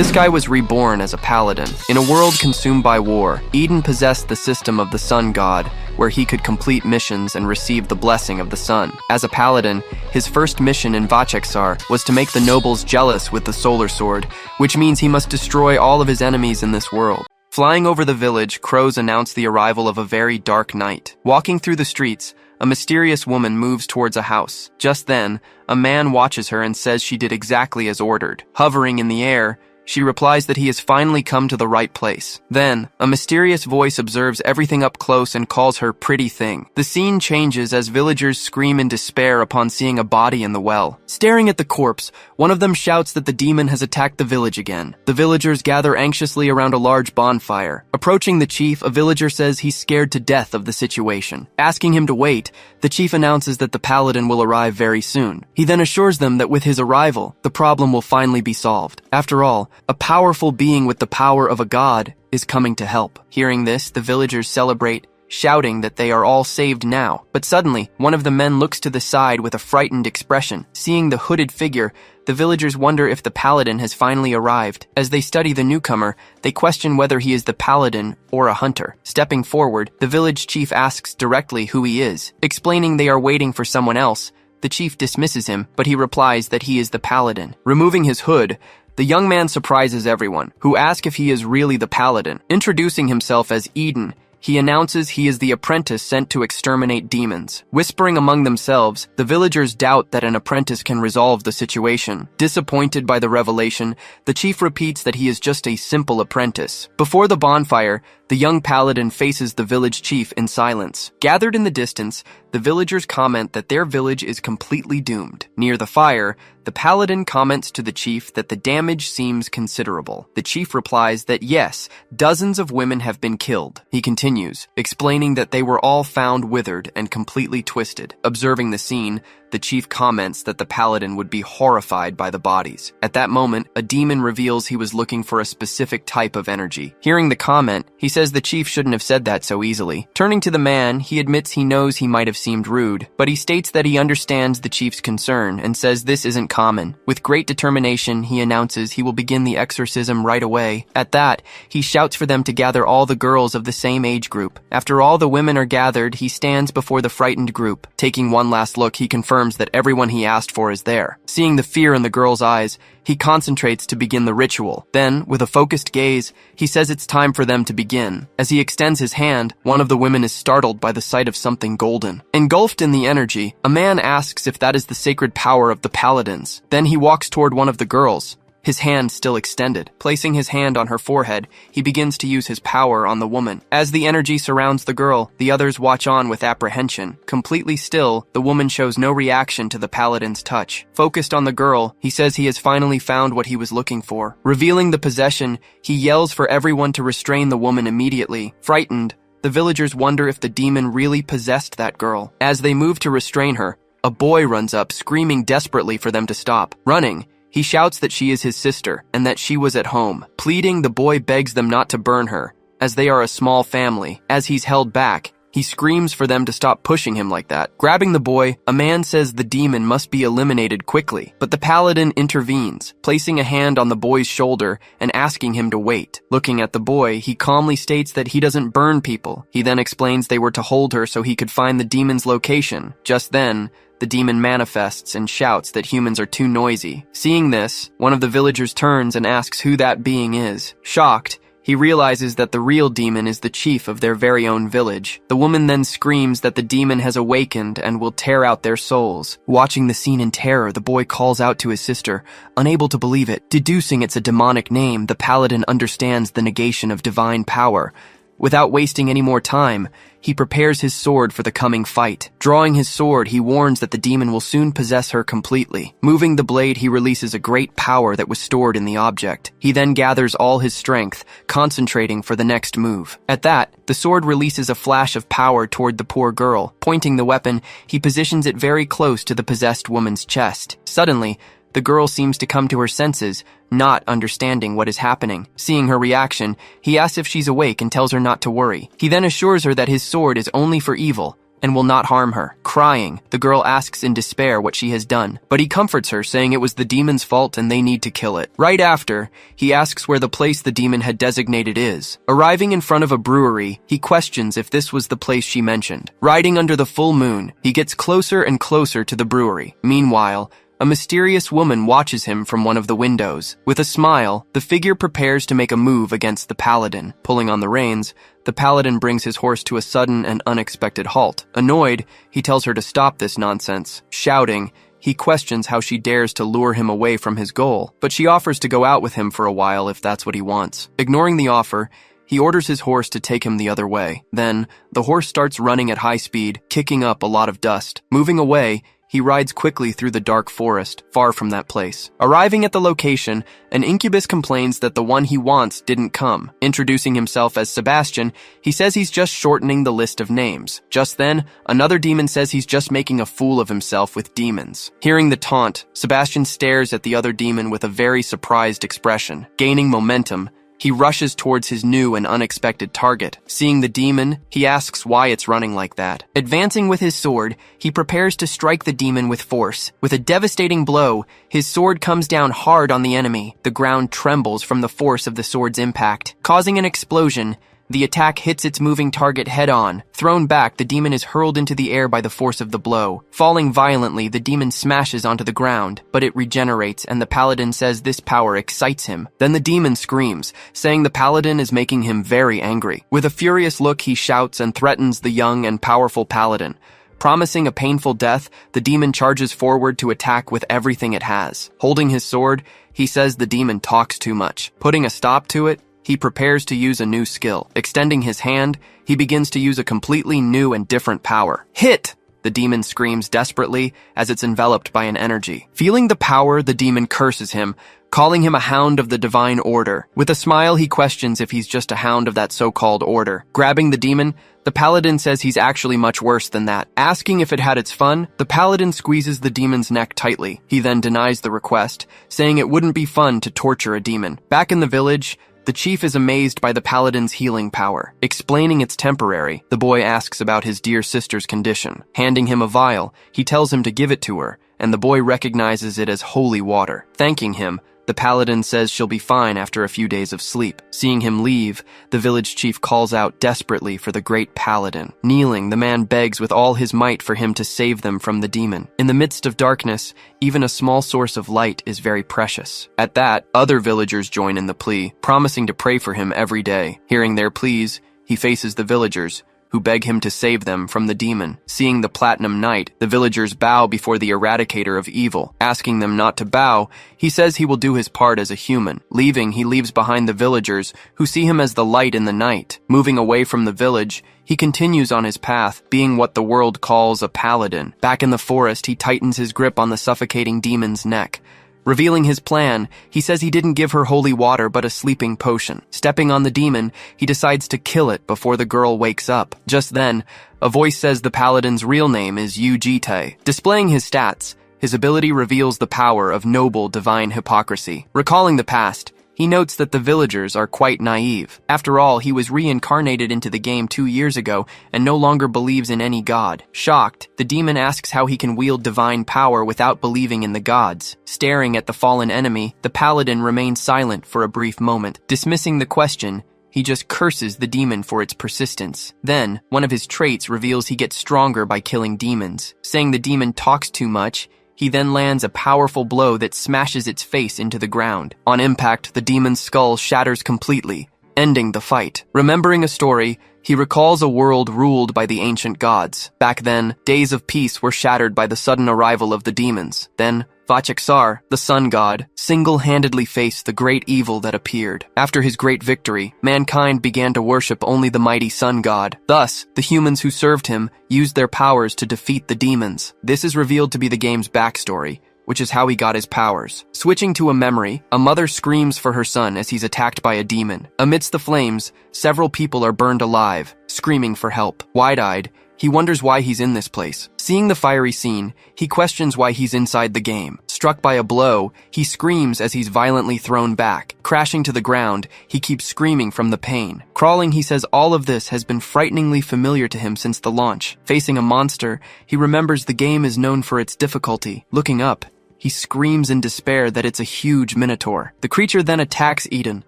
This guy was reborn as a paladin. In a world consumed by war, Eden possessed the system of the sun god, where he could complete missions and receive the blessing of the sun. As a paladin, his first mission in Vachexar was to make the nobles jealous with the solar sword, which means he must destroy all of his enemies in this world. Flying over the village, crows announce the arrival of a very dark night. Walking through the streets, a mysterious woman moves towards a house. Just then, a man watches her and says she did exactly as ordered. Hovering in the air, she replies that he has finally come to the right place. Then, a mysterious voice observes everything up close and calls her pretty thing. The scene changes as villagers scream in despair upon seeing a body in the well. Staring at the corpse, one of them shouts that the demon has attacked the village again. The villagers gather anxiously around a large bonfire. Approaching the chief, a villager says he's scared to death of the situation. Asking him to wait, the chief announces that the paladin will arrive very soon. He then assures them that with his arrival, the problem will finally be solved. After all, a powerful being with the power of a god is coming to help. Hearing this, the villagers celebrate, shouting that they are all saved now. But suddenly, one of the men looks to the side with a frightened expression. Seeing the hooded figure, the villagers wonder if the paladin has finally arrived. As they study the newcomer, they question whether he is the paladin or a hunter. Stepping forward, the village chief asks directly who he is. Explaining they are waiting for someone else, the chief dismisses him, but he replies that he is the paladin. Removing his hood, the young man surprises everyone, who ask if he is really the paladin. Introducing himself as Eden, he announces he is the apprentice sent to exterminate demons. Whispering among themselves, the villagers doubt that an apprentice can resolve the situation. Disappointed by the revelation, the chief repeats that he is just a simple apprentice. Before the bonfire, the young paladin faces the village chief in silence. Gathered in the distance, the villagers comment that their village is completely doomed. Near the fire, the paladin comments to the chief that the damage seems considerable. The chief replies that yes, dozens of women have been killed. He continues, explaining that they were all found withered and completely twisted. Observing the scene, the chief comments that the paladin would be horrified by the bodies. At that moment, a demon reveals he was looking for a specific type of energy. Hearing the comment, he says the chief shouldn't have said that so easily. Turning to the man, he admits he knows he might have seemed rude, but he states that he understands the chief's concern and says this isn't common. With great determination, he announces he will begin the exorcism right away. At that, he shouts for them to gather all the girls of the same age group. After all the women are gathered, he stands before the frightened group. Taking one last look, he confirms that everyone he asked for is there. Seeing the fear in the girl's eyes, he concentrates to begin the ritual. Then, with a focused gaze, he says it's time for them to begin. As he extends his hand, one of the women is startled by the sight of something golden. Engulfed in the energy, a man asks if that is the sacred power of the paladins. Then he walks toward one of the girls, his hand still extended. Placing his hand on her forehead, he begins to use his power on the woman. As the energy surrounds the girl, the others watch on with apprehension. Completely still, the woman shows no reaction to the paladin's touch. Focused on the girl, he says he has finally found what he was looking for. Revealing the possession, he yells for everyone to restrain the woman immediately. Frightened, the villagers wonder if the demon really possessed that girl. As they move to restrain her, a boy runs up, screaming desperately for them to stop. Running, he shouts that she is his sister and that she was at home. Pleading, the boy begs them not to burn her, as they are a small family. As he's held back, he screams for them to stop pushing him like that. Grabbing the boy, a man says the demon must be eliminated quickly, but the paladin intervenes, placing a hand on the boy's shoulder and asking him to wait. Looking at the boy, he calmly states that he doesn't burn people. He then explains they were to hold her so he could find the demon's location. Just then, the demon manifests and shouts that humans are too noisy. Seeing this, one of the villagers turns and asks who that being is. Shocked, he realizes that the real demon is the chief of their very own village. The woman then screams that the demon has awakened and will tear out their souls. Watching the scene in terror, the boy calls out to his sister, unable to believe it. Deducing it's a demonic name, the paladin understands the negation of divine power. Without wasting any more time, he prepares his sword for the coming fight. Drawing his sword, he warns that the demon will soon possess her completely. Moving the blade, he releases a great power that was stored in the object. He then gathers all his strength, concentrating for the next move. At that, the sword releases a flash of power toward the poor girl. Pointing the weapon, he positions it very close to the possessed woman's chest. Suddenly, the girl seems to come to her senses, not understanding what is happening. Seeing her reaction, he asks if she's awake and tells her not to worry. He then assures her that his sword is only for evil, and will not harm her. Crying, the girl asks in despair what she has done, but he comforts her, saying it was the demon's fault and they need to kill it. Right after, he asks where the place the demon had designated is. Arriving in front of a brewery, he questions if this was the place she mentioned. Riding under the full moon, he gets closer and closer to the brewery. Meanwhile, a mysterious woman watches him from one of the windows. With a smile, the figure prepares to make a move against the Paladin. Pulling on the reins, the Paladin brings his horse to a sudden and unexpected halt. Annoyed, he tells her to stop this nonsense. Shouting, he questions how she dares to lure him away from his goal, but she offers to go out with him for a while if that's what he wants. Ignoring the offer, he orders his horse to take him the other way. Then, the horse starts running at high speed, kicking up a lot of dust. Moving away, he rides quickly through the dark forest, far from that place. Arriving at the location, an incubus complains that the one he wants didn't come. Introducing himself as Sebastian, he says he's just shortening the list of names. Just then, another demon says he's just making a fool of himself with demons. Hearing the taunt, Sebastian stares at the other demon with a very surprised expression. Gaining momentum, he rushes towards his new and unexpected target. Seeing the demon, he asks why it's running like that. Advancing with his sword, he prepares to strike the demon with force. With a devastating blow, his sword comes down hard on the enemy. The ground trembles from the force of the sword's impact. Causing an explosion, the attack hits its moving target head-on. Thrown back, the demon is hurled into the air by the force of the blow. Falling violently, the demon smashes onto the ground, but it regenerates, and the Paladin says this power excites him. Then the demon screams, saying the Paladin is making him very angry. With a furious look, he shouts and threatens the young and powerful Paladin. Promising a painful death, the demon charges forward to attack with everything it has. Holding his sword, he says the demon talks too much. Putting a stop to it, he prepares to use a new skill. Extending his hand, he begins to use a completely new and different power. Hit! The demon screams desperately as it's enveloped by an energy. Feeling the power, the demon curses him, calling him a hound of the divine order. With a smile, he questions if he's just a hound of that so-called order. Grabbing the demon, the Paladin says he's actually much worse than that. Asking if it had its fun, the Paladin squeezes the demon's neck tightly. He then denies the request, saying it wouldn't be fun to torture a demon. Back in the village, the chief is amazed by the Paladin's healing power. Explaining it's temporary, the boy asks about his dear sister's condition. Handing him a vial, he tells him to give it to her, and the boy recognizes it as holy water. Thanking him, the Paladin says she'll be fine after a few days of sleep. Seeing him leave, the village chief calls out desperately for the great Paladin. Kneeling, the man begs with all his might for him to save them from the demon. In the midst of darkness, even a small source of light is very precious. At that, other villagers join in the plea, promising to pray for him every day. Hearing their pleas, he faces the villagers, who beg him to save them from the demon. Seeing the Platinum Knight, the villagers bow before the eradicator of evil. Asking them not to bow, he says he will do his part as a human. Leaving, he leaves behind the villagers, who see him as the light in the night. Moving away from the village, he continues on his path, being what the world calls a paladin. Back in the forest, he tightens his grip on the suffocating demon's neck. Revealing his plan, he says he didn't give her holy water but a sleeping potion. Stepping on the demon, he decides to kill it before the girl wakes up. Just then, a voice says the paladin's real name is Yujite. Displaying his stats, his ability reveals the power of noble divine hypocrisy. Recalling the past, he notes that the villagers are quite naive. After all, he was reincarnated into the game 2 years ago and no longer believes in any god. Shocked, the demon asks how he can wield divine power without believing in the gods. Staring at the fallen enemy, the paladin remains silent for a brief moment. Dismissing the question, he just curses the demon for its persistence. Then, one of his traits reveals he gets stronger by killing demons. Saying the demon talks too much, he then lands a powerful blow that smashes its face into the ground. On impact, the demon's skull shatters completely, ending the fight. Remembering a story, he recalls a world ruled by the ancient gods. Back then, days of peace were shattered by the sudden arrival of the demons. Then, Vacheksar, the sun god, single-handedly faced the great evil that appeared. After his great victory, mankind began to worship only the mighty sun god. Thus, the humans who served him used their powers to defeat the demons. This is revealed to be the game's backstory, which is how he got his powers. Switching to a memory, a mother screams for her son as he's attacked by a demon. Amidst the flames, several people are burned alive, screaming for help. Wide-eyed, He wonders why he's in this place. Seeing the fiery scene, he questions why he's inside the game. Struck by a blow, he screams as he's violently thrown back. Crashing to the ground, he keeps screaming from the pain. Crawling, he says all of this has been frighteningly familiar to him since the launch. Facing a monster, he remembers the game is known for its difficulty. Looking up, he screams in despair that it's a huge minotaur. The creature then attacks Eden,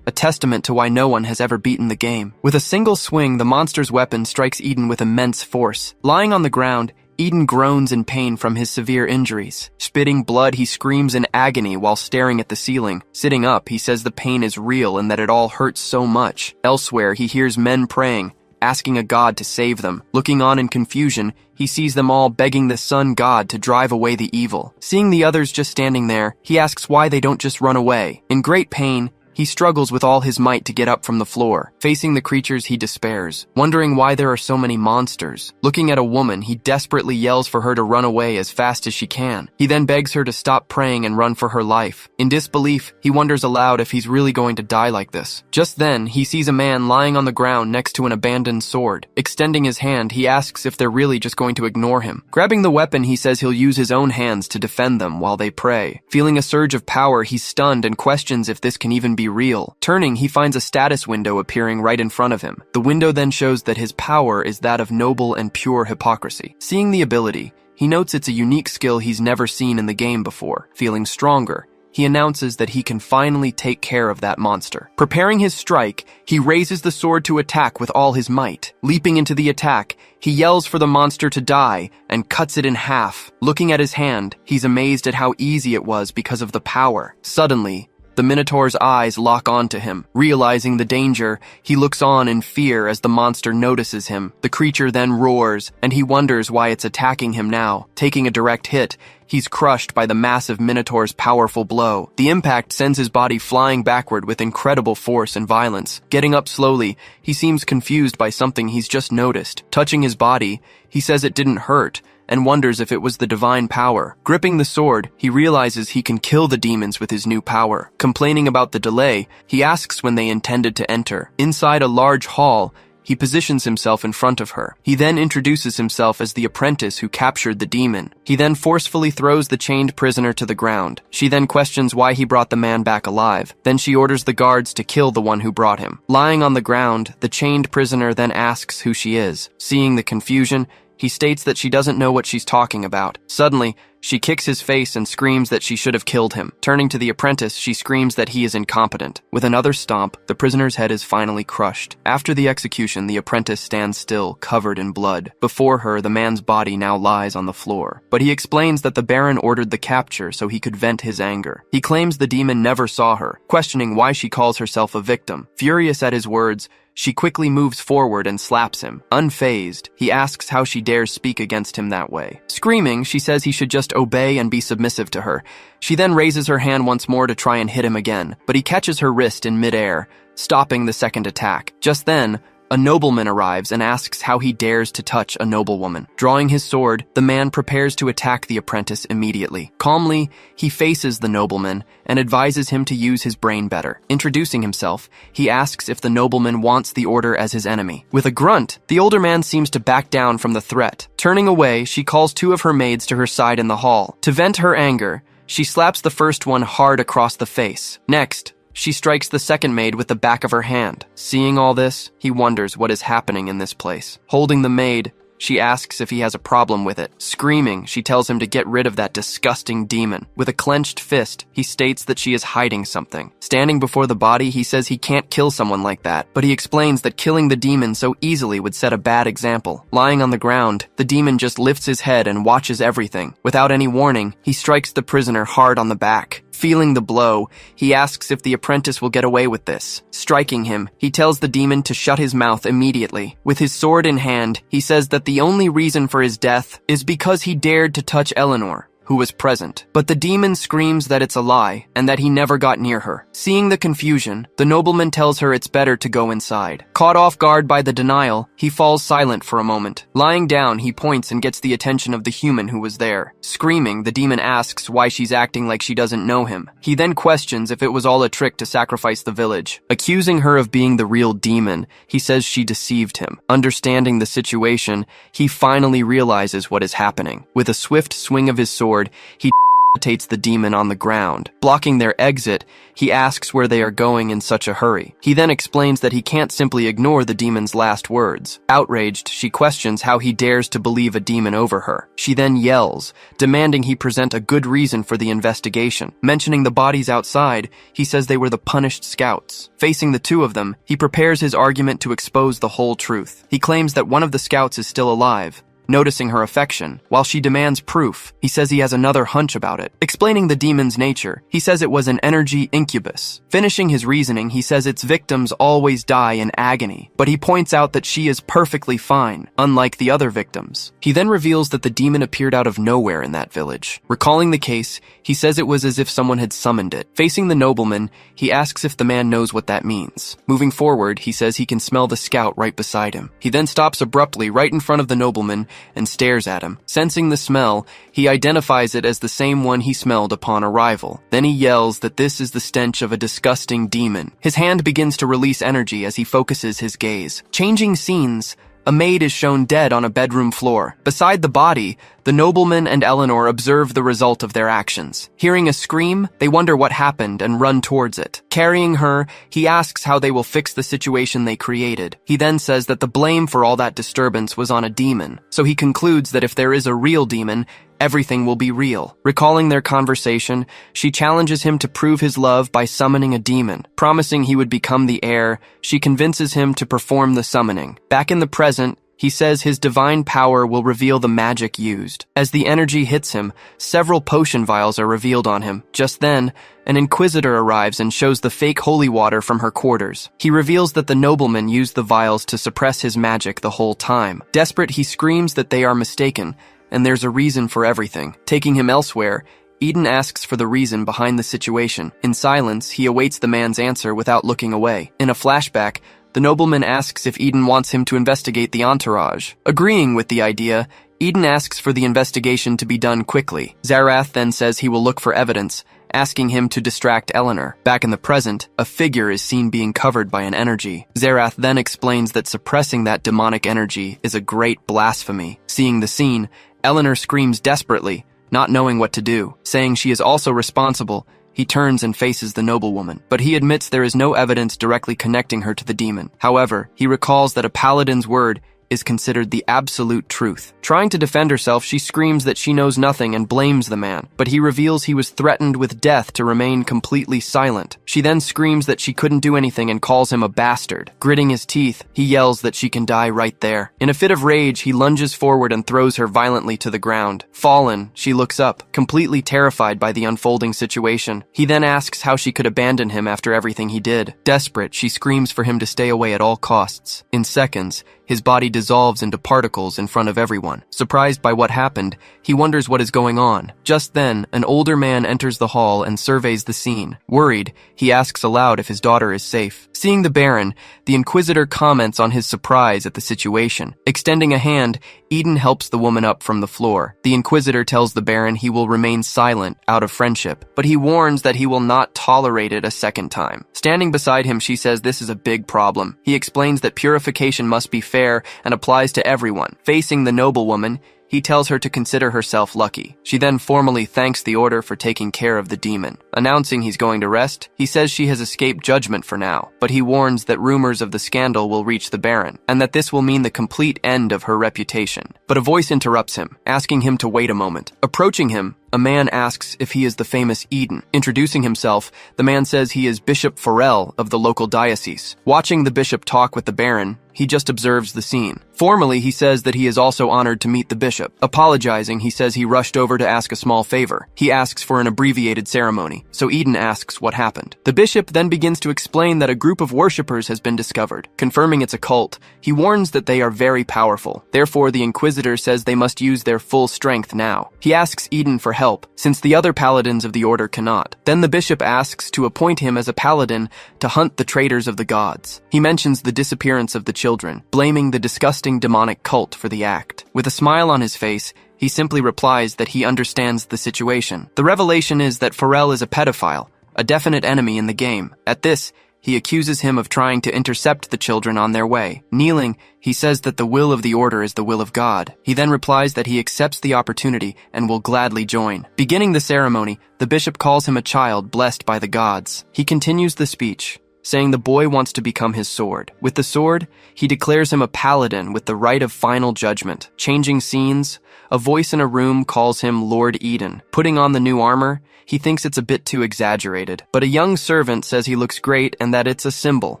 a testament to why no one has ever beaten the game. With a single swing, the monster's weapon strikes Eden with immense force. Lying on the ground, Eden groans in pain from his severe injuries. Spitting blood, he screams in agony while staring at the ceiling. Sitting up, he says the pain is real and that it all hurts so much. Elsewhere, he hears men praying, asking a god to save them. Looking on in confusion, he sees them all begging the sun god to drive away the evil. Seeing the others just standing there, he asks why they don't just run away. In great pain, he struggles with all his might to get up from the floor. Facing the creatures, he despairs, wondering why there are so many monsters. Looking at a woman, he desperately yells for her to run away as fast as she can. He then begs her to stop praying and run for her life. In disbelief, he wonders aloud if he's really going to die like this. Just then, he sees a man lying on the ground next to an abandoned sword. Extending his hand, he asks if they're really just going to ignore him. Grabbing the weapon, he says he'll use his own hands to defend them while they pray. Feeling a surge of power, he's stunned and questions if this can even be real. Turning, he finds a status window appearing right in front of him. The window then shows that his power is that of noble and pure hypocrisy. Seeing the ability, he notes it's a unique skill he's never seen in the game before. Feeling stronger, he announces that he can finally take care of that monster. Preparing his strike, he raises the sword to attack with all his might. Leaping into the attack, he yells for the monster to die and cuts it in half. Looking at his hand, he's amazed at how easy it was because of the power. Suddenly, the Minotaur's eyes lock onto him. Realizing the danger, he looks on in fear as the monster notices him. The creature then roars, and he wonders why it's attacking him now. Taking a direct hit, he's crushed by the massive Minotaur's powerful blow. The impact sends his body flying backward with incredible force and violence. Getting up slowly, he seems confused by something he's just noticed. Touching his body, he says it didn't hurt, and wonders if it was the divine power. Gripping the sword, he realizes he can kill the demons with his new power. Complaining about the delay, he asks when they intended to enter. Inside a large hall, he positions himself in front of her. He then introduces himself as the apprentice who captured the demon. He then forcefully throws the chained prisoner to the ground. She then questions why he brought the man back alive. Then she orders the guards to kill the one who brought him. Lying on the ground, the chained prisoner then asks who she is. Seeing the confusion, he states that she doesn't know what she's talking about. Suddenly, she kicks his face and screams that she should have killed him. Turning to the apprentice, she screams that he is incompetent. With another stomp, the prisoner's head is finally crushed. After the execution, the apprentice stands still, covered in blood. Before her, the man's body now lies on the floor. But he explains that the Baron ordered the capture so he could vent his anger. He claims the demon never saw her, questioning why she calls herself a victim. Furious at his words, she quickly moves forward and slaps him. Unfazed, he asks how she dares speak against him that way. Screaming, she says he should just obey and be submissive to her. She then raises her hand once more to try and hit him again, but he catches her wrist in midair, stopping the second attack. Just then, a nobleman arrives and asks how he dares to touch a noblewoman. Drawing his sword, the man prepares to attack the apprentice immediately. Calmly, he faces the nobleman and advises him to use his brain better. Introducing himself, he asks if the nobleman wants the order as his enemy. With a grunt, the older man seems to back down from the threat. Turning away, she calls two of her maids to her side in the hall. To vent her anger, she slaps the first one hard across the face. Next, she strikes the second maid with the back of her hand. Seeing all this, he wonders what is happening in this place. Holding the maid, she asks if he has a problem with it. Screaming, she tells him to get rid of that disgusting demon. With a clenched fist, he states that she is hiding something. Standing before the body, he says he can't kill someone like that, but he explains that killing the demon so easily would set a bad example. Lying on the ground, the demon just lifts his head and watches everything. Without any warning, he strikes the prisoner hard on the back. Feeling the blow, he asks if the apprentice will get away with this. Striking him, he tells the demon to shut his mouth immediately. With his sword in hand, he says that the only reason for his death is because he dared to touch Eleanor. who was present. But the demon screams that it's a lie and that he never got near her. Seeing the confusion, the nobleman tells her it's better to go inside. Caught off guard by the denial, he falls silent for a moment. Lying down, he points and gets the attention of the human who was there. Screaming, the demon asks why she's acting like she doesn't know him. He then questions if it was all a trick to sacrifice the village. Accusing her of being the real demon, he says she deceived him. Understanding the situation, he finally realizes what is happening. With a swift swing of his sword, he decapitates the demon on the ground. Blocking their exit, he asks where they are going in such a hurry. He then explains that he can't simply ignore the demon's last words. Outraged, she questions how he dares to believe a demon over her. She then yells, demanding he present a good reason for the investigation. Mentioning the bodies outside, he says they were the punished scouts. Facing the two of them, he prepares his argument to expose the whole truth. He claims that one of the scouts is still alive. Noticing her affection, while she demands proof, he says he has another hunch about it. Explaining the demon's nature, he says it was an energy incubus. Finishing his reasoning, he says its victims always die in agony, but he points out that she is perfectly fine, unlike the other victims. He then reveals that the demon appeared out of nowhere in that village. Recalling the case, he says it was as if someone had summoned it. Facing the nobleman, he asks if the man knows what that means. Moving forward, he says he can smell the scout right beside him. He then stops abruptly right in front of the nobleman and stares at him. Sensing the smell, he identifies it as the same one he smelled upon arrival. Then he yells that this is the stench of a disgusting demon. His hand begins to release energy as he focuses his gaze. Changing scenes, a maid is shown dead on a bedroom floor. Beside the body, the nobleman and Eleanor observe the result of their actions. Hearing a scream, they wonder what happened and run towards it. Carrying her, he asks how they will fix the situation they created. He then says that the blame for all that disturbance was on a demon. So he concludes that if there is a real demon, everything will be real. Recalling their conversation, she challenges him to prove his love by summoning a demon. Promising he would become the heir, she convinces him to perform the summoning. Back in the present, he says his divine power will reveal the magic used. As the energy hits him, several potion vials are revealed on him. Just then, an inquisitor arrives and shows the fake holy water from her quarters. He reveals that the nobleman used the vials to suppress his magic the whole time. Desperate, he screams that they are mistaken, and there's a reason for everything. Taking him elsewhere, Eden asks for the reason behind the situation. In silence, he awaits the man's answer without looking away. In a flashback, the nobleman asks if Eden wants him to investigate the entourage. Agreeing with the idea, Eden asks for the investigation to be done quickly. Zarath then says he will look for evidence, asking him to distract Eleanor. Back in the present, a figure is seen being covered by an energy. Zarath then explains that suppressing that demonic energy is a great blasphemy. Seeing the scene, Eleanor screams desperately, not knowing what to do. Saying she is also responsible, he turns and faces the noblewoman, but he admits there is no evidence directly connecting her to the demon. However, he recalls that a paladin's word is considered the absolute truth. Trying to defend herself, she screams that she knows nothing and blames the man, but he reveals he was threatened with death to remain completely silent. She then screams that she couldn't do anything and calls him a bastard. Gritting his teeth, he yells that she can die right there. In a fit of rage, he lunges forward and throws her violently to the ground. Fallen, she looks up, completely terrified by the unfolding situation. He then asks how she could abandon him after everything he did. Desperate, she screams for him to stay away at all costs. In seconds, his body dissolves into particles in front of everyone. Surprised by what happened, he wonders what is going on. Just then, an older man enters the hall and surveys the scene. Worried, he asks aloud if his daughter is safe. Seeing the Baron, the Inquisitor comments on his surprise at the situation. Extending a hand, Eden helps the woman up from the floor. The Inquisitor tells the Baron he will remain silent out of friendship, but he warns that he will not tolerate it a second time. Standing beside him, she says this is a big problem. He explains that purification must be fair and applies to everyone. Facing the noblewoman, he tells her to consider herself lucky. She then formally thanks the order for taking care of the demon. Announcing he's going to rest, he says she has escaped judgment for now, but he warns that rumors of the scandal will reach the Baron, and that this will mean the complete end of her reputation. But a voice interrupts him, asking him to wait a moment. Approaching him, a man asks if he is the famous Eden. Introducing himself, the man says he is Bishop Farrell of the local diocese. Watching the bishop talk with the Baron, he just observes the scene. Formally, he says that he is also honored to meet the bishop. Apologizing, he says he rushed over to ask a small favor. He asks for an abbreviated ceremony, so Eden asks what happened. The bishop then begins to explain that a group of worshippers has been discovered. Confirming it's a cult, he warns that they are very powerful. Therefore, the Inquisitor says they must use their full strength now. He asks Eden for help, since the other paladins of the order cannot. Then the bishop asks to appoint him as a paladin to hunt the traitors of the gods. He mentions the disappearance of the children, blaming the disgusting demonic cult for the act. With a smile on his face, he simply replies that he understands the situation. The revelation is that Pharrell is a pedophile, a definite enemy in the game. At this, he accuses him of trying to intercept the children on their way. Kneeling, he says that the will of the order is the will of God. He then replies that he accepts the opportunity and will gladly join. Beginning the ceremony, the bishop calls him a child blessed by the gods. He continues the speech, saying the boy wants to become his sword. With the sword, he declares him a paladin with the right of final judgment. Changing scenes, a voice in a room calls him Lord Eden. Putting on the new armor, he thinks it's a bit too exaggerated, but a young servant says he looks great and that it's a symbol.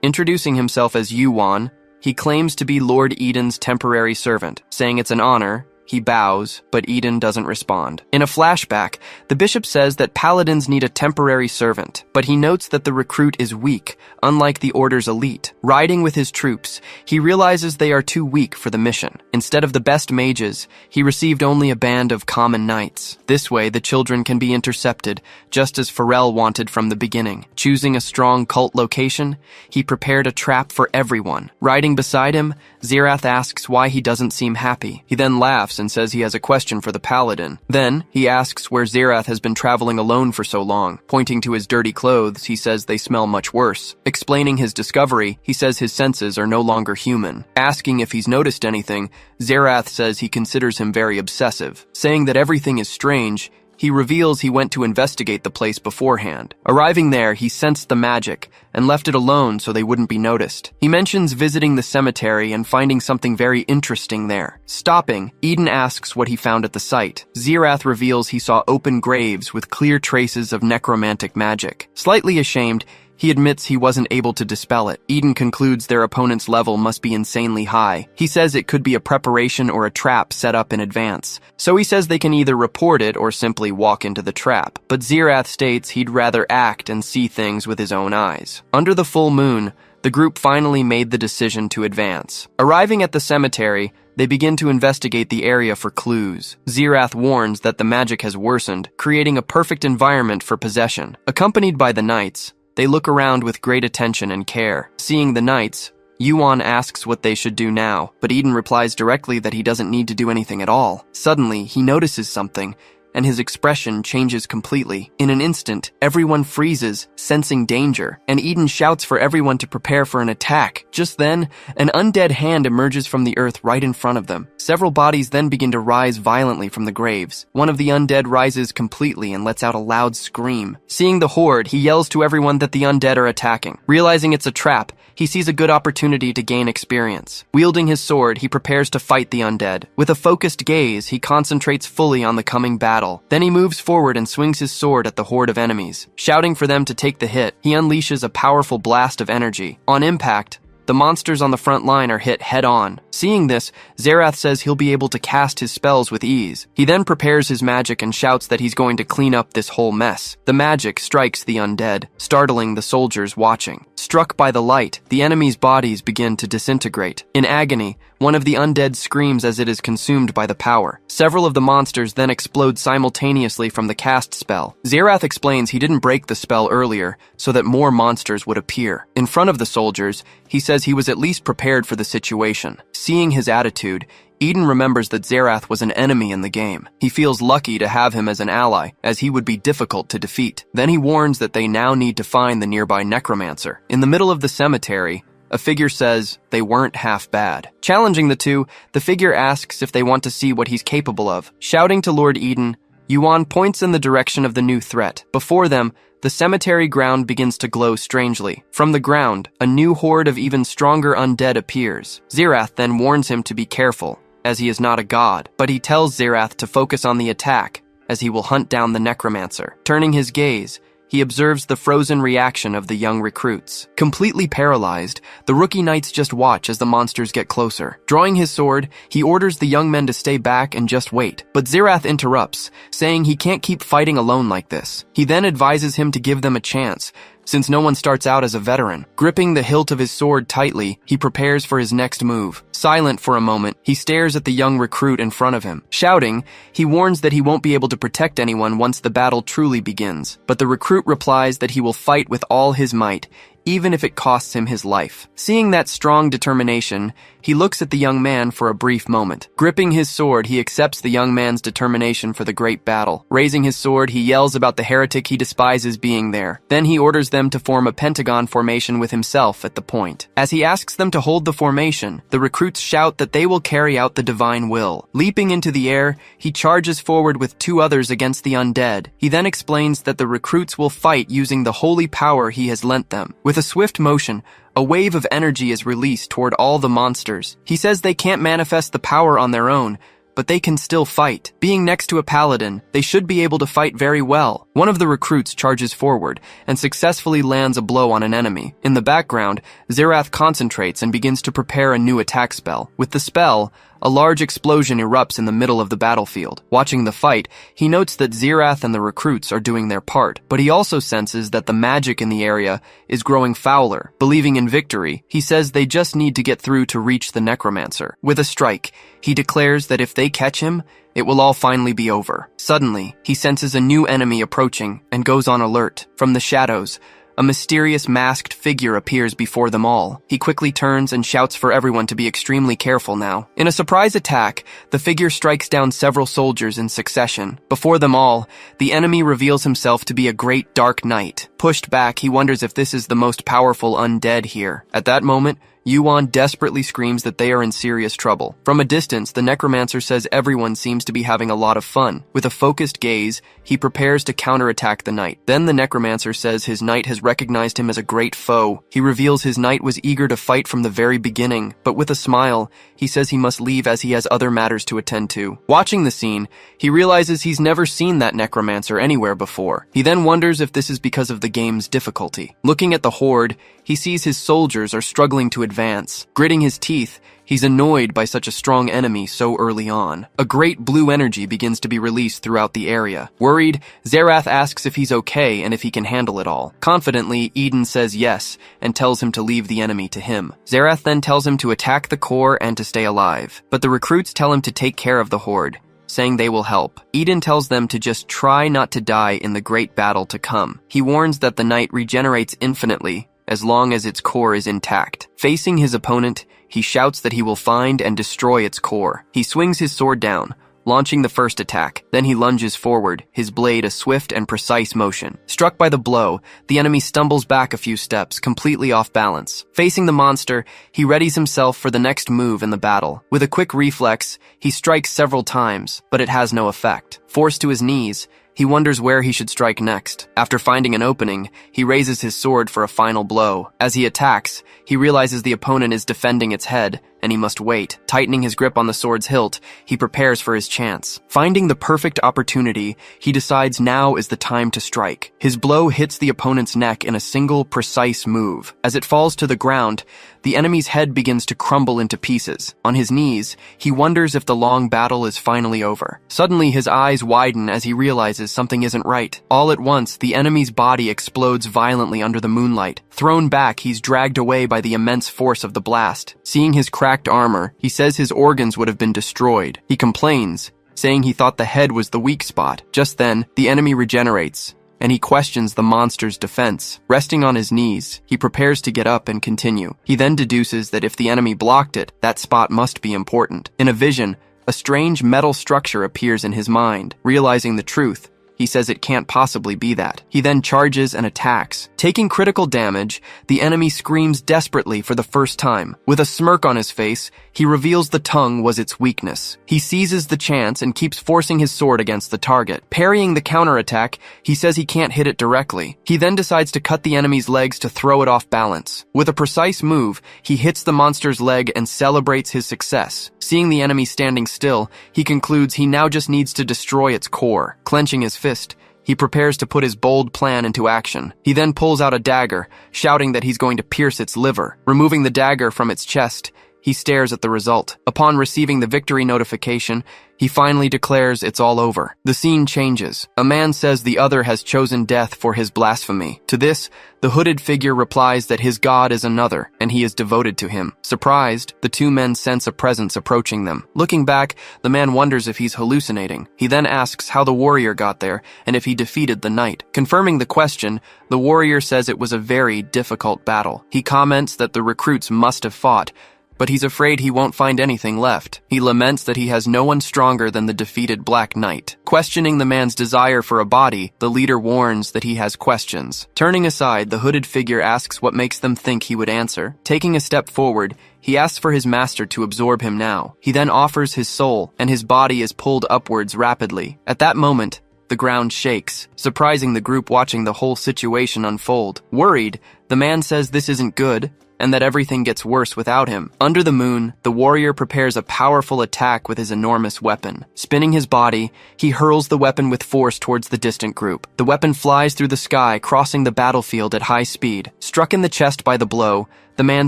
Introducing himself as Yuan, he claims to be Lord Eden's temporary servant, saying it's an honor. He bows, but Eden doesn't respond. In a flashback, the bishop says that paladins need a temporary servant, but he notes that the recruit is weak, unlike the order's elite. Riding with his troops, he realizes they are too weak for the mission. Instead of the best mages, he received only a band of common knights. This way, the children can be intercepted, just as Pharrell wanted from the beginning. Choosing a strong cult location, he prepared a trap for everyone. Riding beside him, Xerath asks why he doesn't seem happy. He then laughs and says he has a question for the paladin. Then, he asks where Xerath has been traveling alone for so long. Pointing to his dirty clothes, he says they smell much worse. Explaining his discovery, he says his senses are no longer human. Asking if he's noticed anything, Xerath says he considers him very obsessive. Saying that everything is strange, he reveals he went to investigate the place beforehand. Arriving there, he sensed the magic and left it alone so they wouldn't be noticed. He mentions visiting the cemetery and finding something very interesting there. Stopping, Eden asks what he found at the site. Xerath reveals he saw open graves with clear traces of necromantic magic. Slightly ashamed, he admits he wasn't able to dispel it. Eden concludes their opponent's level must be insanely high. He says it could be a preparation or a trap set up in advance. So he says they can either report it or simply walk into the trap. But Xerath states he'd rather act and see things with his own eyes. Under the full moon, the group finally made the decision to advance. Arriving at the cemetery, they begin to investigate the area for clues. Xerath warns that the magic has worsened, creating a perfect environment for possession. Accompanied by the knights, they look around with great attention and care. Seeing the knights, Yuan asks what they should do now, but Eden replies directly that he doesn't need to do anything at all. Suddenly, he notices something, and his expression changes completely. In an instant, everyone freezes, sensing danger, and Eden shouts for everyone to prepare for an attack. Just then, an undead hand emerges from the earth right in front of them. Several bodies then begin to rise violently from the graves. One of the undead rises completely and lets out a loud scream. Seeing the horde, he yells to everyone that the undead are attacking. Realizing it's a trap, he sees a good opportunity to gain experience. Wielding his sword, he prepares to fight the undead. With a focused gaze, he concentrates fully on the coming battle. Then he moves forward and swings his sword at the horde of enemies. Shouting for them to take the hit, he unleashes a powerful blast of energy. On impact, the monsters on the front line are hit head-on. Seeing this, Xerath says he'll be able to cast his spells with ease. He then prepares his magic and shouts that he's going to clean up this whole mess. The magic strikes the undead, startling the soldiers watching. Struck by the light, the enemy's bodies begin to disintegrate. In agony, one of the undead screams as it is consumed by the power. Several of the monsters then explode simultaneously from the cast spell. Xerath explains he didn't break the spell earlier so that more monsters would appear. In front of the soldiers, he says he was at least prepared for the situation. Seeing his attitude, Eden remembers that Xerath was an enemy in the game. He feels lucky to have him as an ally, as he would be difficult to defeat. Then he warns that they now need to find the nearby necromancer. In the middle of the cemetery, a figure says they weren't half bad. Challenging the two, the figure asks if they want to see what he's capable of. Shouting to Lord Eden, Yuan points in the direction of the new threat. Before them, the cemetery ground begins to glow strangely. From the ground, a new horde of even stronger undead appears. Xerath then warns him to be careful, as he is not a god, but he tells Xerath to focus on the attack, as he will hunt down the necromancer. Turning his gaze, he observes the frozen reaction of the young recruits. Completely paralyzed, the rookie knights just watch as the monsters get closer. Drawing his sword, he orders the young men to stay back and just wait. But Xerath interrupts, saying he can't keep fighting alone like this. He then advises him to give them a chance, since no one starts out as a veteran. Gripping the hilt of his sword tightly, he prepares for his next move. Silent for a moment, he stares at the young recruit in front of him. Shouting, he warns that he won't be able to protect anyone once the battle truly begins. But the recruit replies that he will fight with all his might, even if it costs him his life. Seeing that strong determination, he looks at the young man for a brief moment. Gripping his sword, he accepts the young man's determination for the great battle. Raising his sword, he yells about the heretic he despises being there. Then he orders them to form a pentagon formation with himself at the point. As he asks them to hold the formation, the recruits shout that they will carry out the divine will. Leaping into the air, he charges forward with 2 others against the undead. He then explains that the recruits will fight using the holy power he has lent them. With a swift motion, a wave of energy is released toward all the monsters. He says they can't manifest the power on their own, but they can still fight. Being next to a paladin, they should be able to fight very well. One of the recruits charges forward and successfully lands a blow on an enemy. In the background, Xerath concentrates and begins to prepare a new attack spell. With the spell, a large explosion erupts in the middle of the battlefield. Watching the fight, he notes that Xerath and the recruits are doing their part, but he also senses that the magic in the area is growing fouler. Believing in victory, he says they just need to get through to reach the necromancer. With a strike, he declares that if they catch him, it will all finally be over. Suddenly, he senses a new enemy approaching and goes on alert. From the shadows, a mysterious masked figure appears before them all. He quickly turns and shouts for everyone to be extremely careful now. In a surprise attack, the figure strikes down several soldiers in succession. Before them all, the enemy reveals himself to be a great dark knight. Pushed back, he wonders if this is the most powerful undead here. At that moment, Yuan desperately screams that they are in serious trouble. From a distance, the necromancer says everyone seems to be having a lot of fun. With a focused gaze, he prepares to counterattack the knight. Then the necromancer says his knight has recognized him as a great foe. He reveals his knight was eager to fight from the very beginning, but with a smile, he says he must leave as he has other matters to attend to. Watching the scene, he realizes he's never seen that necromancer anywhere before. He then wonders if this is because of the game's difficulty. Looking at the horde, he sees his soldiers are struggling to advance. Gritting his teeth, he's annoyed by such a strong enemy so early on. A great blue energy begins to be released throughout the area. Worried, Xerath asks if he's okay and if he can handle it all. Confidently, Eden says yes and tells him to leave the enemy to him. Xerath then tells him to attack the core and to stay alive. But the recruits tell him to take care of the horde, saying they will help. Eden tells them to just try not to die in the great battle to come. He warns that the knight regenerates infinitely as long as its core is intact. Facing his opponent, he shouts that he will find and destroy its core. He swings his sword down, launching the first attack. Then he lunges forward, his blade a swift and precise motion. Struck by the blow, the enemy stumbles back a few steps, completely off balance. Facing the monster, he readies himself for the next move in the battle. With a quick reflex, he strikes several times, but it has no effect. Forced to his knees, he wonders where he should strike next. After finding an opening, he raises his sword for a final blow. As he attacks, he realizes the opponent is defending its head, and he must wait. Tightening his grip on the sword's hilt, he prepares for his chance. Finding the perfect opportunity, he decides now is the time to strike. His blow hits the opponent's neck in a single, precise move. As it falls to the ground, the enemy's head begins to crumble into pieces. On his knees, he wonders if the long battle is finally over. Suddenly, his eyes widen as he realizes something isn't right. All at once, the enemy's body explodes violently under the moonlight. Thrown back, he's dragged away by the immense force of the blast. Seeing his cracked armor, he says his organs would have been destroyed. He complains, saying he thought the head was the weak spot. Just then, the enemy regenerates, and he questions the monster's defense. Resting on his knees, he prepares to get up and continue. He then deduces that if the enemy blocked it, that spot must be important. In a vision, a strange metal structure appears in his mind. Realizing the truth, he says it can't possibly be that. He then charges and attacks. Taking critical damage, the enemy screams desperately for the first time. With a smirk on his face, he reveals the tongue was its weakness. He seizes the chance and keeps forcing his sword against the target. Parrying the counterattack, he says he can't hit it directly. He then decides to cut the enemy's legs to throw it off balance. With a precise move, he hits the monster's leg and celebrates his success. Seeing the enemy standing still, he concludes he now just needs to destroy its core. Clenching his fist, He prepares to put his bold plan into action. He then pulls out a dagger, shouting that he's going to pierce its liver. Removing the dagger from its chest, he stares at the result. Upon receiving the victory notification, he finally declares it's all over. The scene changes. A man says the other has chosen death for his blasphemy. To this, the hooded figure replies that his god is another, and he is devoted to him. Surprised, the two men sense a presence approaching them. Looking back, the man wonders if he's hallucinating. He then asks how the warrior got there, and if he defeated the knight. Confirming the question, the warrior says it was a very difficult battle. He comments that the recruits must have fought, but he's afraid he won't find anything left. He laments that he has no one stronger than the defeated Black Knight. Questioning the man's desire for a body, the leader warns that he has questions. Turning aside, the hooded figure asks what makes them think he would answer. Taking a step forward, he asks for his master to absorb him now. He then offers his soul, and his body is pulled upwards rapidly. At that moment, the ground shakes, surprising the group watching the whole situation unfold. Worried, the man says this isn't good, and that everything gets worse without him. Under the moon, the warrior prepares a powerful attack with his enormous weapon. Spinning his body, he hurls the weapon with force towards the distant group. The weapon flies through the sky, crossing the battlefield at high speed. Struck in the chest by the blow, the man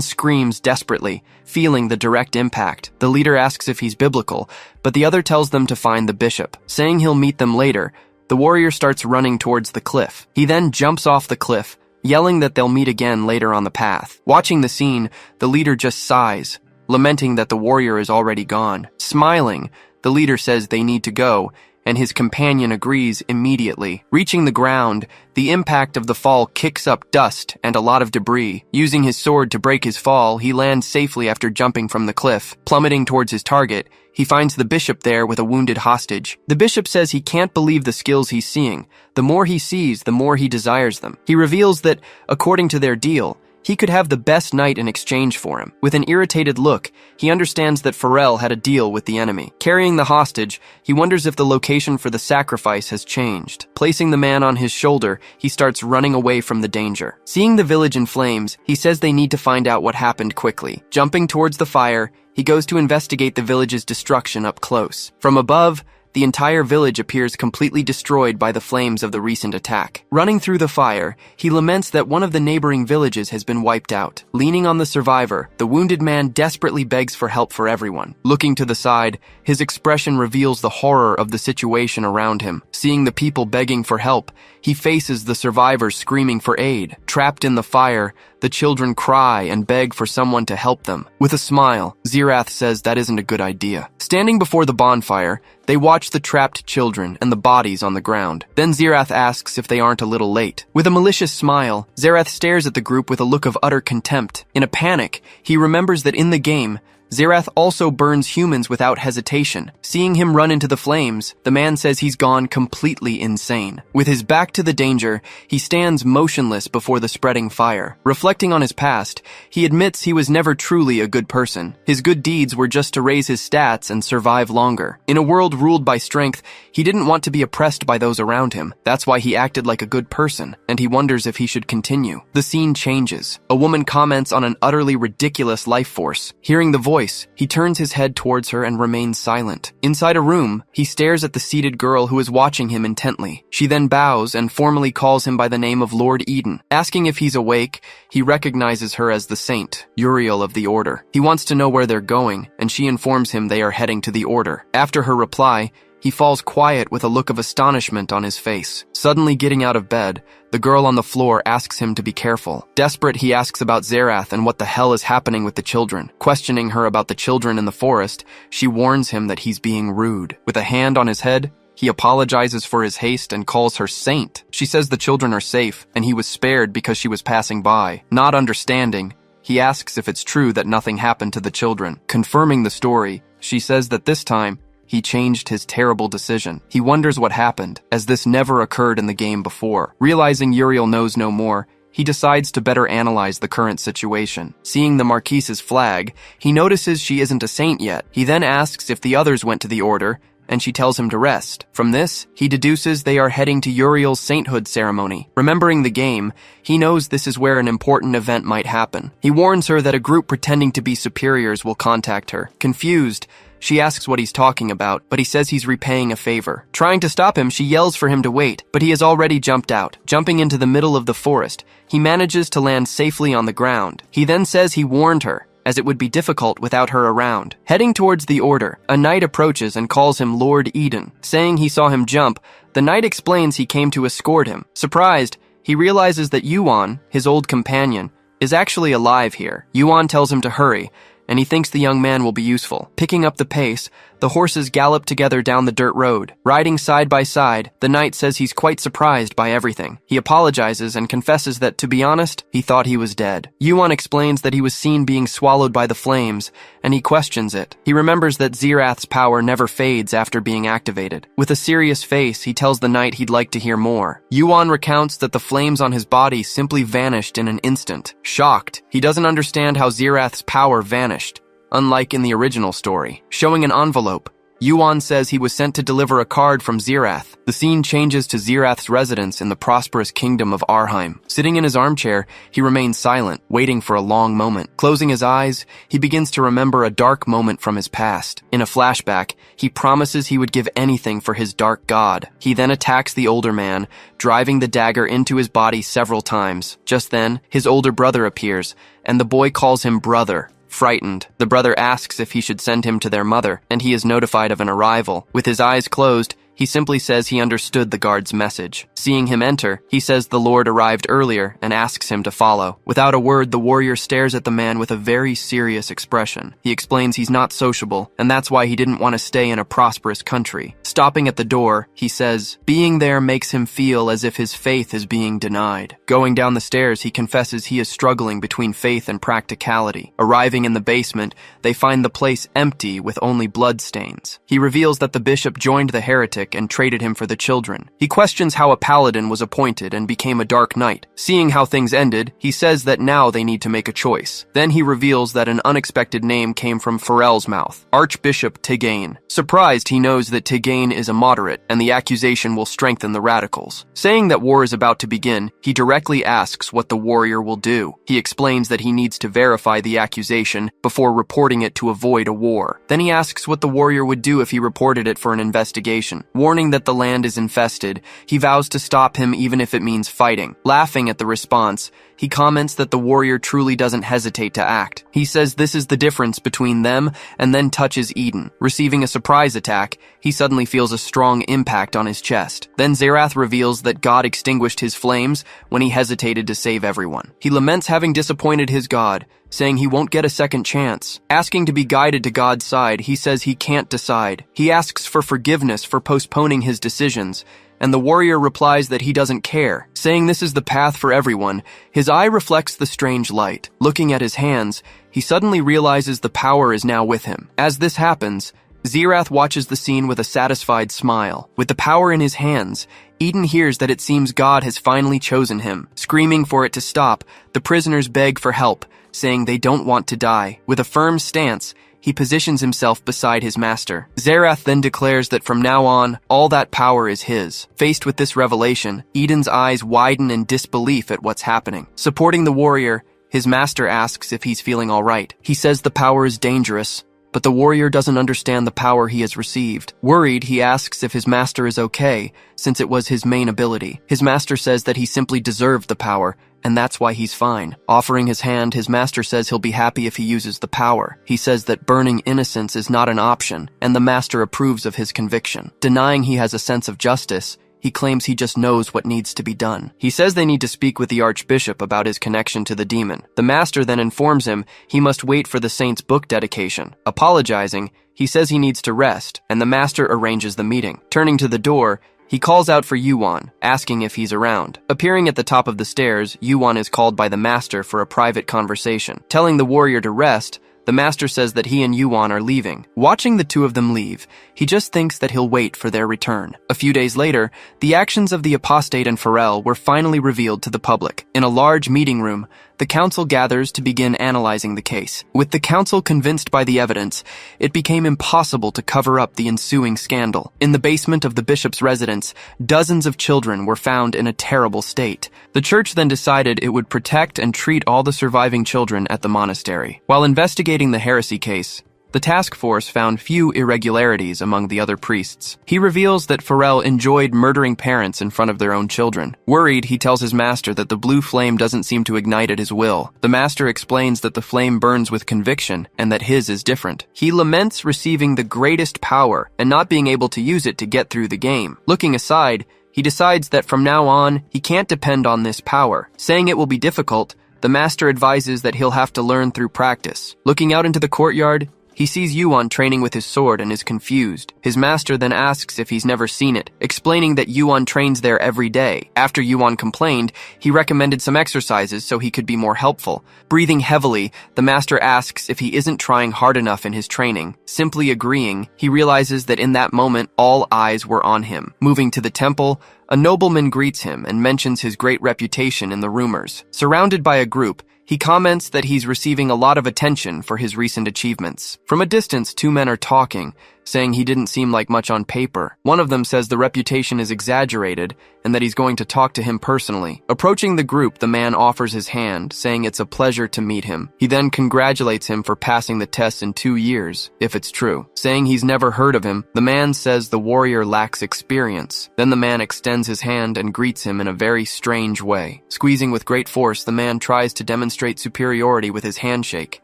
screams desperately, feeling the direct impact. The leader asks if he's biblical, but the other tells them to find the bishop. Saying he'll meet them later, the warrior starts running towards the cliff. He then jumps off the cliff, yelling that they'll meet again later on the path. Watching the scene, the leader just sighs, lamenting that the warrior is already gone. Smiling, the leader says they need to go, and his companion agrees immediately. Reaching the ground, the impact of the fall kicks up dust and a lot of debris. Using his sword to break his fall, he lands safely after jumping from the cliff. Plummeting towards his target, he finds the bishop there with a wounded hostage. The bishop says he can't believe the skills he's seeing. The more he sees, the more he desires them. He reveals that, according to their deal, he could have the best knight in exchange for him. With an irritated look, he understands that Pharrell had a deal with the enemy. Carrying the hostage, he wonders if the location for the sacrifice has changed. Placing the man on his shoulder, he starts running away from the danger. Seeing the village in flames, he says they need to find out what happened quickly. Jumping towards the fire, he goes to investigate the village's destruction up close. From above, the entire village appears completely destroyed by the flames of the recent attack. Running through the fire, he laments that one of the neighboring villages has been wiped out. Leaning on the survivor, the wounded man desperately begs for help for everyone. Looking to the side, his expression reveals the horror of the situation around him. Seeing the people begging for help, he faces the survivors screaming for aid. Trapped in the fire, the children cry and beg for someone to help them. With a smile, Zirath says that isn't a good idea. Standing before the bonfire, they watch the trapped children and the bodies on the ground. Then Zirath asks if they aren't a little late. With a malicious smile, Zirath stares at the group with a look of utter contempt. In a panic, he remembers that in the game, Zirath also burns humans without hesitation. Seeing him run into the flames, the man says he's gone completely insane. With his back to the danger, he stands motionless before the spreading fire. Reflecting on his past, he admits he was never truly a good person. His good deeds were just to raise his stats and survive longer. In a world ruled by strength, he didn't want to be oppressed by those around him. That's why he acted like a good person, and he wonders if he should continue. The scene changes. A woman comments on an utterly ridiculous life force. Hearing the voice, he turns his head towards her and remains silent. Inside a room, he stares at the seated girl who is watching him intently. She then bows and formally calls him by the name of Lord Eden. Asking if he's awake, he recognizes her as the saint, Uriel of the Order. He wants to know where they're going, and she informs him they are heading to the Order. After her reply, he falls quiet with a look of astonishment on his face. Suddenly getting out of bed, the girl on the floor asks him to be careful. Desperate, he asks about Zerath and what the hell is happening with the children. Questioning her about the children in the forest, she warns him that he's being rude. With a hand on his head, he apologizes for his haste and calls her saint. She says the children are safe, and he was spared because she was passing by. Not understanding, he asks if it's true that nothing happened to the children. Confirming the story, she says that this time, he changed his terrible decision. He wonders what happened, as this never occurred in the game before. Realizing Uriel knows no more, he decides to better analyze the current situation. Seeing the Marquise's flag, he notices she isn't a saint yet. He then asks if the others went to the Order, and she tells him to rest. From this, he deduces they are heading to Uriel's sainthood ceremony. Remembering the game, he knows this is where an important event might happen. He warns her that a group pretending to be superiors will contact her. Confused, She asks what he's talking about, but he says he's repaying a favor. Trying to stop him, she yells for him to wait, but he has already jumped out. Jumping into the middle of the forest, he manages to land safely on the ground. He then says he warned her, as it would be difficult without her around. Heading towards the order, a knight approaches and calls him Lord Eden. Saying he saw him jump, the knight explains he came to escort him. Surprised, he realizes that Yuan, his old companion, is actually alive here. Yuan tells him to hurry, and he thinks the young man will be useful. Picking up the pace, the horses gallop together down the dirt road. Riding side by side, the knight says he's quite surprised by everything. He apologizes and confesses that, to be honest, he thought he was dead. Yuan explains that he was seen being swallowed by the flames, and he questions it. He remembers that Xerath's power never fades after being activated. With a serious face, he tells the knight he'd like to hear more. Yuan recounts that the flames on his body simply vanished in an instant. Shocked, he doesn't understand how Xerath's power vanished, unlike in the original story. Showing an envelope, Yuan says he was sent to deliver a card from Xerath. The scene changes to Xerath's residence in the prosperous kingdom of Arheim. Sitting in his armchair, he remains silent, waiting for a long moment. Closing his eyes, he begins to remember a dark moment from his past. In a flashback, he promises he would give anything for his dark god. He then attacks the older man, driving the dagger into his body several times. Just then, his older brother appears, and the boy calls him brother. Frightened, the brother asks if he should send him to their mother, and he is notified of an arrival. With his eyes closed, he simply says he understood the guard's message. Seeing him enter, he says the Lord arrived earlier and asks him to follow. Without a word, the warrior stares at the man with a very serious expression. He explains he's not sociable, and that's why he didn't want to stay in a prosperous country. Stopping at the door, he says, being there makes him feel as if his faith is being denied. Going down the stairs, he confesses he is struggling between faith and practicality. Arriving in the basement, they find the place empty with only bloodstains. He reveals that the bishop joined the heretic and traded him for the children. He questions how a paladin was appointed and became a dark knight. Seeing how things ended, he says that now they need to make a choice. Then he reveals that an unexpected name came from Pharrell's mouth, Archbishop Tigane. Surprised, he knows that Tigane is a moderate, and the accusation will strengthen the radicals. Saying that war is about to begin, he directly asks what the warrior will do. He explains that he needs to verify the accusation before reporting it to avoid a war. Then he asks what the warrior would do if he reported it for an investigation. Warning that the land is infested, he vows to stop him even if it means fighting. Laughing at the response, he comments that the warrior truly doesn't hesitate to act. He says this is the difference between them, and then touches Eden. Receiving a surprise attack, he suddenly feels a strong impact on his chest. Then Xerath reveals that God extinguished his flames when he hesitated to save everyone. He laments having disappointed his God, saying he won't get a second chance. Asking to be guided to God's side, he says he can't decide. He asks for forgiveness for postponing his decisions, and the warrior replies that he doesn't care. Saying this is the path for everyone, his eye reflects the strange light. Looking at his hands, he suddenly realizes the power is now with him. As this happens, Xerath watches the scene with a satisfied smile. With the power in his hands, Eden hears that it seems God has finally chosen him. Screaming for it to stop, the prisoners beg for help, saying they don't want to die. With a firm stance, he positions himself beside his master. Xerath then declares that from now on, all that power is his. Faced with this revelation, Eden's eyes widen in disbelief at what's happening. Supporting the warrior, his master asks if he's feeling all right. He says the power is dangerous, but the warrior doesn't understand the power he has received. Worried, he asks if his master is okay, since it was his main ability. His master says that he simply deserved the power, and that's why he's fine. Offering his hand, his master says he'll be happy if he uses the power. He says that burning innocents is not an option, and the master approves of his conviction. Denying he has a sense of justice, he claims he just knows what needs to be done. He says they need to speak with the archbishop about his connection to the demon. The master then informs him he must wait for the saint's book dedication. Apologizing, he says he needs to rest, and the master arranges the meeting. Turning to the door, he calls out for Yuan, asking if he's around. Appearing at the top of the stairs, Yuan is called by the master for a private conversation. Telling the warrior to rest, the master says that he and Yuan are leaving. Watching the two of them leave, he just thinks that he'll wait for their return. A few days later, the actions of the apostate and Pharrell were finally revealed to the public. In a large meeting room, the council gathers to begin analyzing the case. With the council convinced by the evidence, it became impossible to cover up the ensuing scandal. In the basement of the bishop's residence, dozens of children were found in a terrible state. The church then decided it would protect and treat all the surviving children at the monastery. While investigating the heresy case, The task force found few irregularities among the other priests. He reveals that Pharrell enjoyed murdering parents in front of their own children. Worried, he tells his master that the blue flame doesn't seem to ignite at his will. The master explains that the flame burns with conviction and that his is different. He laments receiving the greatest power and not being able to use it to get through the game. Looking aside, he decides that from now on, he can't depend on this power. Saying it will be difficult, the master advises that he'll have to learn through practice. Looking out into the courtyard, he sees Yuan training with his sword and is confused. His master then asks if he's never seen it, explaining that Yuan trains there every day. After Yuan complained, he recommended some exercises so he could be more helpful. Breathing heavily, the master asks if he isn't trying hard enough in his training. Simply agreeing, he realizes that in that moment, all eyes were on him. Moving to the temple, a nobleman greets him and mentions his great reputation in the rumors. Surrounded by a group, he comments that he's receiving a lot of attention for his recent achievements. From a distance, two men are talking, saying he didn't seem like much on paper. One of them says the reputation is exaggerated and that he's going to talk to him personally. Approaching the group, the man offers his hand, saying it's a pleasure to meet him. He then congratulates him for passing the test in 2 years, if it's true. Saying he's never heard of him, the man says the warrior lacks experience. Then the man extends his hand and greets him in a very strange way. Squeezing with great force, the man tries to demonstrate superiority with his handshake.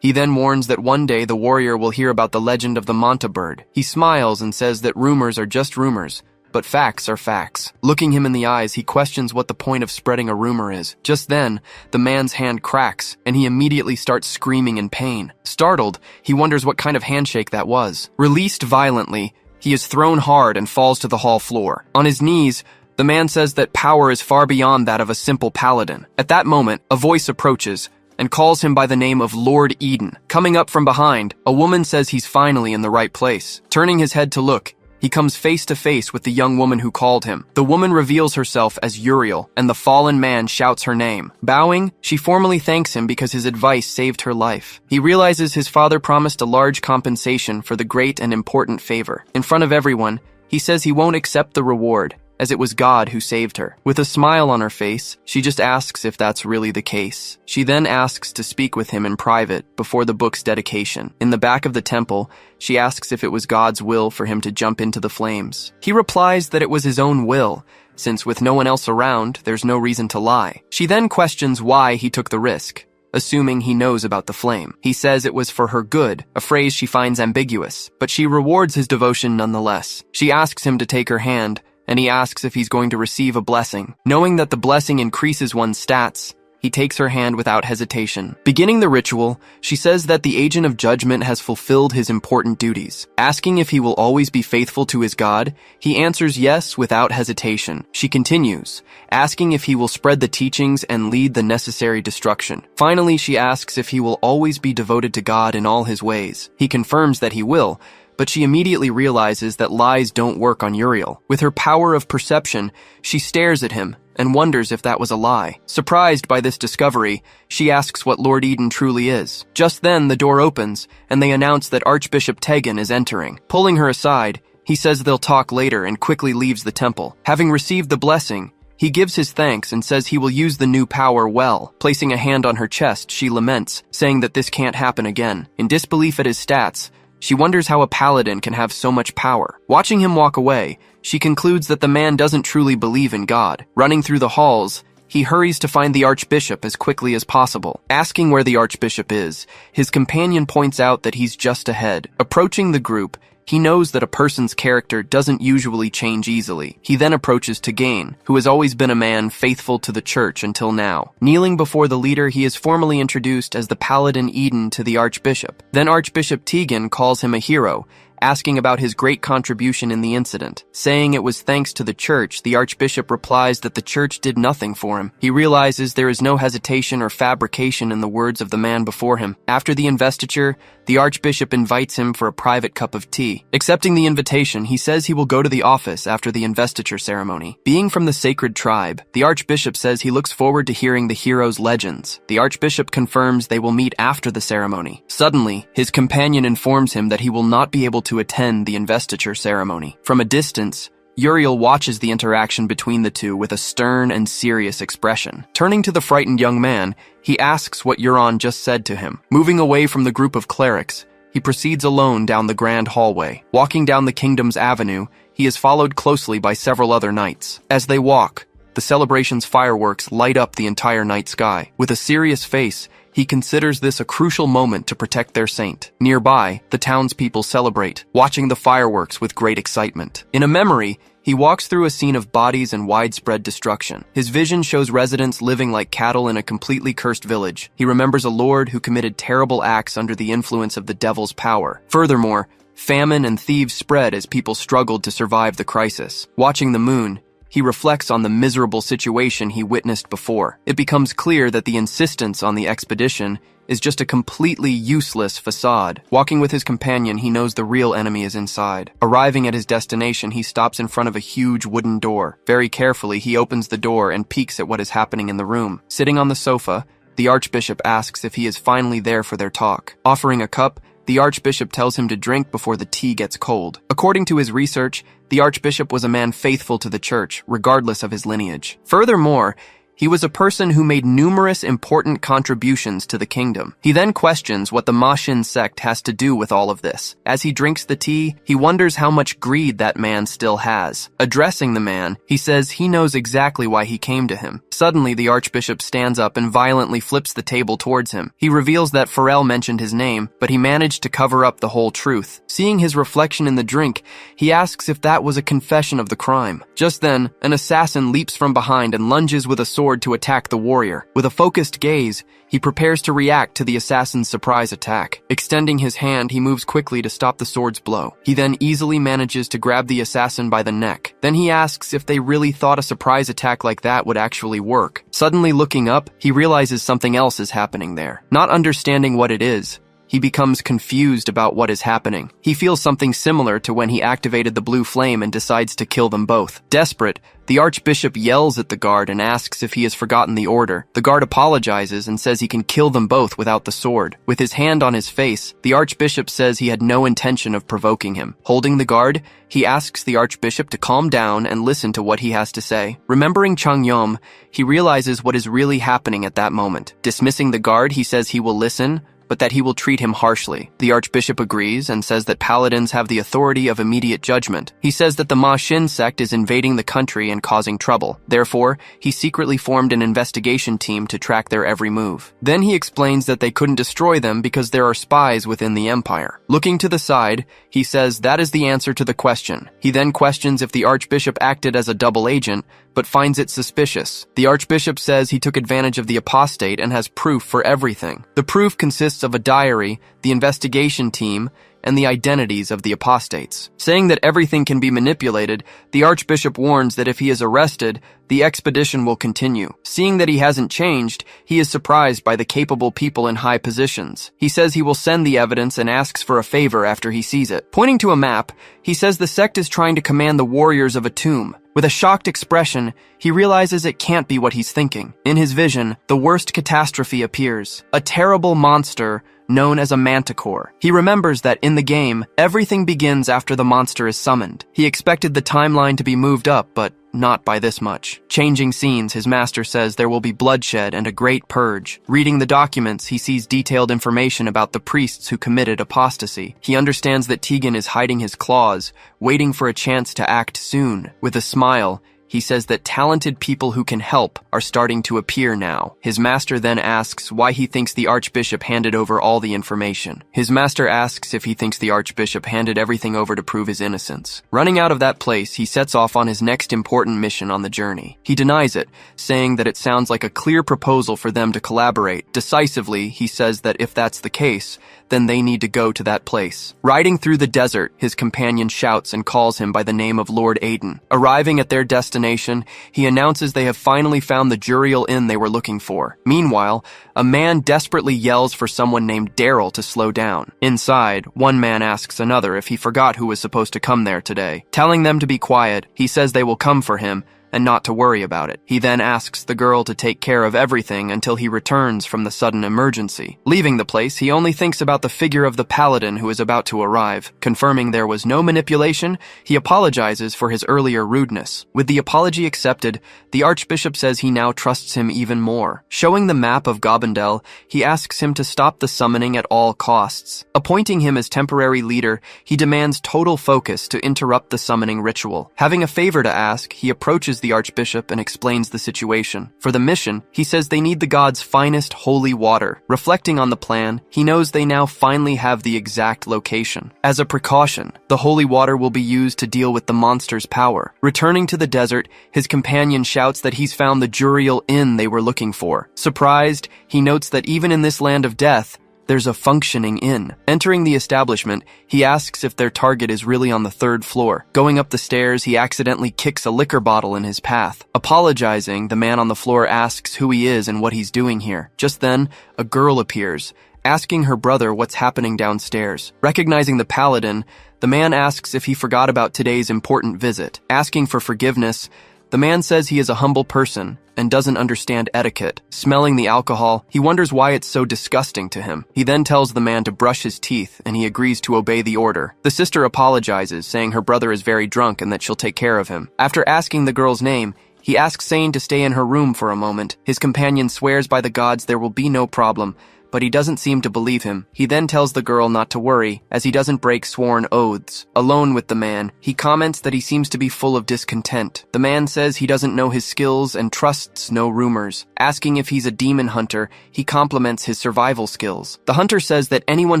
He then warns that one day the warrior will hear about the legend of the manta bird. He smiles and says that rumors are just rumors, but facts are facts. Looking him in the eyes, he questions what the point of spreading a rumor is. Just then, the man's hand cracks, and he immediately starts screaming in pain. Startled, he wonders what kind of handshake that was. Released violently, he is thrown hard and falls to the hall floor. On his knees, the man says that power is far beyond that of a simple paladin. At that moment, a voice approaches and calls him by the name of Lord Eden. Coming up from behind, a woman says he's finally in the right place. Turning his head to look, he comes face to face with the young woman who called him. The woman reveals herself as Uriel, and the fallen man shouts her name. Bowing, she formally thanks him because his advice saved her life. He realizes his father promised a large compensation for the great and important favor. In front of everyone, he says he won't accept the reward, as it was God who saved her. With a smile on her face, she just asks if that's really the case. She then asks to speak with him in private before the book's dedication. In the back of the temple, she asks if it was God's will for him to jump into the flames. He replies that it was his own will, since with no one else around, there's no reason to lie. She then questions why he took the risk, assuming he knows about the flame. He says it was for her good, a phrase she finds ambiguous, but she rewards his devotion nonetheless. She asks him to take her hand, and he asks if he's going to receive a blessing. Knowing that the blessing increases one's stats, he takes her hand without hesitation. Beginning the ritual, she says that the agent of judgment has fulfilled his important duties. Asking if he will always be faithful to his God, he answers yes without hesitation. She continues, asking if he will spread the teachings and lead the necessary destruction. Finally, she asks if he will always be devoted to God in all his ways. He confirms that he will, but she immediately realizes that lies don't work on Uriel. With her power of perception, she stares at him and wonders if that was a lie. Surprised by this discovery, she asks what Lord Eden truly is. Just then, the door opens, and they announce that Archbishop Tegan is entering. Pulling her aside, he says they'll talk later and quickly leaves the temple. Having received the blessing, he gives his thanks and says he will use the new power well. Placing a hand on her chest, she laments, saying that this can't happen again. In disbelief at his stats, she wonders how a paladin can have so much power. Watching him walk away, she concludes that the man doesn't truly believe in God. Running through the halls, he hurries to find the archbishop as quickly as possible. Asking where the archbishop is, his companion points out that he's just ahead. Approaching the group, he knows that a person's character doesn't usually change easily. He then approaches Tegan, who has always been a man faithful to the church until now. Kneeling before the leader, he is formally introduced as the Paladin Eden to the Archbishop. Then Archbishop Tegan calls him a hero, asking about his great contribution in the incident. Saying it was thanks to the church, the Archbishop replies that the church did nothing for him. He realizes there is no hesitation or fabrication in the words of the man before him. After the investiture, the Archbishop invites him for a private cup of tea. Accepting the invitation, he says he will go to the office after the investiture ceremony. Being from the sacred tribe, the Archbishop says he looks forward to hearing the hero's legends. The Archbishop confirms they will meet after the ceremony. Suddenly, his companion informs him that he will not be able to attend the investiture ceremony. From a distance, Uriel watches the interaction between the two with a stern and serious expression. Turning to the frightened young man, he asks what Euron just said to him. Moving away from the group of clerics, he proceeds alone down the grand hallway. Walking down the kingdom's avenue, he is followed closely by several other knights. As they walk, the celebration's fireworks light up the entire night sky. With a serious face, he considers this a crucial moment to protect their saint. Nearby, the townspeople celebrate, watching the fireworks with great excitement. In a memory, he walks through a scene of bodies and widespread destruction. His vision shows residents living like cattle in a completely cursed village. He remembers a lord who committed terrible acts under the influence of the devil's power. Furthermore, famine and thieves spread as people struggled to survive the crisis. Watching the moon, he reflects on the miserable situation he witnessed before. It becomes clear that the insistence on the expedition is just a completely useless facade. Walking with his companion, he knows the real enemy is inside. Arriving at his destination, he stops in front of a huge wooden door. Very carefully, he opens the door and peeks at what is happening in the room. Sitting on the sofa, the Archbishop asks if he is finally there for their talk. Offering a cup, the Archbishop tells him to drink before the tea gets cold. According to his research, the Archbishop was a man faithful to the church, regardless of his lineage. Furthermore, he was a person who made numerous important contributions to the kingdom. He then questions what the Ma Xin sect has to do with all of this. As he drinks the tea, he wonders how much greed that man still has. Addressing the man, he says he knows exactly why he came to him. Suddenly, the Archbishop stands up and violently flips the table towards him. He reveals that Pharrell mentioned his name, but he managed to cover up the whole truth. Seeing his reflection in the drink, he asks if that was a confession of the crime. Just then, an assassin leaps from behind and lunges with a sword to attack the warrior. With a focused gaze, he prepares to react to the assassin's surprise attack. Extending his hand, he moves quickly to stop the sword's blow. He then easily manages to grab the assassin by the neck. Then he asks if they really thought a surprise attack like that would actually work. Suddenly looking up, he realizes something else is happening there. Not understanding what it is, he becomes confused about what is happening. He feels something similar to when he activated the blue flame and decides to kill them both. Desperate, the Archbishop yells at the guard and asks if he has forgotten the order. The guard apologizes and says he can kill them both without the sword. With his hand on his face, the Archbishop says he had no intention of provoking him. Holding the guard, he asks the Archbishop to calm down and listen to what he has to say. Remembering Changyom, he realizes what is really happening at that moment. Dismissing the guard, he says he will listen, but that he will treat him harshly. The Archbishop agrees and says that paladins have the authority of immediate judgment. He says that the Ma Xin sect is invading the country and causing trouble. Therefore, he secretly formed an investigation team to track their every move. Then he explains that they couldn't destroy them because there are spies within the empire. Looking to the side, he says that is the answer to the question. He then questions if the Archbishop acted as a double agent, but finds it suspicious. The Archbishop says he took advantage of the apostate and has proof for everything. The proof consists of a diary, the investigation team, and the identities of the apostates. Saying that everything can be manipulated, the Archbishop warns that if he is arrested, the expedition will continue. Seeing that he hasn't changed, he is surprised by the capable people in high positions. He says he will send the evidence and asks for a favor after he sees it. Pointing to a map, he says the sect is trying to command the warriors of a tomb. With a shocked expression, he realizes it can't be what he's thinking. In his vision, the worst catastrophe appears. A terrible monster known as a manticore. He remembers that in the game, everything begins after the monster is summoned. He expected the timeline to be moved up, but not by this much. Changing scenes, his master says there will be bloodshed and a great purge. Reading the documents, he sees detailed information about the priests who committed apostasy. He understands that Tegan is hiding his claws, waiting for a chance to act soon. With a smile, he says that talented people who can help are starting to appear now. His master then asks why he thinks the Archbishop handed over all the information. His master asks if he thinks the Archbishop handed everything over to prove his innocence. Running out of that place, he sets off on his next important mission on the journey. He denies it, saying that it sounds like a clear proposal for them to collaborate. Decisively, he says that if that's the case, then they need to go to that place. Riding through the desert, his companion shouts and calls him by the name of Lord Aiden. Arriving at their destination, he announces they have finally found the Jurial Inn they were looking for. Meanwhile, a man desperately yells for someone named Daryl to slow down. Inside, one man asks another if he forgot who was supposed to come there today. Telling them to be quiet, he says they will come for him, and not to worry about it. He then asks the girl to take care of everything until he returns from the sudden emergency. Leaving the place, he only thinks about the figure of the Paladin who is about to arrive. Confirming there was no manipulation, he apologizes for his earlier rudeness. With the apology accepted, the Archbishop says he now trusts him even more. Showing the map of Gobendel, he asks him to stop the summoning at all costs. Appointing him as temporary leader, he demands total focus to interrupt the summoning ritual. Having a favor to ask, he approaches the Archbishop and explains the situation. For the mission, he says they need the gods' finest holy water. Reflecting on the plan, he knows they now finally have the exact location. As a precaution, the holy water will be used to deal with the monster's power. Returning to the desert, his companion shouts that he's found the Juriel Inn they were looking for. Surprised, he notes that even in this land of death, there's a functioning inn. Entering the establishment, he asks if their target is really on the 3rd floor. Going up the stairs, he accidentally kicks a liquor bottle in his path. Apologizing, the man on the floor asks who he is and what he's doing here. Just then, a girl appears, asking her brother what's happening downstairs. Recognizing the Paladin, the man asks if he forgot about today's important visit. Asking for forgiveness, the man says he is a humble person and doesn't understand etiquette. Smelling the alcohol, he wonders why it's so disgusting to him. He then tells the man to brush his teeth, and he agrees to obey the order. The sister apologizes, saying her brother is very drunk and that she'll take care of him. After asking the girl's name, he asks Sane to stay in her room for a moment. His companion swears by the gods there will be no problem, but he doesn't seem to believe him. He then tells the girl not to worry, as he doesn't break sworn oaths. Alone with the man, he comments that he seems to be full of discontent. The man says he doesn't know his skills and trusts no rumors. Asking if he's a demon hunter, he compliments his survival skills. The hunter says that anyone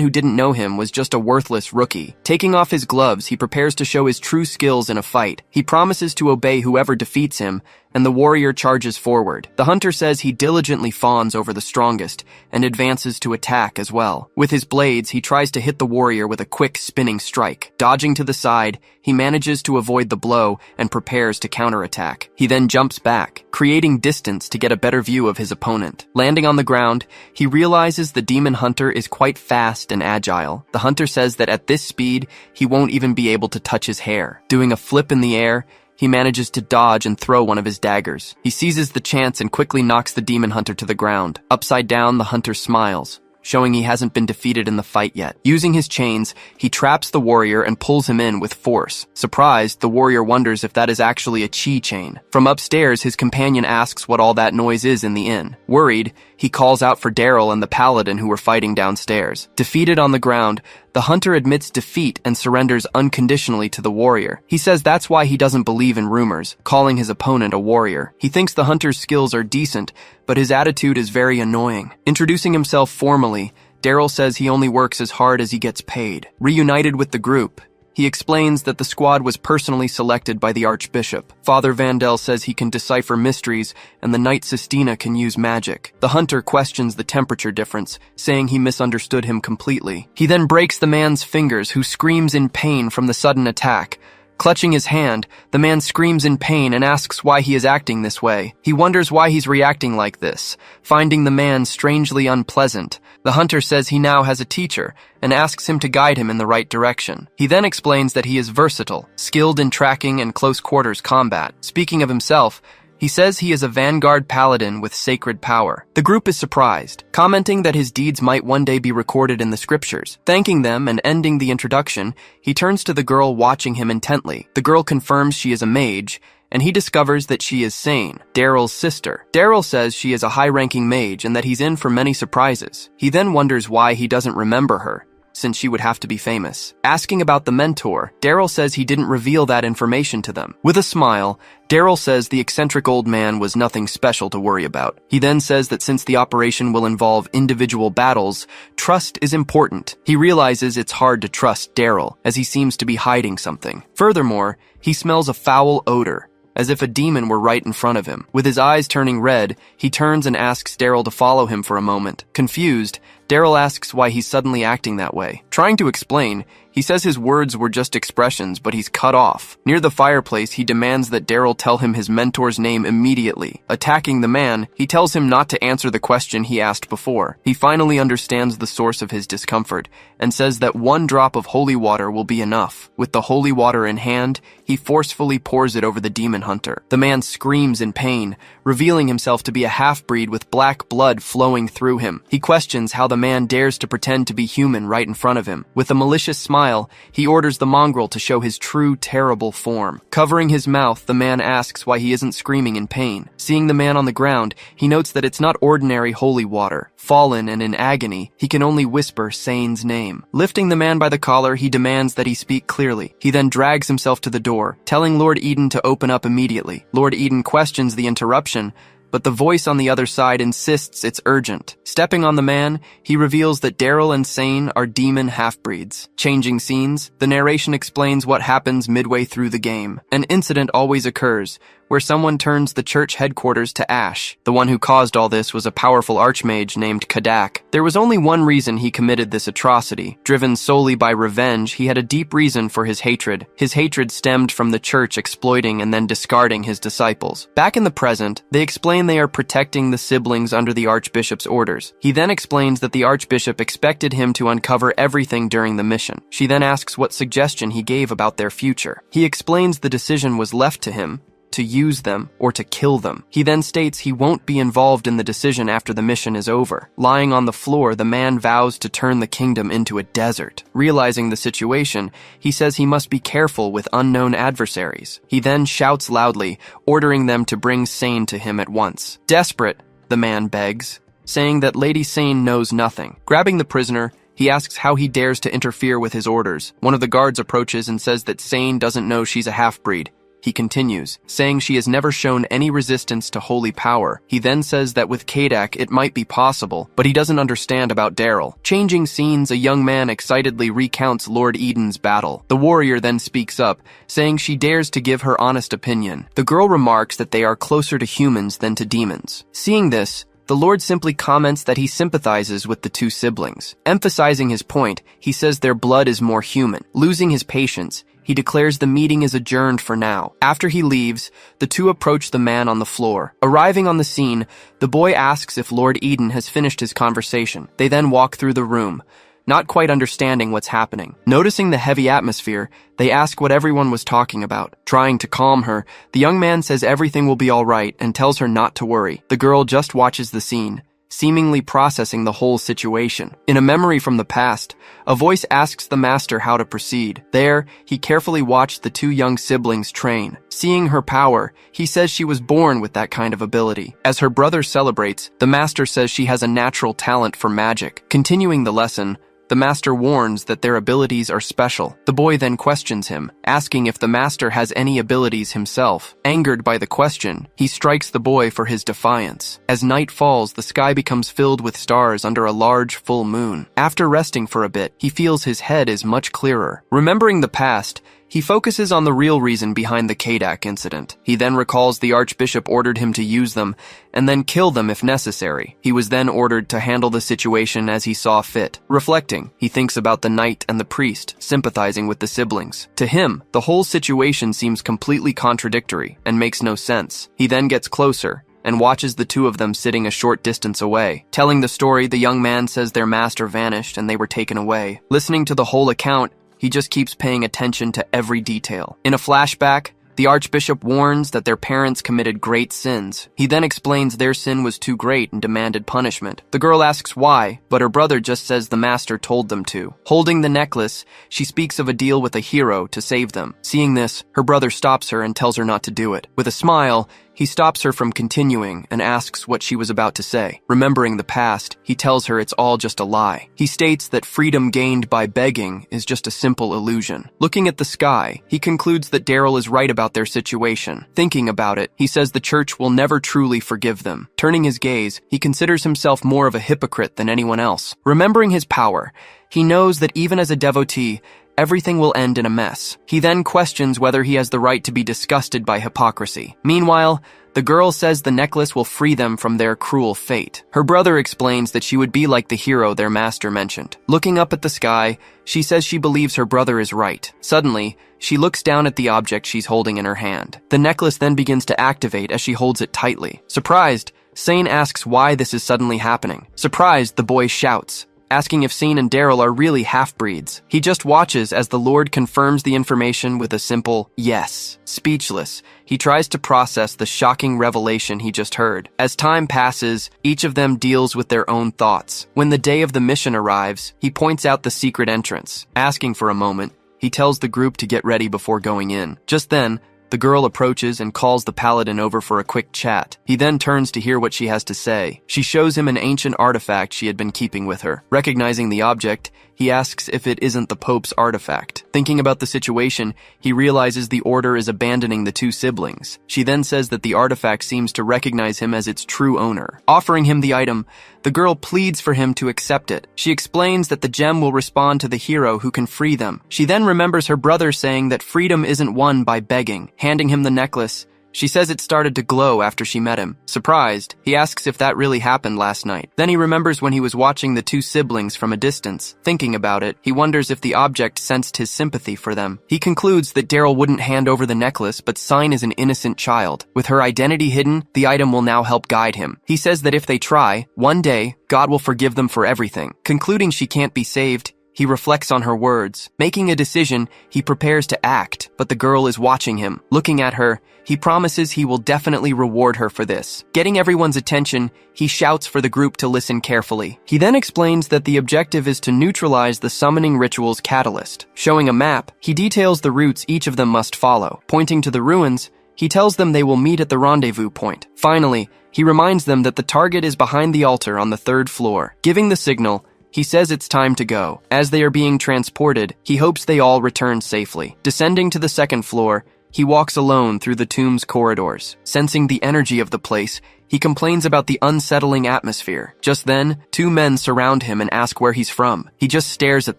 who didn't know him was just a worthless rookie. Taking off his gloves, he prepares to show his true skills in a fight. He promises to obey whoever defeats him, and the warrior charges forward. The hunter says he diligently fawns over the strongest and advances to attack as well. With his blades, he tries to hit the warrior with a quick spinning strike. Dodging to the side, he manages to avoid the blow and prepares to counterattack. He then jumps back, creating distance to get a better view of his opponent. Landing on the ground, he realizes the demon hunter is quite fast and agile. The hunter says that at this speed, he won't even be able to touch his hair. Doing a flip in the air, he manages to dodge and throw one of his daggers. He seizes the chance and quickly knocks the demon hunter to the ground. Upside down, the hunter smiles, showing he hasn't been defeated in the fight yet. Using his chains, he traps the warrior and pulls him in with force. Surprised, the warrior wonders if that is actually a chi chain. From upstairs, his companion asks what all that noise is in the inn. Worried, he calls out for Daryl and the Paladin who were fighting downstairs. Defeated on the ground, the hunter admits defeat and surrenders unconditionally to the warrior. He says that's why he doesn't believe in rumors, calling his opponent a warrior. He thinks the hunter's skills are decent, but his attitude is very annoying. Introducing himself formally, Daryl says he only works as hard as he gets paid. Reunited with the group, he explains that the squad was personally selected by the Archbishop. Father Vandel says he can decipher mysteries, and the Knight Sistina can use magic. The hunter questions the temperature difference, saying he misunderstood him completely. He then breaks the man's fingers, who screams in pain from the sudden attack. Clutching his hand, the man screams in pain and asks why he is acting this way. He wonders why he's reacting like this, finding the man strangely unpleasant. The hunter says he now has a teacher and asks him to guide him in the right direction. He then explains that he is versatile, skilled in tracking and close quarters combat. Speaking of himself, he says he is a vanguard paladin with sacred power. The group is surprised, commenting that his deeds might one day be recorded in the scriptures. Thanking them and ending the introduction, he turns to the girl watching him intently. The girl confirms she is a mage, and he discovers that she is Sane, Daryl's sister. Daryl says she is a high-ranking mage and that he's in for many surprises. He then wonders why he doesn't remember her, since she would have to be famous. Asking about the mentor, Daryl says he didn't reveal that information to them. With a smile, Daryl says the eccentric old man was nothing special to worry about. He then says that since the operation will involve individual battles, trust is important. He realizes it's hard to trust Daryl, as he seems to be hiding something. Furthermore, he smells a foul odor, as if a demon were right in front of him. With his eyes turning red, he turns and asks Daryl to follow him for a moment. Confused, Daryl asks why he's suddenly acting that way. Trying to explain, he says his words were just expressions, but he's cut off. Near the fireplace, he demands that Daryl tell him his mentor's name immediately. Attacking the man, he tells him not to answer the question he asked before. He finally understands the source of his discomfort and says that 1 drop of holy water will be enough. With the holy water in hand, he forcefully pours it over the demon hunter. The man screams in pain, revealing himself to be a half-breed with black blood flowing through him. He questions how the man dares to pretend to be human right in front of him. With a malicious smile, he orders the mongrel to show his true, terrible form. Covering his mouth, the man asks why he isn't screaming in pain. Seeing the man on the ground, he notes that it's not ordinary holy water. Fallen and in agony, he can only whisper Sane's name. Lifting the man by the collar, he demands that he speak clearly. He then drags himself to the door, telling Lord Eden to open up immediately. Lord Eden questions the interruption, but the voice on the other side insists it's urgent. Stepping on the man, he reveals that Daryl and Sane are demon half-breeds. Changing scenes, the narration explains what happens midway through the game. An incident always occurs, where someone turns the church headquarters to ash. The one who caused all this was a powerful archmage named Kadak. There was only one reason he committed this atrocity. Driven solely by revenge, he had a deep reason for his hatred. His hatred stemmed from the church exploiting and then discarding his disciples. Back in the present, they explain they are protecting the siblings under the archbishop's orders. He then explains that the archbishop expected him to uncover everything during the mission. She then asks what suggestion he gave about their future. He explains the decision was left to him, to use them or to kill them. He then states he won't be involved in the decision after the mission is over. Lying on the floor, the man vows to turn the kingdom into a desert. Realizing the situation, he says he must be careful with unknown adversaries. He then shouts loudly, ordering them to bring Sane to him at once. Desperate, the man begs, saying that Lady Sane knows nothing. Grabbing the prisoner, he asks how he dares to interfere with his orders. One of the guards approaches and says that Sane doesn't know she's a half-breed. He continues, saying she has never shown any resistance to holy power. He then says that with Kadak it might be possible, but he doesn't understand about Daryl. Changing scenes, a young man excitedly recounts Lord Eden's battle. The warrior then speaks up, saying she dares to give her honest opinion. The girl remarks that they are closer to humans than to demons. Seeing this, the Lord simply comments that he sympathizes with the two siblings. Emphasizing his point, he says their blood is more human. Losing his patience, he declares the meeting is adjourned for now. After he leaves, the two approach the man on the floor. Arriving on the scene, the boy asks if Lord Eden has finished his conversation. They then walk through the room, not quite understanding what's happening. Noticing the heavy atmosphere, they ask what everyone was talking about. Trying to calm her, the young man says everything will be all right and tells her not to worry. The girl just watches the scene, seemingly processing the whole situation. In a memory from the past, a voice asks the master how to proceed. There, he carefully watched the two young siblings train. Seeing her power, he says she was born with that kind of ability. As her brother celebrates, the master says she has a natural talent for magic. Continuing the lesson, the master warns that their abilities are special. The boy then questions him, asking if the master has any abilities himself. Angered by the question, he strikes the boy for his defiance. As night falls, the sky becomes filled with stars under a large full moon. After resting for a bit, he feels his head is much clearer. Remembering the past, he focuses on the real reason behind the Kadak incident. He then recalls the Archbishop ordered him to use them and then kill them if necessary. He was then ordered to handle the situation as he saw fit. Reflecting, he thinks about the knight and the priest, sympathizing with the siblings. To him, the whole situation seems completely contradictory and makes no sense. He then gets closer and watches the two of them sitting a short distance away. Telling the story, the young man says their master vanished and they were taken away. Listening to the whole account, he just keeps paying attention to every detail. In a flashback, the Archbishop warns that their parents committed great sins. He then explains their sin was too great and demanded punishment. The girl asks why, but her brother just says the master told them to. Holding the necklace, she speaks of a deal with a hero to save them. Seeing this, her brother stops her and tells her not to do it. With a smile, he stops her from continuing and asks what she was about to say. Remembering the past, he tells her it's all just a lie. He states that freedom gained by begging is just a simple illusion. Looking at the sky, he concludes that Daryl is right about their situation. Thinking about it, he says the church will never truly forgive them. Turning his gaze, he considers himself more of a hypocrite than anyone else. Remembering his power, he knows that even as a devotee, everything will end in a mess. He then questions whether he has the right to be disgusted by hypocrisy. Meanwhile, the girl says the necklace will free them from their cruel fate. Her brother explains that she would be like the hero their master mentioned. Looking up at the sky, she says she believes her brother is right. Suddenly, she looks down at the object she's holding in her hand. The necklace then begins to activate as she holds it tightly. Surprised, Sane asks why this is suddenly happening. Surprised, the boy shouts, asking if Sane and Daryl are really half-breeds. He just watches as the Lord confirms the information with a simple yes. Speechless, he tries to process the shocking revelation he just heard. As time passes, each of them deals with their own thoughts. When the day of the mission arrives, he points out the secret entrance. Asking for a moment, he tells the group to get ready before going in. Just then, the girl approaches and calls the Paladin over for a quick chat. He then turns to hear what she has to say. She shows him an ancient artifact she had been keeping with her. Recognizing the object, he asks if it isn't the Pope's artifact. Thinking about the situation, he realizes the Order is abandoning the two siblings. She then says that the artifact seems to recognize him as its true owner. Offering him the item, the girl pleads for him to accept it. She explains that the gem will respond to the hero who can free them. She then remembers her brother saying that freedom isn't won by begging. Handing him the necklace, she says it started to glow after she met him. Surprised, he asks if that really happened last night. Then he remembers when he was watching the two siblings from a distance. Thinking about it, he wonders if the object sensed his sympathy for them. He concludes that Daryl wouldn't hand over the necklace, but Sign is an innocent child. With her identity hidden, the item will now help guide him. He says that if they try, one day, God will forgive them for everything. Concluding she can't be saved, he reflects on her words. Making a decision, he prepares to act, but the girl is watching him. Looking at her, he promises he will definitely reward her for this. Getting everyone's attention, he shouts for the group to listen carefully. He then explains that the objective is to neutralize the summoning ritual's catalyst. Showing a map, he details the routes each of them must follow. Pointing to the ruins, he tells them they will meet at the rendezvous point. Finally, he reminds them that the target is behind the altar on the 3rd floor. Giving the signal, he says it's time to go. As they are being transported, he hopes they all return safely. Descending to the 2nd floor, he walks alone through the tomb's corridors. Sensing the energy of the place, he complains about the unsettling atmosphere. Just then, 2 men surround him and ask where he's from. He just stares at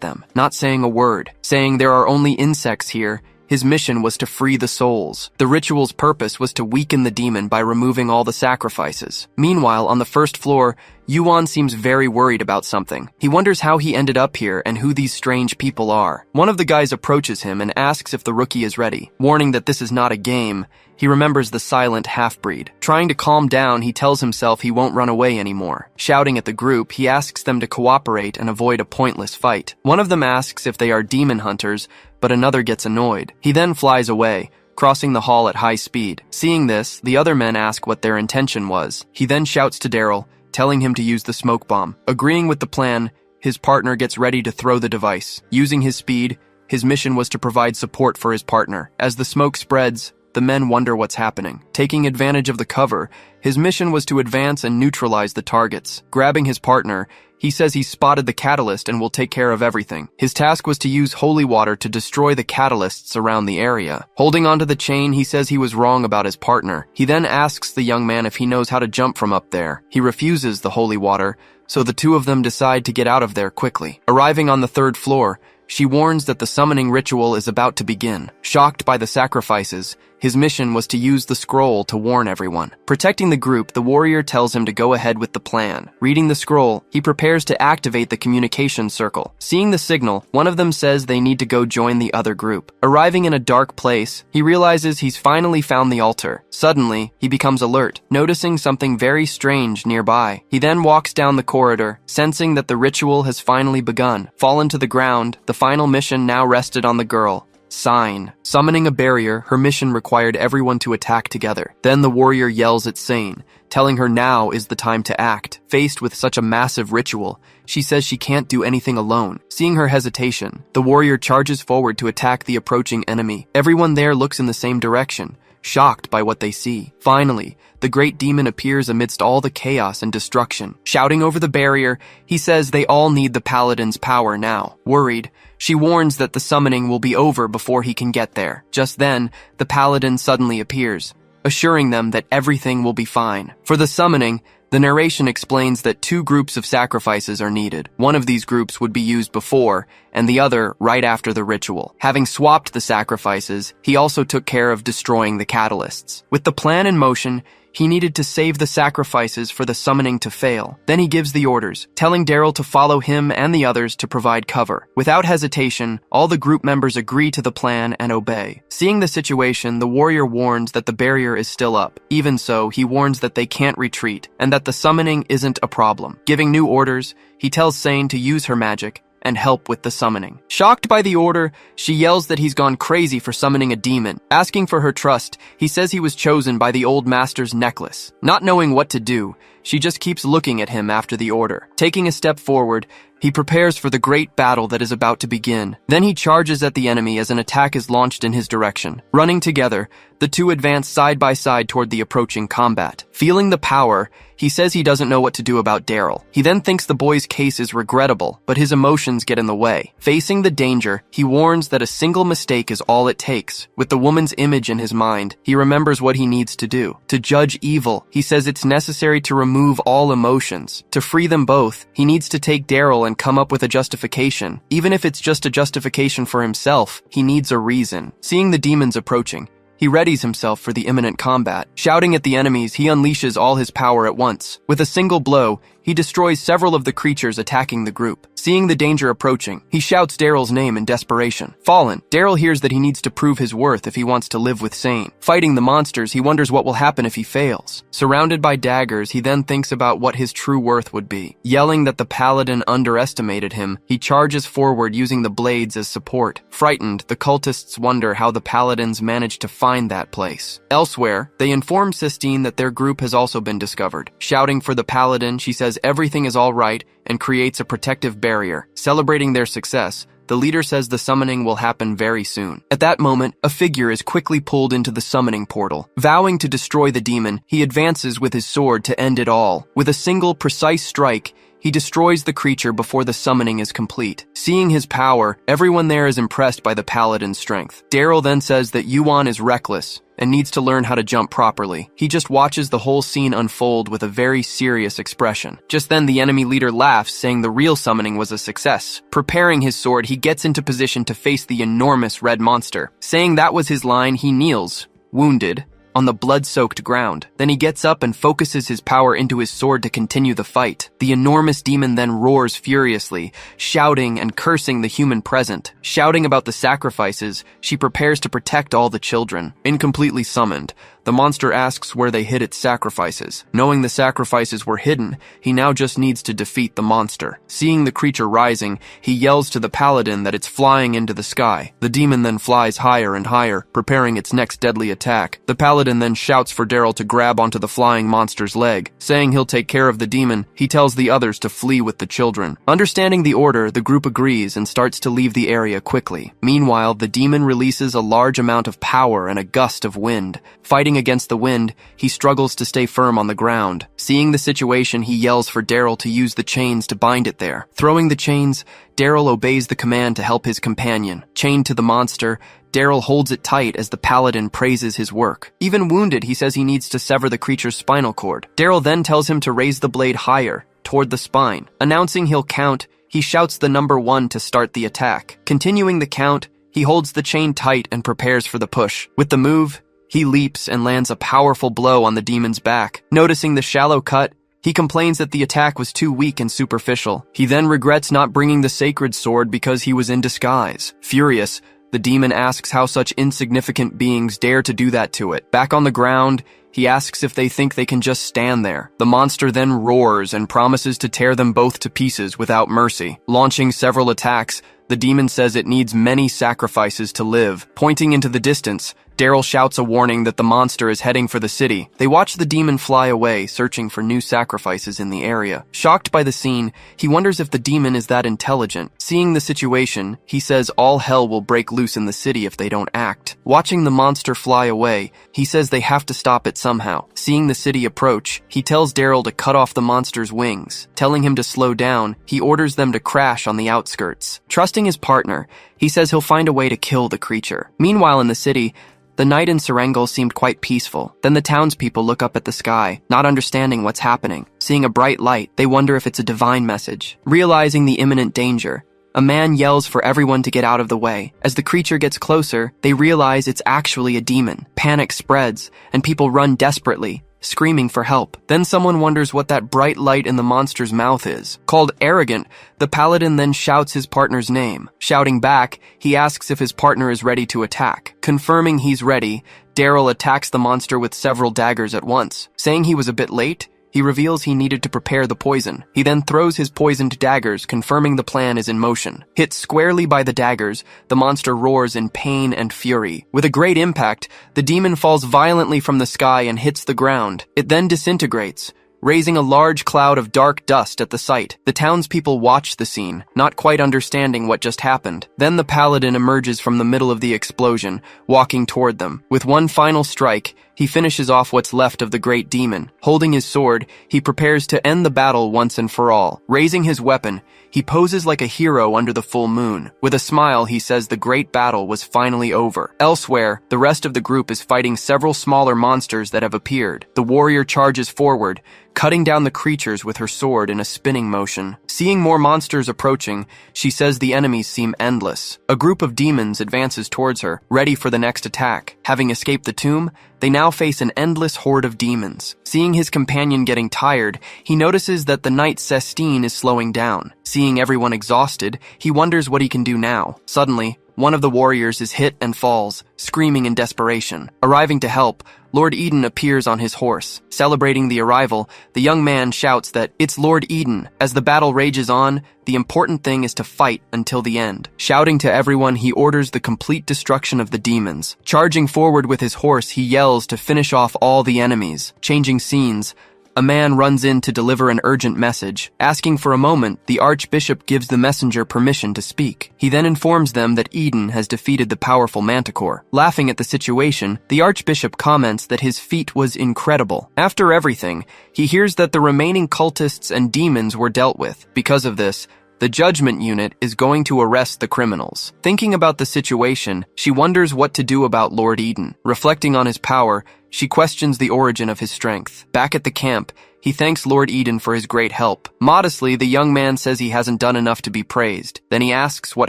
them, not saying a word, saying there are only insects here. His mission was to free the souls. The ritual's purpose was to weaken the demon by removing all the sacrifices. Meanwhile, on the 1st floor, Yuan seems very worried about something. He wonders how he ended up here and who these strange people are. One of the guys approaches him and asks if the rookie is ready. Warning that this is not a game, he remembers the silent half-breed. Trying to calm down, he tells himself he won't run away anymore. Shouting at the group, he asks them to cooperate and avoid a pointless fight. One of them asks if they are demon hunters, but another gets annoyed. He then flies away, crossing the hall at high speed. Seeing this, the other men ask what their intention was. He then shouts to Daryl, telling him to use the smoke bomb. Agreeing with the plan, his partner gets ready to throw the device. Using his speed, his mission was to provide support for his partner. As the smoke spreads, the men wonder what's happening. Taking advantage of the cover, his mission was to advance and neutralize the targets. Grabbing his partner, he says he's spotted the catalyst and will take care of everything. His task was to use holy water to destroy the catalysts around the area. Holding onto the chain, he says he was wrong about his partner. He then asks the young man if he knows how to jump from up there. He refuses the holy water, so the two of them decide to get out of there quickly. Arriving on the 3rd floor, she warns that the summoning ritual is about to begin. Shocked by the sacrifices, his mission was to use the scroll to warn everyone. Protecting the group, the warrior tells him to go ahead with the plan. Reading the scroll, he prepares to activate the communication circle. Seeing the signal, one of them says they need to go join the other group. Arriving in a dark place, he realizes he's finally found the altar. Suddenly, he becomes alert, noticing something very strange nearby. He then walks down the corridor, sensing that the ritual has finally begun. Fallen to the ground, the final mission now rested on the girl. Sign. Summoning a barrier, her mission required everyone to attack together. Then the warrior yells at Sane, telling her now is the time to act. Faced with such a massive ritual, she says she can't do anything alone. Seeing her hesitation, the warrior charges forward to attack the approaching enemy. Everyone there looks in the same direction, shocked by what they see. Finally, the great demon appears amidst all the chaos and destruction. Shouting over the barrier, he says they all need the Paladin's power now. Worried, she warns that the summoning will be over before he can get there. Just then, the Paladin suddenly appears, assuring them that everything will be fine. For the summoning, The narration explains that two groups of sacrifices are needed. One of these groups would be used before, and the other right after the ritual. Having swapped the sacrifices, he also took care of destroying the catalysts. With the plan in motion, he needed to save the sacrifices for the summoning to fail. Then he gives the orders, telling Daryl to follow him and the others to provide cover. Without hesitation, all the group members agree to the plan and obey. Seeing the situation, the warrior warns that the barrier is still up. Even so, he warns that they can't retreat, and that the summoning isn't a problem. Giving new orders, he tells Sane to use her magic and help with the summoning. Shocked by the order, she yells that he's gone crazy for summoning a demon. Asking for her trust, he says he was chosen by the old master's necklace. Not knowing what to do, she just keeps looking at him after the order. Taking a step forward, he prepares for the great battle that is about to begin. Then he charges at the enemy as an attack is launched in his direction. Running together, the two advance side by side toward the approaching combat. Feeling the power, he says he doesn't know what to do about Daryl. He then thinks the boy's case is regrettable, but his emotions get in the way. Facing the danger, he warns that a single mistake is all it takes. With the woman's image in his mind, he remembers what he needs to do. To judge evil, he says it's necessary to remove all emotions. To free them both, he needs to take Daryl and come up with a justification. Even if it's just a justification for himself, he needs a reason. Seeing the demons approaching, he readies himself for the imminent combat. Shouting at the enemies, he unleashes all his power at once. With a single blow, he destroys several of the creatures attacking the group. Seeing the danger approaching, he shouts Daryl's name in desperation. Fallen, Daryl hears that he needs to prove his worth if he wants to live with Sane. Fighting the monsters, he wonders what will happen if he fails. Surrounded by daggers, he then thinks about what his true worth would be. Yelling that the Paladin underestimated him, he charges forward using the blades as support. Frightened, the cultists wonder how the Paladins managed to find that place. Elsewhere, they inform Sistine that their group has also been discovered. Shouting for the Paladin, she says everything is all right and creates a protective barrier. Celebrating their success, the leader says the summoning will happen very soon. At that moment, a figure is quickly pulled into the summoning portal. Vowing to destroy the demon, he advances with his sword to end it all. With a single, precise strike, he destroys the creature before the summoning is complete. Seeing his power, everyone there is impressed by the Paladin's strength. Daryl then says that Yuan is reckless and needs to learn how to jump properly. He just watches the whole scene unfold with a very serious expression. Just then, the enemy leader laughs, saying the real summoning was a success. Preparing his sword, he gets into position to face the enormous red monster. Saying that was his line, he kneels, wounded, on the blood-soaked ground. Then he gets up and focuses his power into his sword to continue the fight. The enormous demon then roars furiously, shouting and cursing the human present. Shouting about the sacrifices, she prepares to protect all the children. Incompletely summoned, the monster asks where they hid its sacrifices. Knowing the sacrifices were hidden, he now just needs to defeat the monster. Seeing the creature rising, he yells to the Paladin that it's flying into the sky. The demon then flies higher and higher, preparing its next deadly attack. The Paladin then shouts for Daryl to grab onto the flying monster's leg. Saying he'll take care of the demon, he tells the others to flee with the children. Understanding the order, the group agrees and starts to leave the area quickly. Meanwhile, the demon releases a large amount of power and a gust of wind. Fighting against the wind, he struggles to stay firm on the ground. Seeing the situation, he yells for Daryl to use the chains to bind it there. Throwing the chains, Daryl obeys the command to help his companion. Chained to the monster, Daryl holds it tight as the Paladin praises his work. Even wounded, he says he needs to sever the creature's spinal cord. Daryl then tells him to raise the blade higher, toward the spine. Announcing he'll count, he shouts the number 1 to start the attack. Continuing the count, he holds the chain tight and prepares for the push. With the move, he leaps and lands a powerful blow on the demon's back. Noticing the shallow cut, he complains that the attack was too weak and superficial. He then regrets not bringing the sacred sword because he was in disguise. Furious, the demon asks how such insignificant beings dare to do that to it. Back on the ground, he asks if they think they can just stand there. The monster then roars and promises to tear them both to pieces without mercy. Launching several attacks, the demon says it needs many sacrifices to live. Pointing into the distance, Daryl shouts a warning that the monster is heading for the city. They watch the demon fly away, searching for new sacrifices in the area. Shocked by the scene, he wonders if the demon is that intelligent. Seeing the situation, he says all hell will break loose in the city if they don't act. Watching the monster fly away, he says they have to stop it somehow. Seeing the city approach, he tells Daryl to cut off the monster's wings. Telling him to slow down, he orders them to crash on the outskirts. Trusting his partner, he He says he'll find a way to kill the creature. Meanwhile in the city, the night in Serengal seemed quite peaceful. Then the townspeople look up at the sky, not understanding what's happening. Seeing a bright light, they wonder if it's a divine message. Realizing the imminent danger, a man yells for everyone to get out of the way. As the creature gets closer, they realize it's actually a demon. Panic spreads, and people run desperately, screaming for help. Then someone wonders what that bright light in the monster's mouth is. Called arrogant, the paladin then shouts his partner's name. Shouting back, he asks if his partner is ready to attack. Confirming he's ready, Daryl attacks the monster with several daggers at once. Saying he was a bit late, he reveals he needed to prepare the poison. He then throws his poisoned daggers, confirming the plan is in motion. Hit squarely by the daggers, the monster roars in pain and fury. With a great impact, the demon falls violently from the sky and hits the ground. It then disintegrates, raising a large cloud of dark dust at the site. The townspeople watch the scene, not quite understanding what just happened. Then the paladin emerges from the middle of the explosion, walking toward them. With one final strike, he finishes off what's left of the great demon. Holding his sword, he prepares to end the battle once and for all. Raising his weapon, he poses like a hero under the full moon. With a smile, he says the great battle was finally over. Elsewhere, the rest of the group is fighting several smaller monsters that have appeared. The warrior charges forward, cutting down the creatures with her sword in a spinning motion. Seeing more monsters approaching, she says the enemies seem endless. A group of demons advances towards her, ready for the next attack. Having escaped the tomb, they now face an endless horde of demons. Seeing his companion getting tired, he notices that the knight Sestine is slowing down. Seeing everyone exhausted, he wonders what he can do now. Suddenly, one of the warriors is hit and falls, screaming in desperation. Arriving to help, Lord Eden appears on his horse. Celebrating the arrival, the young man shouts that it's Lord Eden. As the battle rages on, the important thing is to fight until the end. Shouting to everyone, he orders the complete destruction of the demons. Charging forward with his horse, he yells to finish off all the enemies. Changing scenes, a man runs in to deliver an urgent message. Asking for a moment, the archbishop gives the messenger permission to speak. He then informs them that Eden has defeated the powerful manticore. Laughing at the situation, the archbishop comments that his feat was incredible. After everything, he hears that the remaining cultists and demons were dealt with. Because of this, the judgment unit is going to arrest the criminals. Thinking about the situation, she wonders what to do about Lord Eden. Reflecting on his power, she questions the origin of his strength. Back at the camp, he thanks Lord Eden for his great help. Modestly, the young man says he hasn't done enough to be praised. Then he asks what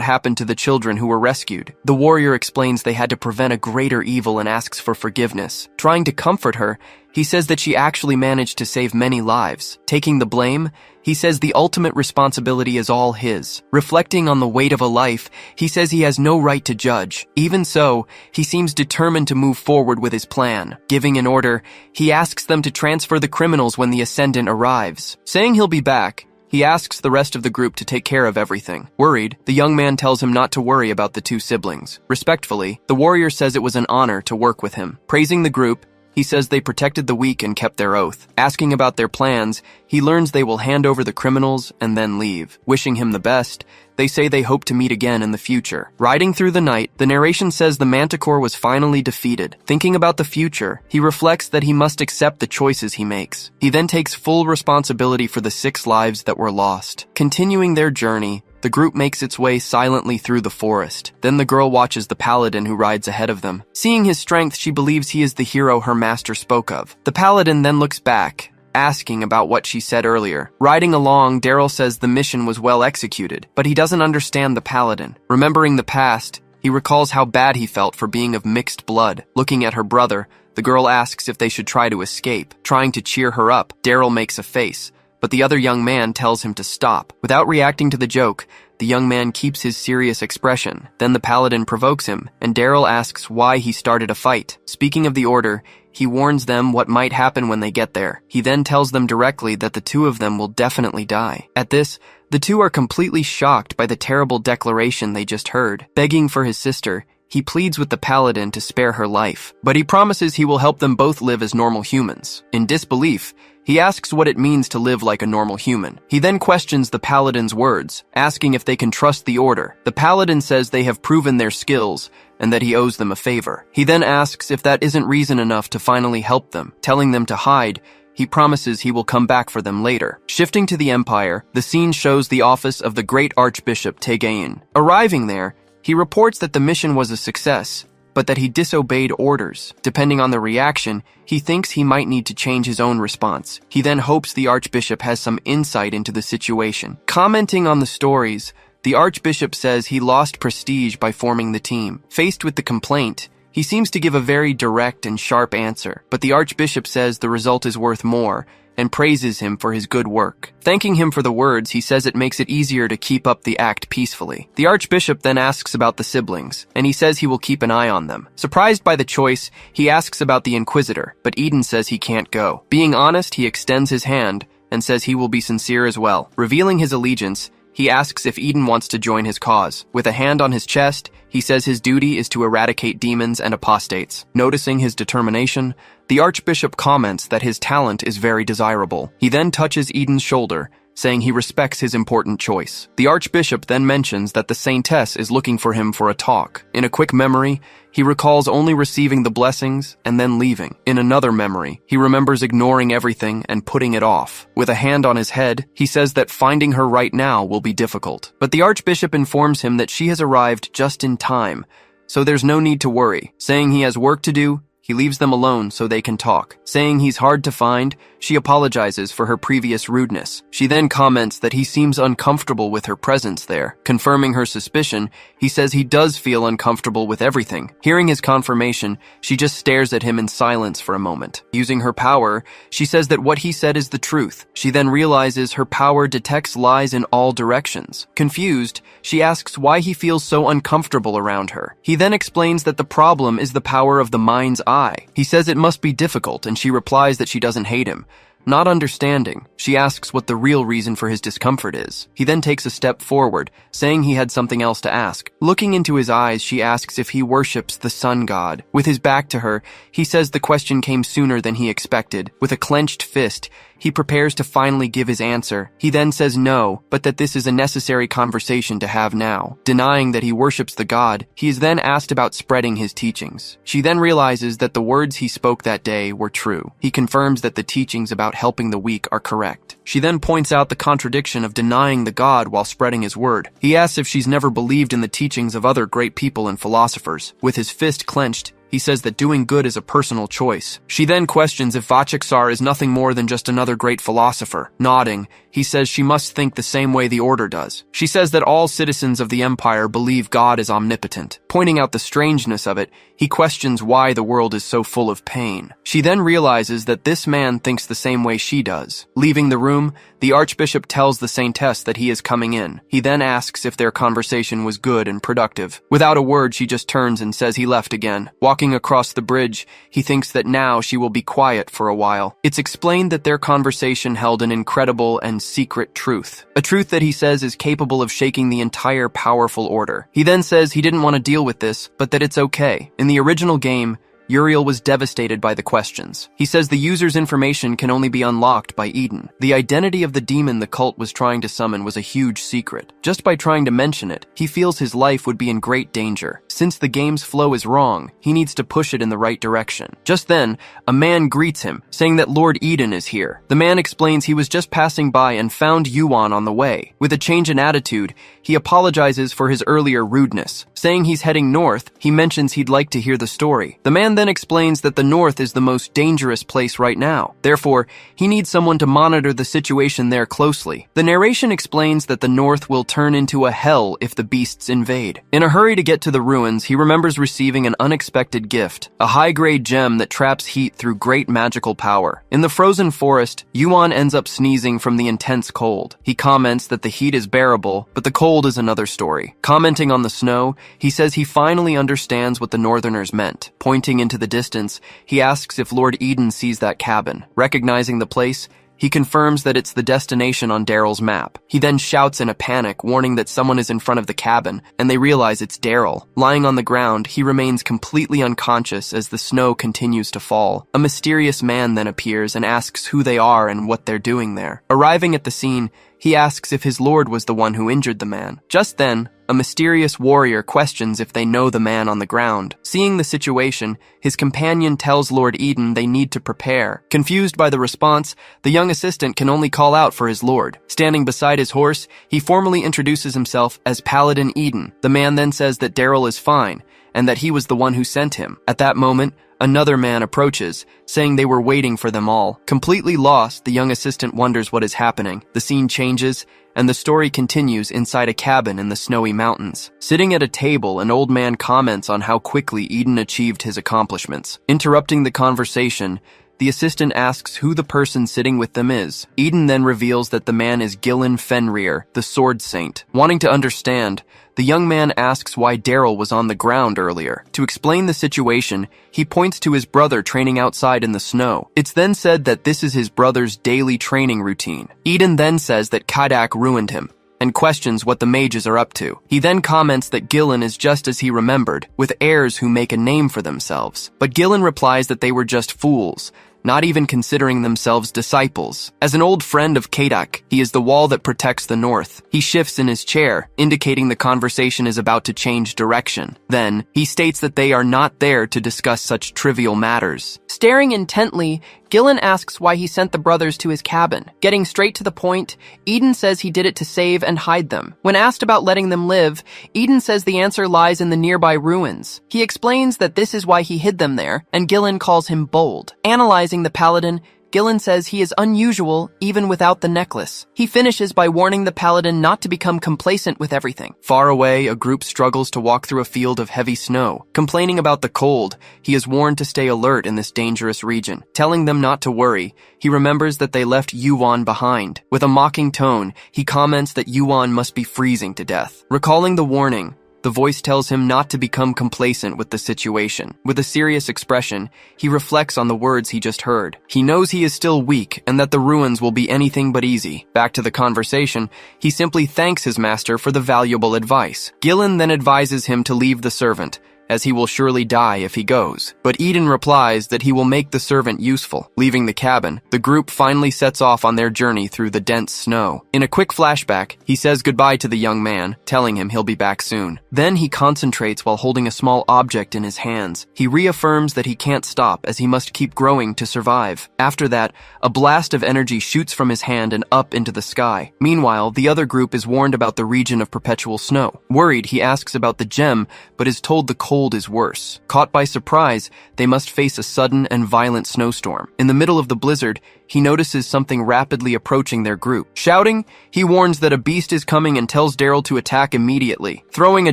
happened to the children who were rescued. The warrior explains they had to prevent a greater evil and asks for forgiveness. Trying to comfort her, he says that she actually managed to save many lives. Taking the blame, he says the ultimate responsibility is all his. Reflecting on the weight of a life, he says he has no right to judge. Even so, he seems determined to move forward with his plan. Giving an order, he asks them to transfer the criminals when the Ascendant arrives. Saying he'll be back, he asks the rest of the group to take care of everything. Worried, the young man tells him not to worry about the two siblings. Respectfully, the warrior says it was an honor to work with him. Praising the group, he says they protected the weak and kept their oath. Asking about their plans, he learns they will hand over the criminals and then leave. Wishing him the best, they say they hope to meet again in the future. Riding through the night, the narration says the manticore was finally defeated. Thinking about the future, he reflects that he must accept the choices he makes. He then takes full responsibility for the 6 lives that were lost. Continuing their journey, the group makes its way silently through the forest. Then the girl watches the paladin who rides ahead of them. Seeing his strength, she believes he is the hero her master spoke of. The paladin then looks back, asking about what she said earlier. Riding along, Daryl says the mission was well executed, but he doesn't understand the paladin. Remembering the past, he recalls how bad he felt for being of mixed blood. Looking at her brother, the girl asks if they should try to escape. Trying to cheer her up, Daryl makes a face, but the other young man tells him to stop. Without reacting to the joke, the young man keeps his serious expression. Then the paladin provokes him, and Daryl asks why he started a fight. Speaking of the order, he warns them what might happen when they get there. He then tells them directly that the two of them will definitely die. At this, the two are completely shocked by the terrible declaration they just heard. Begging for his sister, he pleads with the paladin to spare her life, but he promises he will help them both live as normal humans. In disbelief, he asks what it means to live like a normal human. He then questions the paladin's words, asking if they can trust the order. The paladin says they have proven their skills and that he owes them a favor. He then asks if that isn't reason enough to finally help them. Telling them to hide, he promises he will come back for them later. Shifting to the Empire, the scene shows the office of the great Archbishop Tegain. Arriving there, He reports that the mission was a success, but that he disobeyed orders. Depending on the reaction, he thinks he might need to change his own response. He then hopes the Archbishop has some insight into the situation. Commenting on the stories, the Archbishop says he lost prestige by forming the team. Faced with the complaint, he seems to give a very direct and sharp answer, but the Archbishop says the result is worth more and praises him for his good work. Thanking him for the words, he says it makes it easier to keep up the act peacefully. The Archbishop then asks about the siblings, and he says he will keep an eye on them. Surprised by the choice, he asks about the Inquisitor, but Eden says he can't go. Being honest, he extends his hand and says he will be sincere as well. Revealing his allegiance, he asks if Eden wants to join his cause. With a hand on his chest, he says his duty is to eradicate demons and apostates. Noticing his determination, the Archbishop comments that his talent is very desirable. He then touches Eden's shoulder, saying he respects his important choice. The Archbishop then mentions that the Saintess is looking for him for a talk. In a quick memory, he recalls only receiving the blessings and then leaving. In another memory, he remembers ignoring everything and putting it off. With a hand on his head, he says that finding her right now will be difficult. But the Archbishop informs him that she has arrived just in time, so there's no need to worry. Saying he has work to do, he leaves them alone so they can talk. Saying he's hard to find, she apologizes for her previous rudeness. She then comments that he seems uncomfortable with her presence there. Confirming her suspicion, he says he does feel uncomfortable with everything. Hearing his confirmation, she just stares at him in silence for a moment. Using her power, she says that what he said is the truth. She then realizes her power detects lies in all directions. Confused, she asks why he feels so uncomfortable around her. He then explains that the problem is the power of the mind's eye. He says it must be difficult, and she replies that she doesn't hate him. Not understanding, she asks what the real reason for his discomfort is. He then takes a step forward, saying he had something else to ask. Looking into his eyes, she asks if he worships the sun god. With his back to her, he says the question came sooner than he expected. With a clenched fist, he prepares to finally give his answer. He then says no, but that this is a necessary conversation to have now. Denying that he worships the god, he is then asked about spreading his teachings. She then realizes that the words he spoke that day were true. He confirms that the teachings about helping the weak are correct. She then points out the contradiction of denying the god while spreading his word. He asks if she's never believed in the teachings of other great people and philosophers. With his fist clenched, he says that doing good is a personal choice. She then questions if Vachiksar is nothing more than just another great philosopher. Nodding, he says she must think the same way the Order does. She says that all citizens of the Empire believe God is omnipotent. Pointing out the strangeness of it, he questions why the world is so full of pain. She then realizes that this man thinks the same way she does. Leaving the room, the Archbishop tells the Saintess that he is coming in. He then asks if their conversation was good and productive. Without a word, she just turns and says he left again. Walking across the bridge, he thinks that now she will be quiet for a while. It's explained that their conversation held an incredible and secret truth. A truth that he says is capable of shaking the entire powerful order. He then says he didn't want to deal with this, but that it's okay. In the original game, Uriel was devastated by the questions. He says the user's information can only be unlocked by Eden. The identity of the demon the cult was trying to summon was a huge secret. Just by trying to mention it, he feels his life would be in great danger. Since the game's flow is wrong, he needs to push it in the right direction. Just then, a man greets him, saying that Lord Eden is here. The man explains he was just passing by and found Yuan on the way. With a change in attitude, he apologizes for his earlier rudeness. Saying he's heading north, he mentions he'd like to hear the story. The man then explains that the north is the most dangerous place right now. Therefore, he needs someone to monitor the situation there closely. The narration explains that the north will turn into a hell if the beasts invade. In a hurry to get to the ruins, he remembers receiving an unexpected gift, a high-grade gem that traps heat through great magical power. In the frozen forest, Yuan ends up sneezing from the intense cold. He comments that the heat is bearable, but the cold is another story. Commenting on the snow, he says he finally understands what the northerners meant. Pointing into the distance, he asks if Lord Eden sees that cabin. Recognizing the place, he confirms that it's the destination on Daryl's map. He then shouts in a panic, warning that someone is in front of the cabin, and they realize it's Daryl. Lying on the ground, he remains completely unconscious as the snow continues to fall. A mysterious man then appears and asks who they are and what they're doing there. Arriving at the scene, he asks if his lord was the one who injured the man. Just then, A mysterious warrior questions if they know the man on the ground. Seeing the situation, his companion tells Lord Eden they need to prepare. Confused by the response, the young assistant can only call out for his lord. Standing beside his horse, he formally introduces himself as Paladin Eden. The man then says that Daryl is fine, and that he was the one who sent him. At that moment, another man approaches, saying they were waiting for them all. Completely lost, the young assistant wonders what is happening. The scene changes, and the story continues inside a cabin in the snowy mountains. Sitting at a table, an old man comments on how quickly Eden achieved his accomplishments. Interrupting the conversation, the assistant asks who the person sitting with them is. Eden then reveals that the man is Gillen Fenrir, the Sword Saint. Wanting to understand, the young man asks why Daryl was on the ground earlier. To explain the situation, he points to his brother training outside in the snow. It's then said that this is his brother's daily training routine. Eden then says that Kadak ruined him, and questions what the mages are up to. He then comments that Gillen is just as he remembered, with heirs who make a name for themselves. But Gillen replies that they were just fools, not even considering themselves disciples. As an old friend of Kadak, he is the wall that protects the north. He shifts in his chair, indicating the conversation is about to change direction. Then, he states that they are not there to discuss such trivial matters. Staring intently, Gillen asks why he sent the brothers to his cabin. Getting straight to the point, Eden says he did it to save and hide them. When asked about letting them live, Eden says the answer lies in the nearby ruins. He explains that this is why he hid them there, and Gillen calls him bold. Analyzing the Paladin, Gillen says he is unusual even without the necklace. He finishes by warning the Paladin not to become complacent with everything. Far away, a group struggles to walk through a field of heavy snow. Complaining about the cold, he is warned to stay alert in this dangerous region. Telling them not to worry, he remembers that they left Yuan behind. With a mocking tone, he comments that Yuan must be freezing to death. Recalling the warning, the voice tells him not to become complacent with the situation. With a serious expression, he reflects on the words he just heard. He knows he is still weak and that the ruins will be anything but easy. Back to the conversation, he simply thanks his master for the valuable advice. Gillen then advises him to leave the servant, as he will surely die if he goes. But Eden replies that he will make the servant useful. Leaving the cabin, the group finally sets off on their journey through the dense snow. In a quick flashback, he says goodbye to the young man, telling him he'll be back soon. Then he concentrates while holding a small object in his hands. He reaffirms that he can't stop as he must keep growing to survive. After that, a blast of energy shoots from his hand and up into the sky. Meanwhile, the other group is warned about the region of perpetual snow. Worried, he asks about the gem, but is told the cold is worse. Caught by surprise, they must face a sudden and violent snowstorm. In the middle of the blizzard, he notices something rapidly approaching their group. Shouting, he warns that a beast is coming and tells Daryl to attack immediately. Throwing a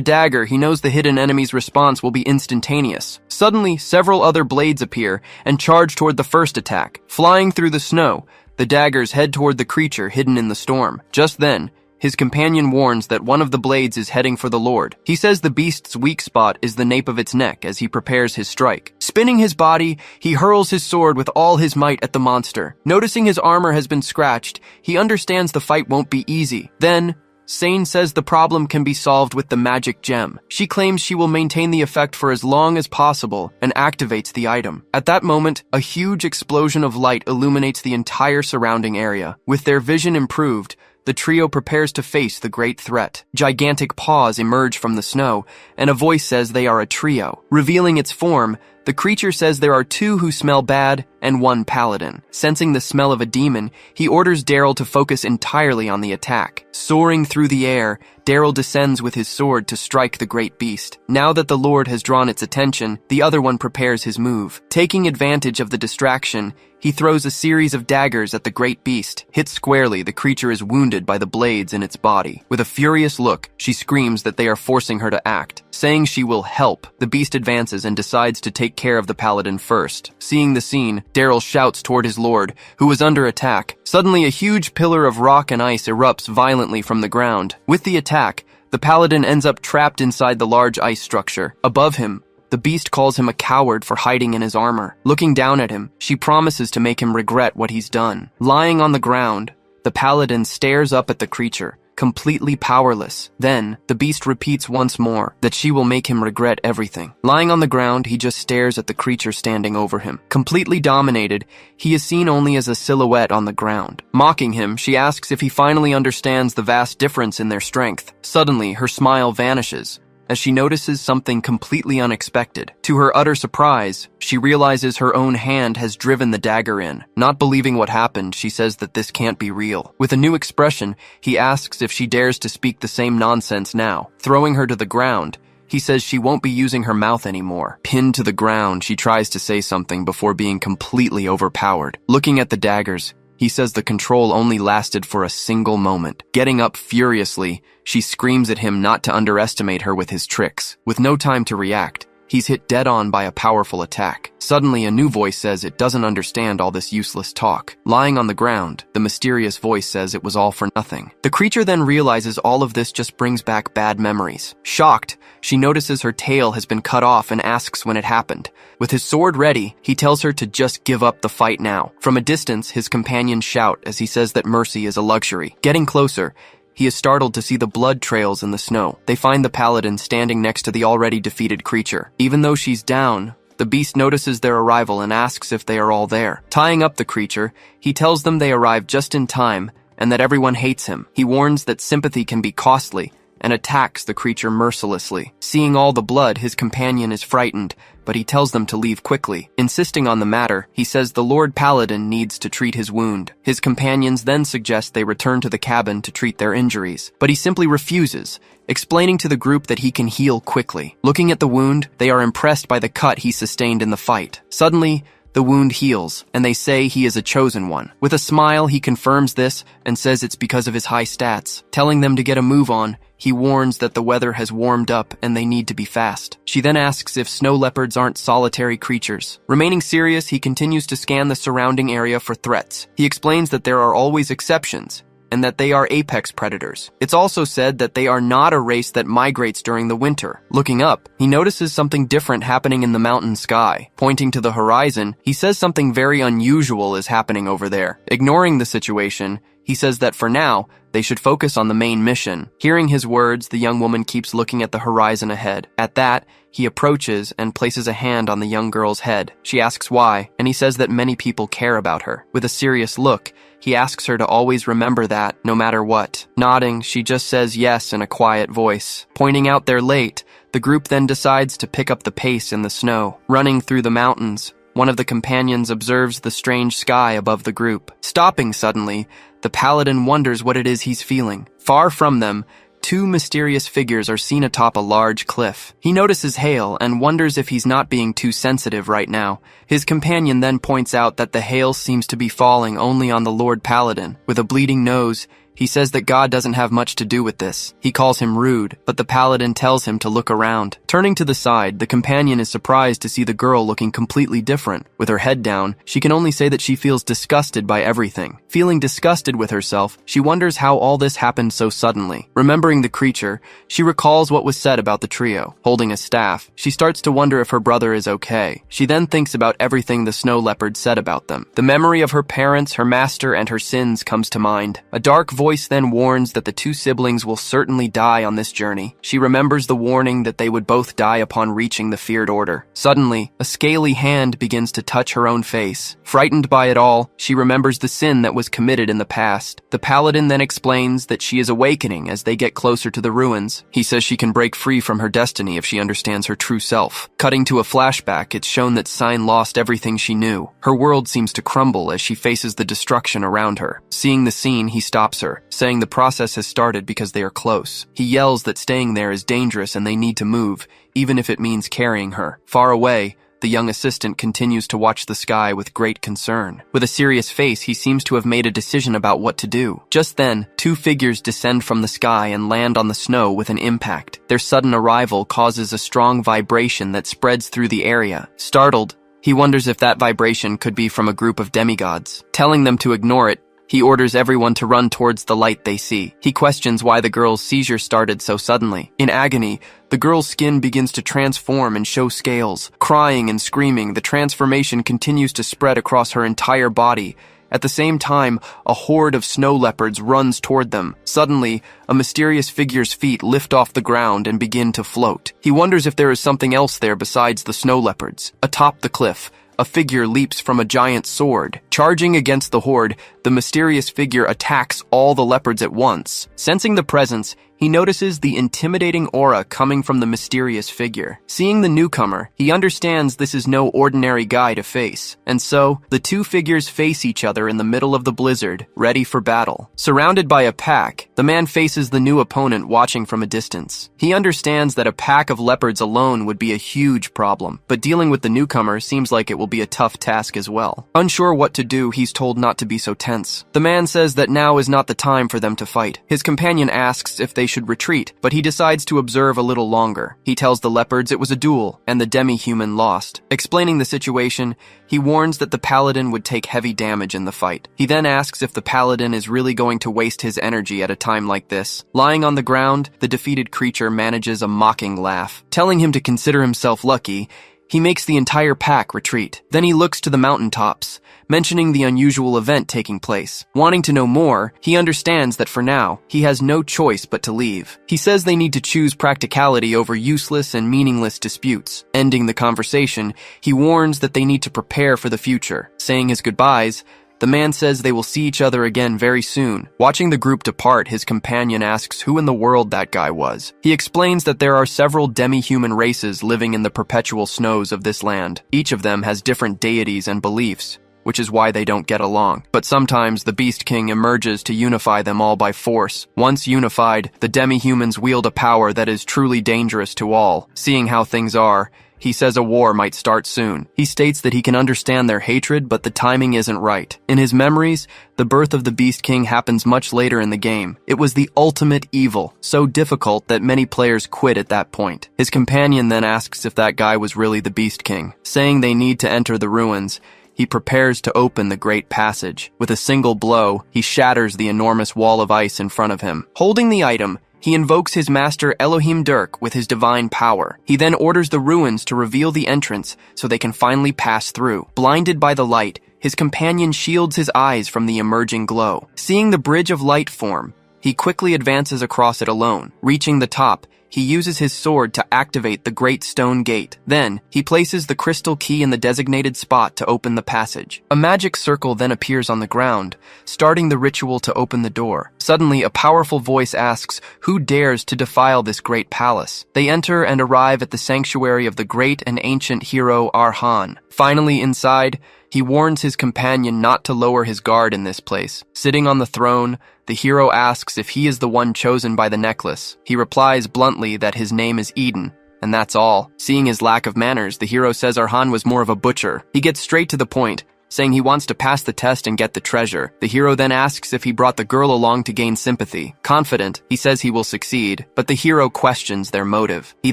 dagger, he knows the hidden enemy's response will be instantaneous. Suddenly, several other blades appear and charge toward the first attack. Flying through the snow, the daggers head toward the creature hidden in the storm. Just then, his companion warns that one of the blades is heading for the Lord. He says the beast's weak spot is the nape of its neck as he prepares his strike. Spinning his body, he hurls his sword with all his might at the monster. Noticing his armor has been scratched, he understands the fight won't be easy. Then, Sane says the problem can be solved with the magic gem. She claims she will maintain the effect for as long as possible and activates the item. At that moment, a huge explosion of light illuminates the entire surrounding area. With their vision improved, the trio prepares to face the great threat. Gigantic paws emerge from the snow, and a voice says they are a trio. Revealing its form, the creature says there are two who smell bad and one paladin. Sensing the smell of a demon, he orders Daryl to focus entirely on the attack. Soaring through the air, Daryl descends with his sword to strike the great beast. Now that the Lord has drawn its attention, the other one prepares his move. Taking advantage of the distraction, he throws a series of daggers at the great beast. Hit squarely, the creature is wounded by the blades in its body. With a furious look, she screams that they are forcing her to act. Saying she will help, the beast advances and decides to take care of the paladin first. Seeing the scene, Daryl shouts toward his lord, who is under attack. Suddenly, a huge pillar of rock and ice erupts violently from the ground. With the attack, the paladin ends up trapped inside the large ice structure. Above him, the beast calls him a coward for hiding in his armor. Looking down at him, she promises to make him regret what he's done. Lying on the ground, the paladin stares up at the creature, completely powerless. Then, the beast repeats once more that she will make him regret everything. Lying on the ground, he just stares at the creature standing over him. Completely dominated, he is seen only as a silhouette on the ground. Mocking him, she asks if he finally understands the vast difference in their strength. Suddenly, her smile vanishes as she notices something completely unexpected. To her utter surprise, she realizes her own hand has driven the dagger in. Not believing what happened, she says that this can't be real. With a new expression, he asks if she dares to speak the same nonsense now. Throwing her to the ground, he says she won't be using her mouth anymore. Pinned to the ground, she tries to say something before being completely overpowered. Looking at the daggers, he says the control only lasted for a single moment. Getting up furiously, she screams at him not to underestimate her with his tricks. With no time to react, he's hit dead on by a powerful attack. Suddenly, a new voice says it doesn't understand all this useless talk. Lying on the ground, the mysterious voice says it was all for nothing. The creature then realizes all of this just brings back bad memories. Shocked, she notices her tail has been cut off and asks when it happened. With his sword ready, he tells her to just give up the fight now. From a distance, his companions shout as he says that mercy is a luxury. Getting closer, he is startled to see the blood trails in the snow. They find the Paladin standing next to the already defeated creature. Even though she's down, the beast notices their arrival and asks if they are all there. Tying up the creature, he tells them they arrived just in time and that everyone hates him. He warns that sympathy can be costly and attacks the creature mercilessly. Seeing all the blood, his companion is frightened, but he tells them to leave quickly. Insisting on the matter, he says the Lord Paladin needs to treat his wound. His companions then suggest they return to the cabin to treat their injuries, but he simply refuses, explaining to the group that he can heal quickly. Looking at the wound, they are impressed by the cut he sustained in the fight. Suddenly, the wound heals, and they say he is a chosen one. With a smile, he confirms this and says it's because of his high stats. Telling them to get a move on, he warns that the weather has warmed up and they need to be fast. She then asks if snow leopards aren't solitary creatures. Remaining serious, he continues to scan the surrounding area for threats. He explains that there are always exceptions, and that they are apex predators. It's also said that they are not a race that migrates during the winter. Looking up, he notices something different happening in the mountain sky. Pointing to the horizon, he says something very unusual is happening over there. Ignoring the situation, he says that for now, they should focus on the main mission. Hearing his words, the young woman keeps looking at the horizon ahead. At that, he approaches and places a hand on the young girl's head. She asks why, and he says that many people care about her. With a serious look, he asks her to always remember that, no matter what. Nodding, she just says yes in a quiet voice. Pointing out they're late, the group then decides to pick up the pace in the snow. Running through the mountains, one of the companions observes the strange sky above the group. Stopping suddenly, the Paladin wonders what it is he's feeling. Far from them, two mysterious figures are seen atop a large cliff. He notices hail and wonders if he's not being too sensitive right now. His companion then points out that the hail seems to be falling only on the Lord Paladin. With a bleeding nose, he says that God doesn't have much to do with this. He calls him rude, but the Paladin tells him to look around. Turning to the side, the companion is surprised to see the girl looking completely different. With her head down, she can only say that she feels disgusted by everything. Feeling disgusted with herself, she wonders how all this happened so suddenly. Remembering the creature, she recalls what was said about the trio. Holding a staff, she starts to wonder if her brother is okay. She then thinks about everything the snow leopard said about them. The memory of her parents, her master, and her sins comes to mind. A dark voice then warns that the two siblings will certainly die on this journey. She remembers the warning that they would both die upon reaching the feared order. Suddenly, a scaly hand begins to touch her own face. Frightened by it all, she remembers the sin that was committed in the past. The Paladin then explains that she is awakening as they get closer to the ruins. He says she can break free from her destiny if she understands her true self. Cutting to a flashback, it's shown that Sign lost everything she knew. Her world seems to crumble as she faces the destruction around her. Seeing the scene, he stops her, saying the process has started because they are close. He yells that staying there is dangerous and they need to move, even if it means carrying her. Far away, the young assistant continues to watch the sky with great concern. With a serious face, he seems to have made a decision about what to do. Just then, two figures descend from the sky and land on the snow with an impact. Their sudden arrival causes a strong vibration that spreads through the area. Startled, he wonders if that vibration could be from a group of demigods. Telling them to ignore it, he orders everyone to run towards the light they see. He questions why the girl's seizure started so suddenly. In agony, the girl's skin begins to transform and show scales. Crying and screaming, the transformation continues to spread across her entire body At the same time, a horde of snow leopards runs toward them. Suddenly, a mysterious figure's feet lift off the ground and begin to float. He wonders if there is something else there besides the snow leopards. Atop the cliff, a figure leaps from a giant sword. Charging against the horde, the mysterious figure attacks all the leopards at once. Sensing the presence, he notices the intimidating aura coming from the mysterious figure. Seeing the newcomer, he understands this is no ordinary guy to face, and so the two figures face each other in the middle of the blizzard, ready for battle. Surrounded by a pack, the man faces the new opponent watching from a distance. He understands that a pack of leopards alone would be a huge problem, but dealing with the newcomer seems like it will be a tough task as well. Unsure what to do, he's told not to be so tense. The man says that now is not the time for them to fight. His companion asks if they should retreat, but he decides to observe a little longer. He tells the leopards it was a duel, and the demi-human lost. Explaining the situation, he warns that the Paladin would take heavy damage in the fight. He then asks if the Paladin is really going to waste his energy at a time like this. Lying on the ground, the defeated creature manages a mocking laugh. Telling him to consider himself lucky, he makes the entire pack retreat. Then he looks to the mountaintops, mentioning the unusual event taking place. Wanting to know more, he understands that for now, he has no choice but to leave. He says they need to choose practicality over useless and meaningless disputes. Ending the conversation, he warns that they need to prepare for the future. Saying his goodbyes, the man says they will see each other again very soon. Watching the group depart, his companion asks who in the world that guy was. He explains that there are several demi-human races living in the perpetual snows of this land. Each of them has different deities and beliefs, which is why they don't get along. But sometimes the Beast King emerges to unify them all by force. Once unified, the demi-humans wield a power that is truly dangerous to all. Seeing how things are, he says a war might start soon. He states that he can understand their hatred, but the timing isn't right. In his memories, the birth of the Beast King happens much later in the game. It was the ultimate evil, so difficult that many players quit at that point. His companion then asks if that guy was really the Beast King. Saying they need to enter the ruins, he prepares to open the great passage. With a single blow, he shatters the enormous wall of ice in front of him. Holding the item, he invokes his master Elohim Dirk with his divine power. He then orders the ruins to reveal the entrance so they can finally pass through. Blinded by the light, his companion shields his eyes from the emerging glow. Seeing the bridge of light form, he quickly advances across it alone. Reaching the top, he uses his sword to activate the great stone gate. Then, he places the crystal key in the designated spot to open the passage. A magic circle then appears on the ground, starting the ritual to open the door. Suddenly, a powerful voice asks, who dares to defile this great palace? They enter and arrive at the sanctuary of the great and ancient hero Arhan. Finally, inside, he warns his companion not to lower his guard in this place. Sitting on the throne, the hero asks if he is the one chosen by the necklace. He replies bluntly that his name is Eden, and that's all. Seeing his lack of manners, the hero says Arhan was more of a butcher. He gets straight to the point, saying he wants to pass the test and get the treasure. The hero then asks if he brought the girl along to gain sympathy. Confident, he says he will succeed, but the hero questions their motive. He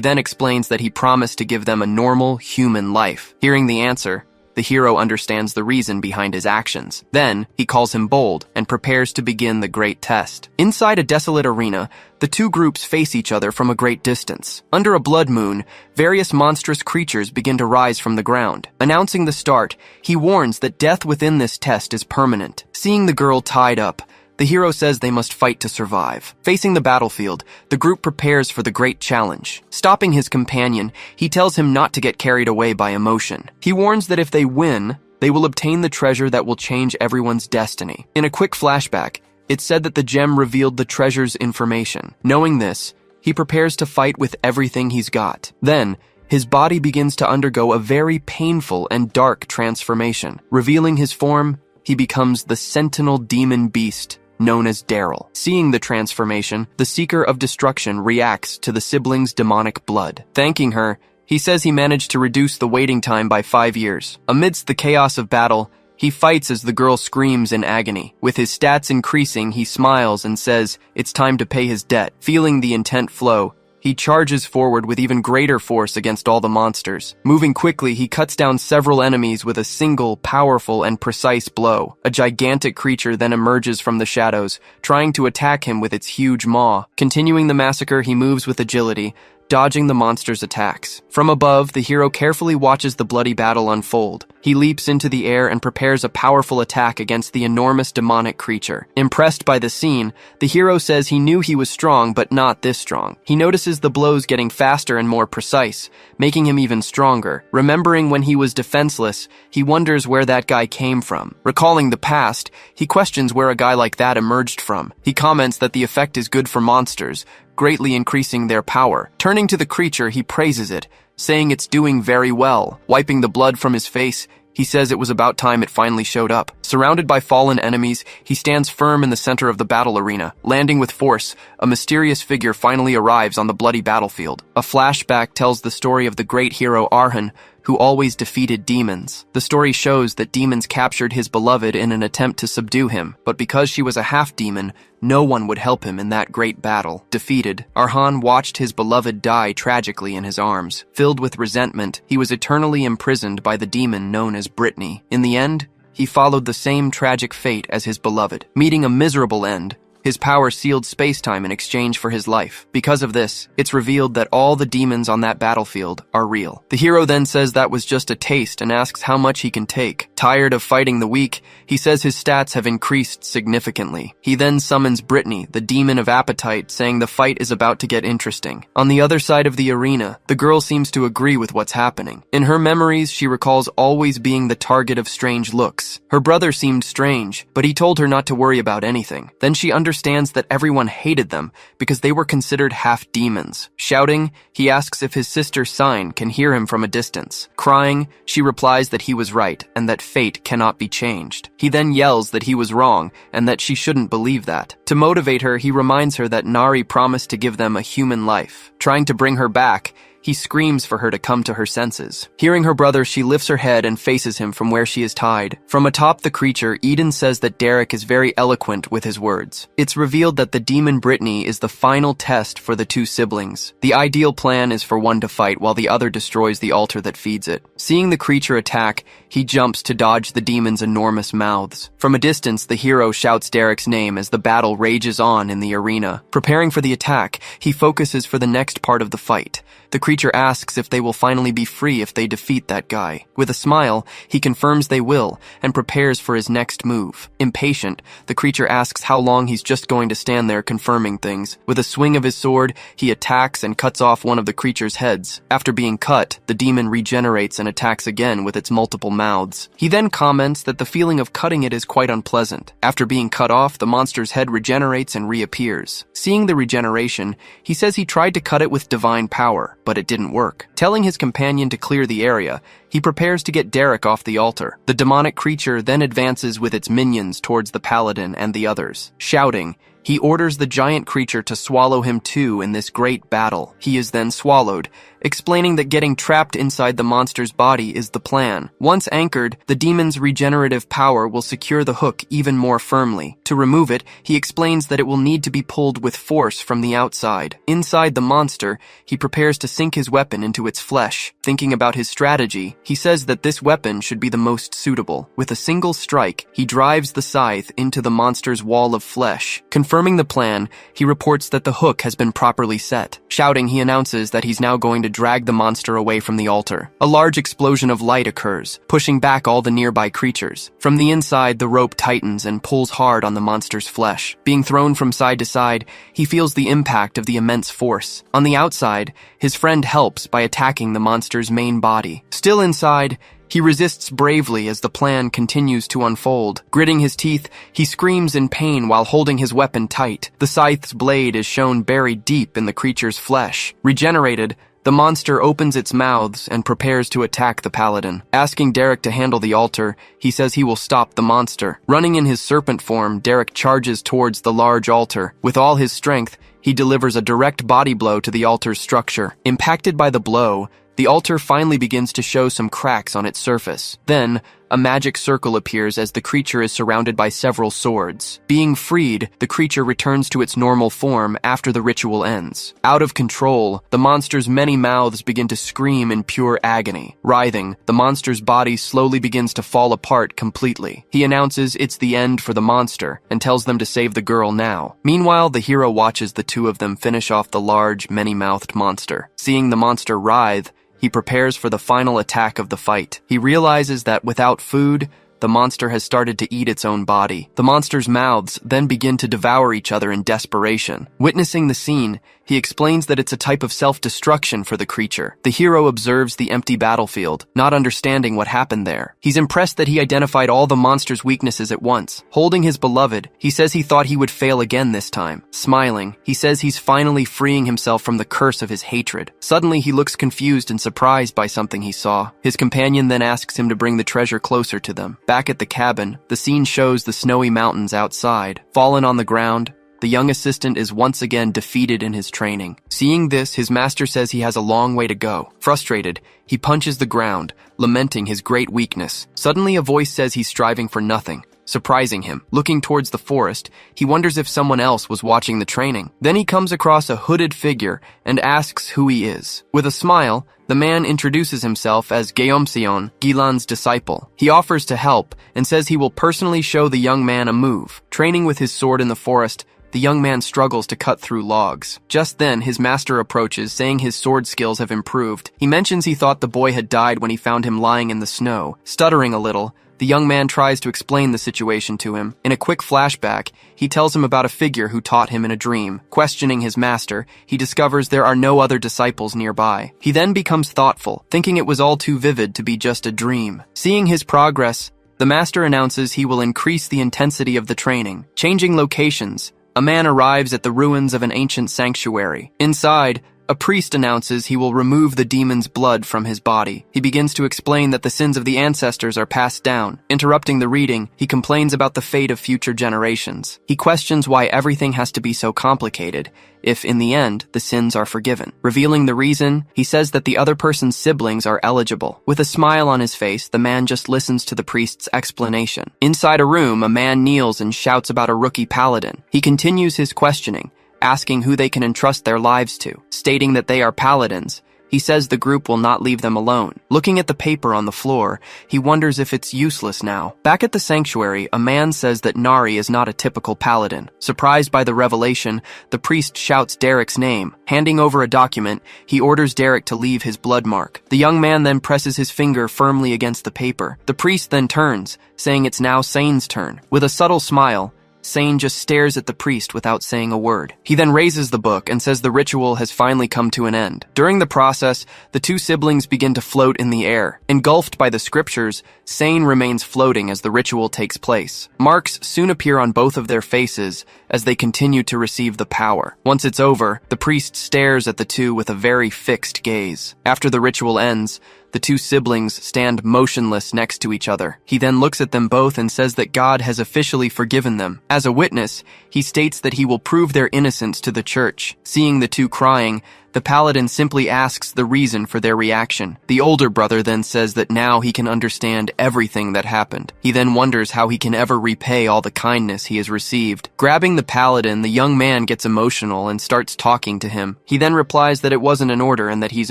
then explains that he promised to give them a normal, human life. Hearing the answer, the hero understands the reason behind his actions. Then, he calls him bold and prepares to begin the great test. Inside a desolate arena, the two groups face each other from a great distance. Under a blood moon, various monstrous creatures begin to rise from the ground. Announcing the start, he warns that death within this test is permanent. Seeing the girl tied up, the hero says they must fight to survive. Facing the battlefield, the group prepares for the great challenge. Stopping his companion, he tells him not to get carried away by emotion. He warns that if they win, they will obtain the treasure that will change everyone's destiny. In a quick flashback, it said that the gem revealed the treasure's information. Knowing this, he prepares to fight with everything he's got. Then, his body begins to undergo a very painful and dark transformation. Revealing his form, he becomes the Sentinel Demon Beast, known as Daryl. Seeing the transformation, the Seeker of Destruction reacts to the siblings' demonic blood. Thanking her, he says he managed to reduce the waiting time by 5 years. Amidst the chaos of battle, he fights as the girl screams in agony. With his stats increasing, he smiles and says it's time to pay his debt. Feeling the intent flow, he charges forward with even greater force against all the monsters. Moving quickly, he cuts down several enemies with a single, powerful, and precise blow. A gigantic creature then emerges from the shadows, trying to attack him with its huge maw. Continuing the massacre, he moves with agility, dodging the monster's attacks. From above, the hero carefully watches the bloody battle unfold. He leaps into the air and prepares a powerful attack against the enormous demonic creature. Impressed by the scene, the hero says he knew he was strong, but not this strong. He notices the blows getting faster and more precise, making him even stronger. Remembering when he was defenseless, he wonders where that guy came from. Recalling the past, he questions where a guy like that emerged from. He comments that the effect is good for monsters, greatly increasing their power. Turning to the creature, he praises it, saying it's doing very well. Wiping the blood from his face, he says it was about time it finally showed up. Surrounded by fallen enemies, he stands firm in the center of the battle arena. Landing with force, a mysterious figure finally arrives on the bloody battlefield. A flashback tells the story of the great hero Arhan, who always defeated demons. The story shows that demons captured his beloved in an attempt to subdue him, but because she was a half-demon, no one would help him in that great battle. Defeated, Arhan watched his beloved die tragically in his arms. Filled with resentment, he was eternally imprisoned by the demon known as Brittany. In the end, he followed the same tragic fate as his beloved, meeting a miserable end. His power sealed space-time in exchange for his life. Because of this, it's revealed that all the demons on that battlefield are real. The hero then says that was just a taste and asks how much he can take. Tired of fighting the weak, he says his stats have increased significantly. He then summons Brittany, the demon of appetite, saying the fight is about to get interesting. On the other side of the arena, the girl seems to agree with what's happening. In her memories, she recalls always being the target of strange looks. Her brother seemed strange, but he told her not to worry about anything. Then she understands that everyone hated them because they were considered half-demons. Shouting, he asks if his sister Sign can hear him from a distance. Crying, she replies that he was right and that fate cannot be changed. He then yells that he was wrong and that she shouldn't believe that. To motivate her, he reminds her that Nari promised to give them a human life. Trying to bring her back, he screams for her to come to her senses. Hearing her brother, she lifts her head and faces him from where she is tied. From atop the creature, Eden says that Derek is very eloquent with his words. It's revealed that the demon Brittany is the final test for the two siblings. The ideal plan is for one to fight while the other destroys the altar that feeds it. Seeing the creature attack, he jumps to dodge the demon's enormous mouths. From a distance, the hero shouts Derek's name as the battle rages on in the arena. Preparing for the attack, he focuses for the next part of the fight. The creature asks if they will finally be free if they defeat that guy. With a smile, he confirms they will and prepares for his next move. Impatient, the creature asks how long he's just going to stand there confirming things. With a swing of his sword, he attacks and cuts off one of the creature's heads. After being cut, the demon regenerates and attacks again with its multiple mouths. He then comments that the feeling of cutting it is quite unpleasant. After being cut off, the monster's head regenerates and reappears. Seeing the regeneration, he says he tried to cut it with divine power, but it didn't work. Telling his companion to clear the area, he prepares to get Derek off the altar. The demonic creature then advances with its minions towards the Paladin and the others. Shouting, he orders the giant creature to swallow him too in this great battle. He is then swallowed, explaining that getting trapped inside the monster's body is the plan. Once anchored, the demon's regenerative power will secure the hook even more firmly. To remove it, he explains that it will need to be pulled with force from the outside. Inside the monster, he prepares to sink his weapon into its flesh. Thinking about his strategy, he says that this weapon should be the most suitable. With a single strike, he drives the scythe into the monster's wall of flesh. Confirming the plan, he reports that the hook has been properly set. Shouting, he announces that he's now going to drag the monster away from the altar. A large explosion of light occurs, pushing back all the nearby creatures. From the inside, the rope tightens and pulls hard on the monster's flesh. Being thrown from side to side, he feels the impact of the immense force. On the outside, his friend helps by attacking the monster's main body. Still inside, he resists bravely as the plan continues to unfold. Gritting his teeth, he screams in pain while holding his weapon tight. The scythe's blade is shown buried deep in the creature's flesh. Regenerated, the monster opens its mouths and prepares to attack the Paladin. Asking Derek to handle the altar, he says he will stop the monster. Running in his serpent form, Derek charges towards the large altar. With all his strength, he delivers a direct body blow to the altar's structure. Impacted by the blow, the altar finally begins to show some cracks on its surface. Then, a magic circle appears as the creature is surrounded by several swords. Being freed, the creature returns to its normal form after the ritual ends. Out of control, the monster's many mouths begin to scream in pure agony. Writhing, the monster's body slowly begins to fall apart completely. He announces it's the end for the monster and tells them to save the girl now. Meanwhile, the hero watches the two of them finish off the large, many-mouthed monster. Seeing the monster writhe, He prepares for the final attack of the fight. He realizes that without food, the monster has started to eat its own body. The monster's mouths then begin to devour each other in desperation. Witnessing the scene, he explains that it's a type of self-destruction for the creature. The hero observes the empty battlefield, not understanding what happened there. He's impressed that he identified all the monster's weaknesses at once. Holding his beloved, he says he thought he would fail again this time. Smiling, he says he's finally freeing himself from the curse of his hatred. Suddenly, he looks confused and surprised by something he saw. His companion then asks him to bring the treasure closer to them. Back at the cabin, the scene shows the snowy mountains outside. Fallen on the ground, the young assistant is once again defeated in his training. Seeing this, his master says he has a long way to go. Frustrated, he punches the ground, lamenting his great weakness. Suddenly, a voice says he's striving for nothing, surprising him. Looking towards the forest, he wonders if someone else was watching the training. Then he comes across a hooded figure and asks who he is. With a smile, the man introduces himself as Geomseon, Gilan's disciple. He offers to help and says he will personally show the young man a move. Training with his sword in the forest, the young man struggles to cut through logs. Just then, his master approaches, saying his sword skills have improved. He mentions he thought the boy had died when he found him lying in the snow. Stuttering a little, the young man tries to explain the situation to him. In a quick flashback, he tells him about a figure who taught him in a dream. Questioning his master, he discovers there are no other disciples nearby. He then becomes thoughtful, thinking it was all too vivid to be just a dream. Seeing his progress, the master announces he will increase the intensity of the training. Changing locations, a man arrives at the ruins of an ancient sanctuary. Inside, a priest announces he will remove the demon's blood from his body. He begins to explain that the sins of the ancestors are passed down. Interrupting the reading, he complains about the fate of future generations. He questions why everything has to be so complicated, if in the end, the sins are forgiven. Revealing the reason, he says that the other person's siblings are eligible. With a smile on his face, the man just listens to the priest's explanation. Inside a room, a man kneels and shouts about a rookie paladin. He continues his questioning, asking who they can entrust their lives to. Stating that they are paladins, he says the group will not leave them alone. Looking at the paper on the floor, he wonders if it's useless now. Back at the sanctuary, a man says that Nari is not a typical paladin. Surprised by the revelation, the priest shouts Derek's name. Handing over a document, he orders Derek to leave his blood mark. The young man then presses his finger firmly against the paper. The priest then turns, saying it's now Sane's turn. With a subtle smile, Sane just stares at the priest without saying a word. He then raises the book and says the ritual has finally come to an end. During the process, the two siblings begin to float in the air. Engulfed by the scriptures, Sane remains floating as the ritual takes place. Marks soon appear on both of their faces as they continue to receive the power. Once it's over, the priest stares at the two with a very fixed gaze. After the ritual ends, the two siblings stand motionless next to each other. He then looks at them both and says that God has officially forgiven them. As a witness, he states that he will prove their innocence to the church. Seeing the two crying, the paladin simply asks the reason for their reaction. The older brother then says that now he can understand everything that happened. He then wonders how he can ever repay all the kindness he has received. Grabbing the paladin, the young man gets emotional and starts talking to him. He then replies that it wasn't an order and that he's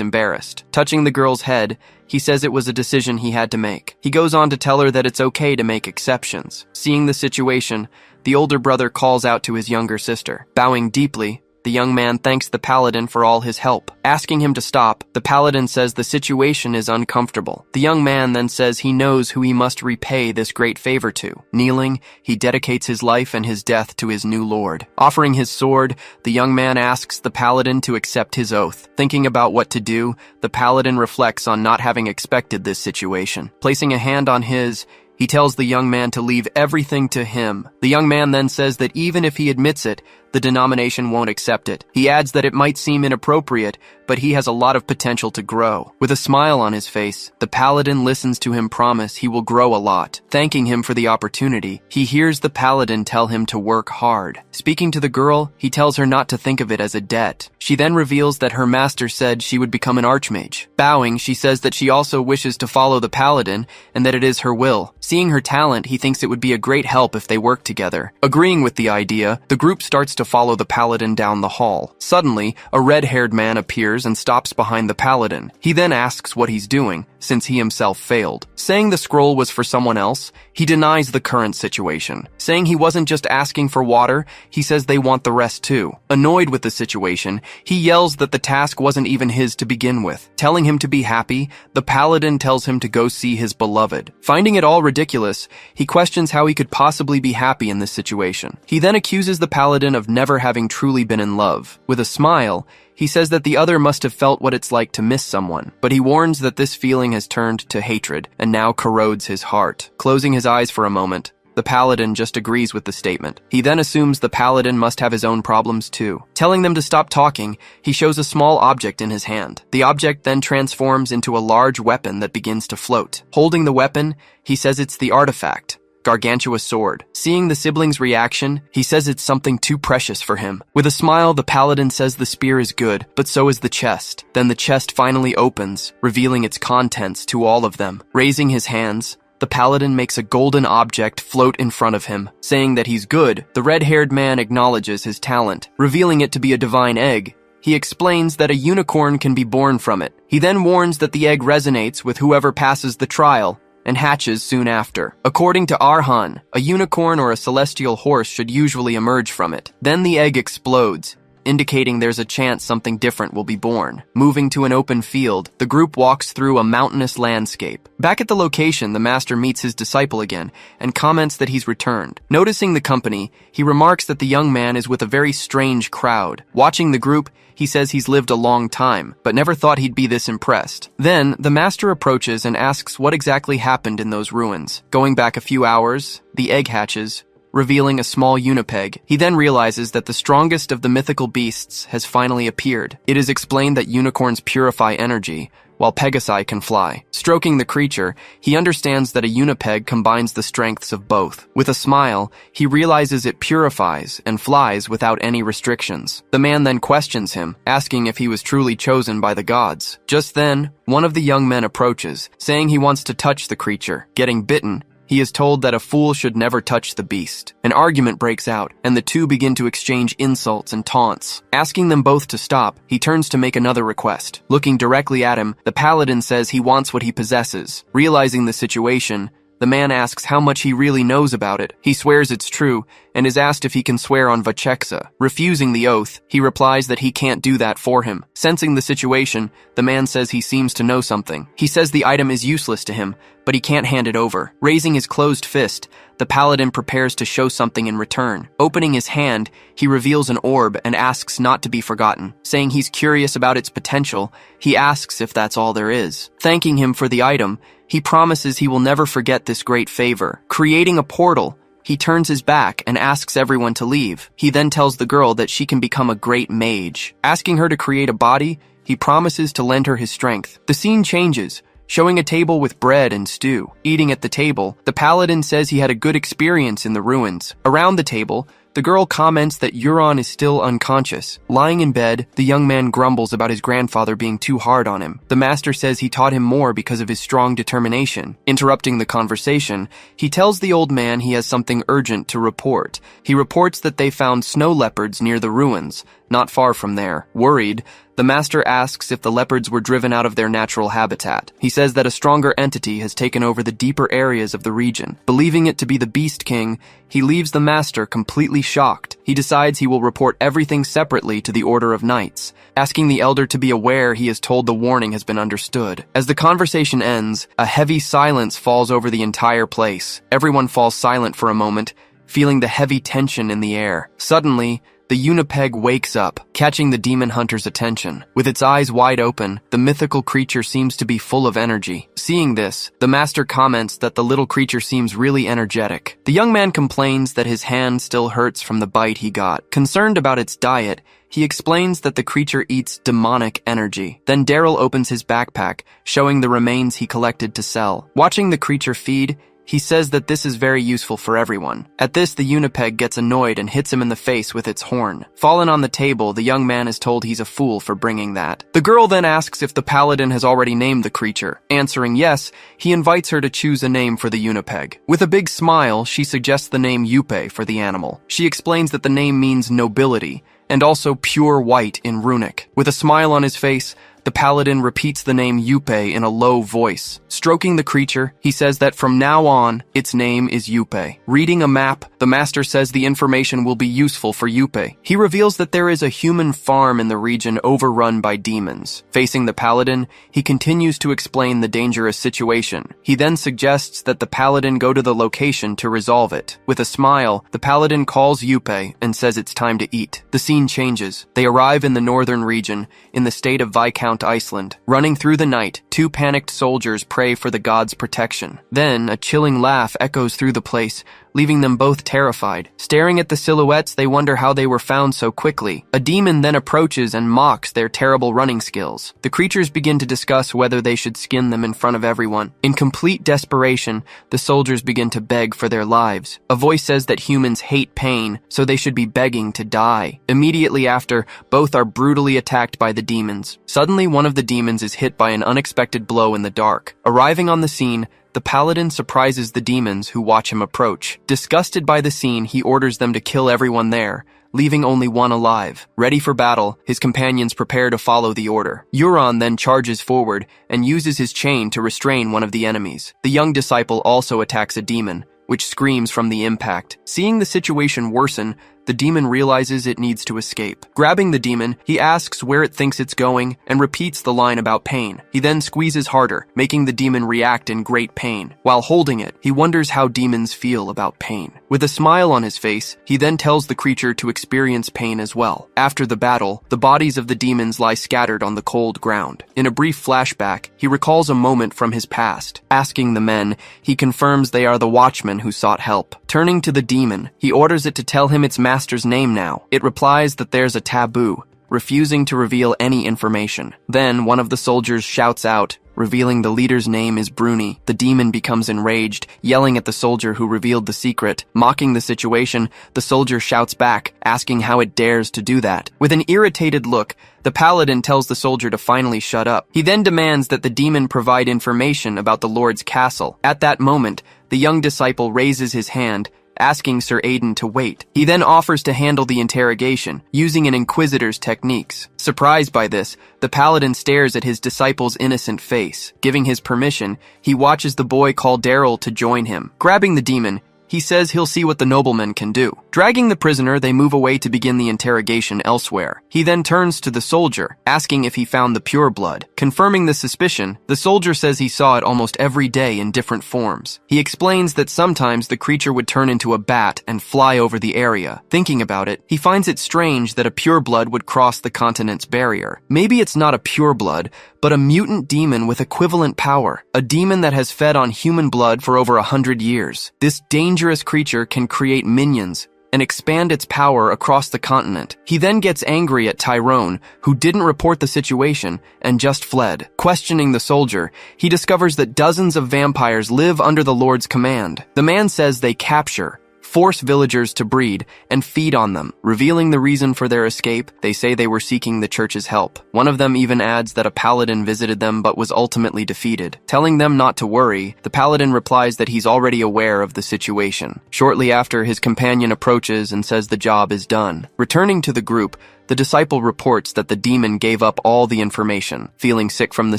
embarrassed. Touching the girl's head, he says it was a decision he had to make. He goes on to tell her that it's okay to make exceptions. Seeing the situation, the older brother calls out to his younger sister. Bowing deeply, the young man thanks the paladin for all his help. Asking him to stop, the paladin says the situation is uncomfortable. The young man then says he knows who he must repay this great favor to. Kneeling, he dedicates his life and his death to his new lord. Offering his sword, the young man asks the paladin to accept his oath. Thinking about what to do, the paladin reflects on not having expected this situation. Placing a hand on his, he tells the young man to leave everything to him. The young man then says that even if he admits it, the denomination won't accept it. He adds that it might seem inappropriate, but he has a lot of potential to grow. With a smile on his face, the paladin listens to him promise he will grow a lot. Thanking him for the opportunity, he hears the paladin tell him to work hard. Speaking to the girl, he tells her not to think of it as a debt. She then reveals that her master said she would become an archmage. Bowing, she says that she also wishes to follow the paladin and that it is her will. Seeing her talent, he thinks it would be a great help if they work together. Agreeing with the idea, the group starts to follow the paladin down the hall. Suddenly, a red-haired man appears and stops behind the paladin. He then asks what he's doing, since he himself failed. Saying the scroll was for someone else, He denies the current situation, saying he wasn't just asking for water, he says they want the rest too. Annoyed with the situation, he yells that the task wasn't even his to begin with. Telling him to be happy, the Paladin tells him to go see his beloved. Finding it all ridiculous, he questions how he could possibly be happy in this situation. He then accuses the Paladin of never having truly been in love. With a smile, he says that the other must have felt what it's like to miss someone, but he warns that this feeling has turned to hatred and now corrodes his heart. Closing his eyes for a moment, the Paladin just agrees with the statement. He then assumes the Paladin must have his own problems too. Telling them to stop talking, he shows a small object in his hand. The object then transforms into a large weapon that begins to float. Holding the weapon, he says it's the artifact, Gargantua sword. Seeing the siblings' reaction, he says it's something too precious for him. With a smile, the Paladin says the spear is good, but so is the chest. Then the chest finally opens, revealing its contents to all of them. Raising his hands, the Paladin makes a golden object float in front of him. Saying that he's good, the red-haired man acknowledges his talent, revealing it to be a divine egg. He explains that a unicorn can be born from it. He then warns that the egg resonates with whoever passes the trial, and hatches soon after. According to Arhan, a unicorn or a celestial horse should usually emerge from it. Then the egg explodes, indicating there's a chance something different will be born. Moving to an open field, the group walks through a mountainous landscape. Back at the location, the master meets his disciple again and comments that he's returned. Noticing the company, he remarks that the young man is with a very strange crowd. Watching the group, he says he's lived a long time, but never thought he'd be this impressed. Then, the master approaches and asks what exactly happened in those ruins. Going back a few hours, the egg hatches, revealing a small unipeg. He then realizes that the strongest of the mythical beasts has finally appeared. It is explained that unicorns purify energy, while Pegasi can fly. Stroking the creature, he understands that a unipeg combines the strengths of both. With a smile, he realizes it purifies and flies without any restrictions. The man then questions him, asking if he was truly chosen by the gods. Just then, one of the young men approaches, saying he wants to touch the creature. Getting bitten, he is told that a fool should never touch the beast. An argument breaks out, and the two begin to exchange insults and taunts. Asking them both to stop, he turns to make another request. Looking directly at him, the Paladin says he wants what he possesses. Realizing the situation, the man asks how much he really knows about it. He swears it's true, and is asked if he can swear on Vachexa. Refusing the oath, he replies that he can't do that for him. Sensing the situation, the man says he seems to know something. He says the item is useless to him, but he can't hand it over. Raising his closed fist, the Paladin prepares to show something in return. Opening his hand, he reveals an orb and asks not to be forgotten. Saying he's curious about its potential, he asks if that's all there is. Thanking him for the item, he promises he will never forget this great favor. Creating a portal, he turns his back and asks everyone to leave. He then tells the girl that she can become a great mage. Asking her to create a body, he promises to lend her his strength. The scene changes, showing a table with bread and stew. Eating at the table, the Paladin says he had a good experience in the ruins. Around the table, the girl comments that Euron is still unconscious. Lying in bed, the young man grumbles about his grandfather being too hard on him. The master says he taught him more because of his strong determination. Interrupting the conversation, he tells the old man he has something urgent to report. He reports that they found snow leopards near the ruins, not far from there. Worried, the master asks if the leopards were driven out of their natural habitat. He says that a stronger entity has taken over the deeper areas of the region. Believing it to be the Beast King, he leaves the master completely shocked. He decides he will report everything separately to the Order of Knights. Asking the elder to be aware, he is told the warning has been understood. As the conversation ends, a heavy silence falls over the entire place. Everyone falls silent for a moment, feeling the heavy tension in the air. Suddenly, the Unipeg wakes up, catching the demon hunter's attention. With its eyes wide open, the mythical creature seems to be full of energy. Seeing this, the master comments that the little creature seems really energetic. The young man complains that his hand still hurts from the bite he got. Concerned about its diet, he explains that the creature eats demonic energy. Then Daryl opens his backpack, showing the remains he collected to sell. Watching the creature feed, he says that this is very useful for everyone. At this, the Unipeg gets annoyed and hits him in the face with its horn. Fallen on the table, the young man is told he's a fool for bringing that. The girl then asks if the Paladin has already named the creature. Answering yes, he invites her to choose a name for the Unipeg. With a big smile, she suggests the name Yupe for the animal. She explains that the name means nobility, and also pure white in runic. With a smile on his face, The paladin repeats the name Yupe in a low voice. Stroking the creature, he says that from now on, its name is Yupe. Reading a map, the master says the information will be useful for Yupe. He reveals that there is a human farm in the region overrun by demons. Facing the paladin, he continues to explain the dangerous situation. He then suggests that the paladin go to the location to resolve it. With a smile, the paladin calls Yupe and says it's time to eat. The scene changes. They arrive in the northern region, in the state of Viscount Iceland. Running through the night, two panicked soldiers pray for the god's protection. Then, a chilling laugh echoes through the place, leaving them both terrified. Staring at the silhouettes, they wonder how they were found so quickly. A demon then approaches and mocks their terrible running skills. The creatures begin to discuss whether they should skin them in front of everyone. In complete desperation, the soldiers begin to beg for their lives. A voice says that humans hate pain, so they should be begging to die. Immediately after, both are brutally attacked by the demons. Suddenly, one of the demons is hit by an unexpected blow in the dark. Arriving on the scene, the paladin surprises the demons who watch him approach. Disgusted by the scene, he orders them to kill everyone there, leaving only one alive. Ready for battle, his companions prepare to follow the order. Euron then charges forward and uses his chain to restrain one of the enemies. The young disciple also attacks a demon, which screams from the impact. Seeing the situation worsen, the demon realizes it needs to escape. Grabbing the demon, he asks where it thinks it's going and repeats the line about pain. He then squeezes harder, making the demon react in great pain. While holding it, he wonders how demons feel about pain. With a smile on his face, he then tells the creature to experience pain as well. After the battle, the bodies of the demons lie scattered on the cold ground. In a brief flashback, he recalls a moment from his past. Asking the men, he confirms they are the watchmen who sought help. Turning to the demon, he orders it to tell him its master's name now. It replies that there's a taboo, refusing to reveal any information. Then one of the soldiers shouts out, revealing the leader's name is Bruni. The demon becomes enraged, yelling at the soldier who revealed the secret. Mocking the situation, the soldier shouts back, asking how it dares to do that. With an irritated look, the paladin tells the soldier to finally shut up. He then demands that the demon provide information about the Lord's castle. At that moment, the young disciple raises his hand, asking Sir Aidan to wait. He then offers to handle the interrogation, using an inquisitor's techniques. Surprised by this, the paladin stares at his disciple's innocent face. Giving his permission, he watches the boy call Daryl to join him. Grabbing the demon, he says he'll see what the nobleman can do. Dragging the prisoner, they move away to begin the interrogation elsewhere. He then turns to the soldier, asking if he found the pure blood. Confirming the suspicion, the soldier says he saw it almost every day in different forms. He explains that sometimes the creature would turn into a bat and fly over the area. Thinking about it, he finds it strange that a pure blood would cross the continent's barrier. Maybe it's not a pure blood, but a mutant demon with equivalent power. A demon that has fed on human blood for over 100 years. This dangerous creature can create minions and expand its power across the continent. He then gets angry at Tyrone, who didn't report the situation and just fled. Questioning the soldier, he discovers that dozens of vampires live under the Lord's command. The man says they capture, force villagers to breed, and feed on them. Revealing the reason for their escape, they say they were seeking the church's help. One of them even adds that a paladin visited them but was ultimately defeated. Telling them not to worry, the paladin replies that he's already aware of the situation. Shortly after, his companion approaches and says the job is done. Returning to the group, the disciple reports that the demon gave up all the information. Feeling sick from the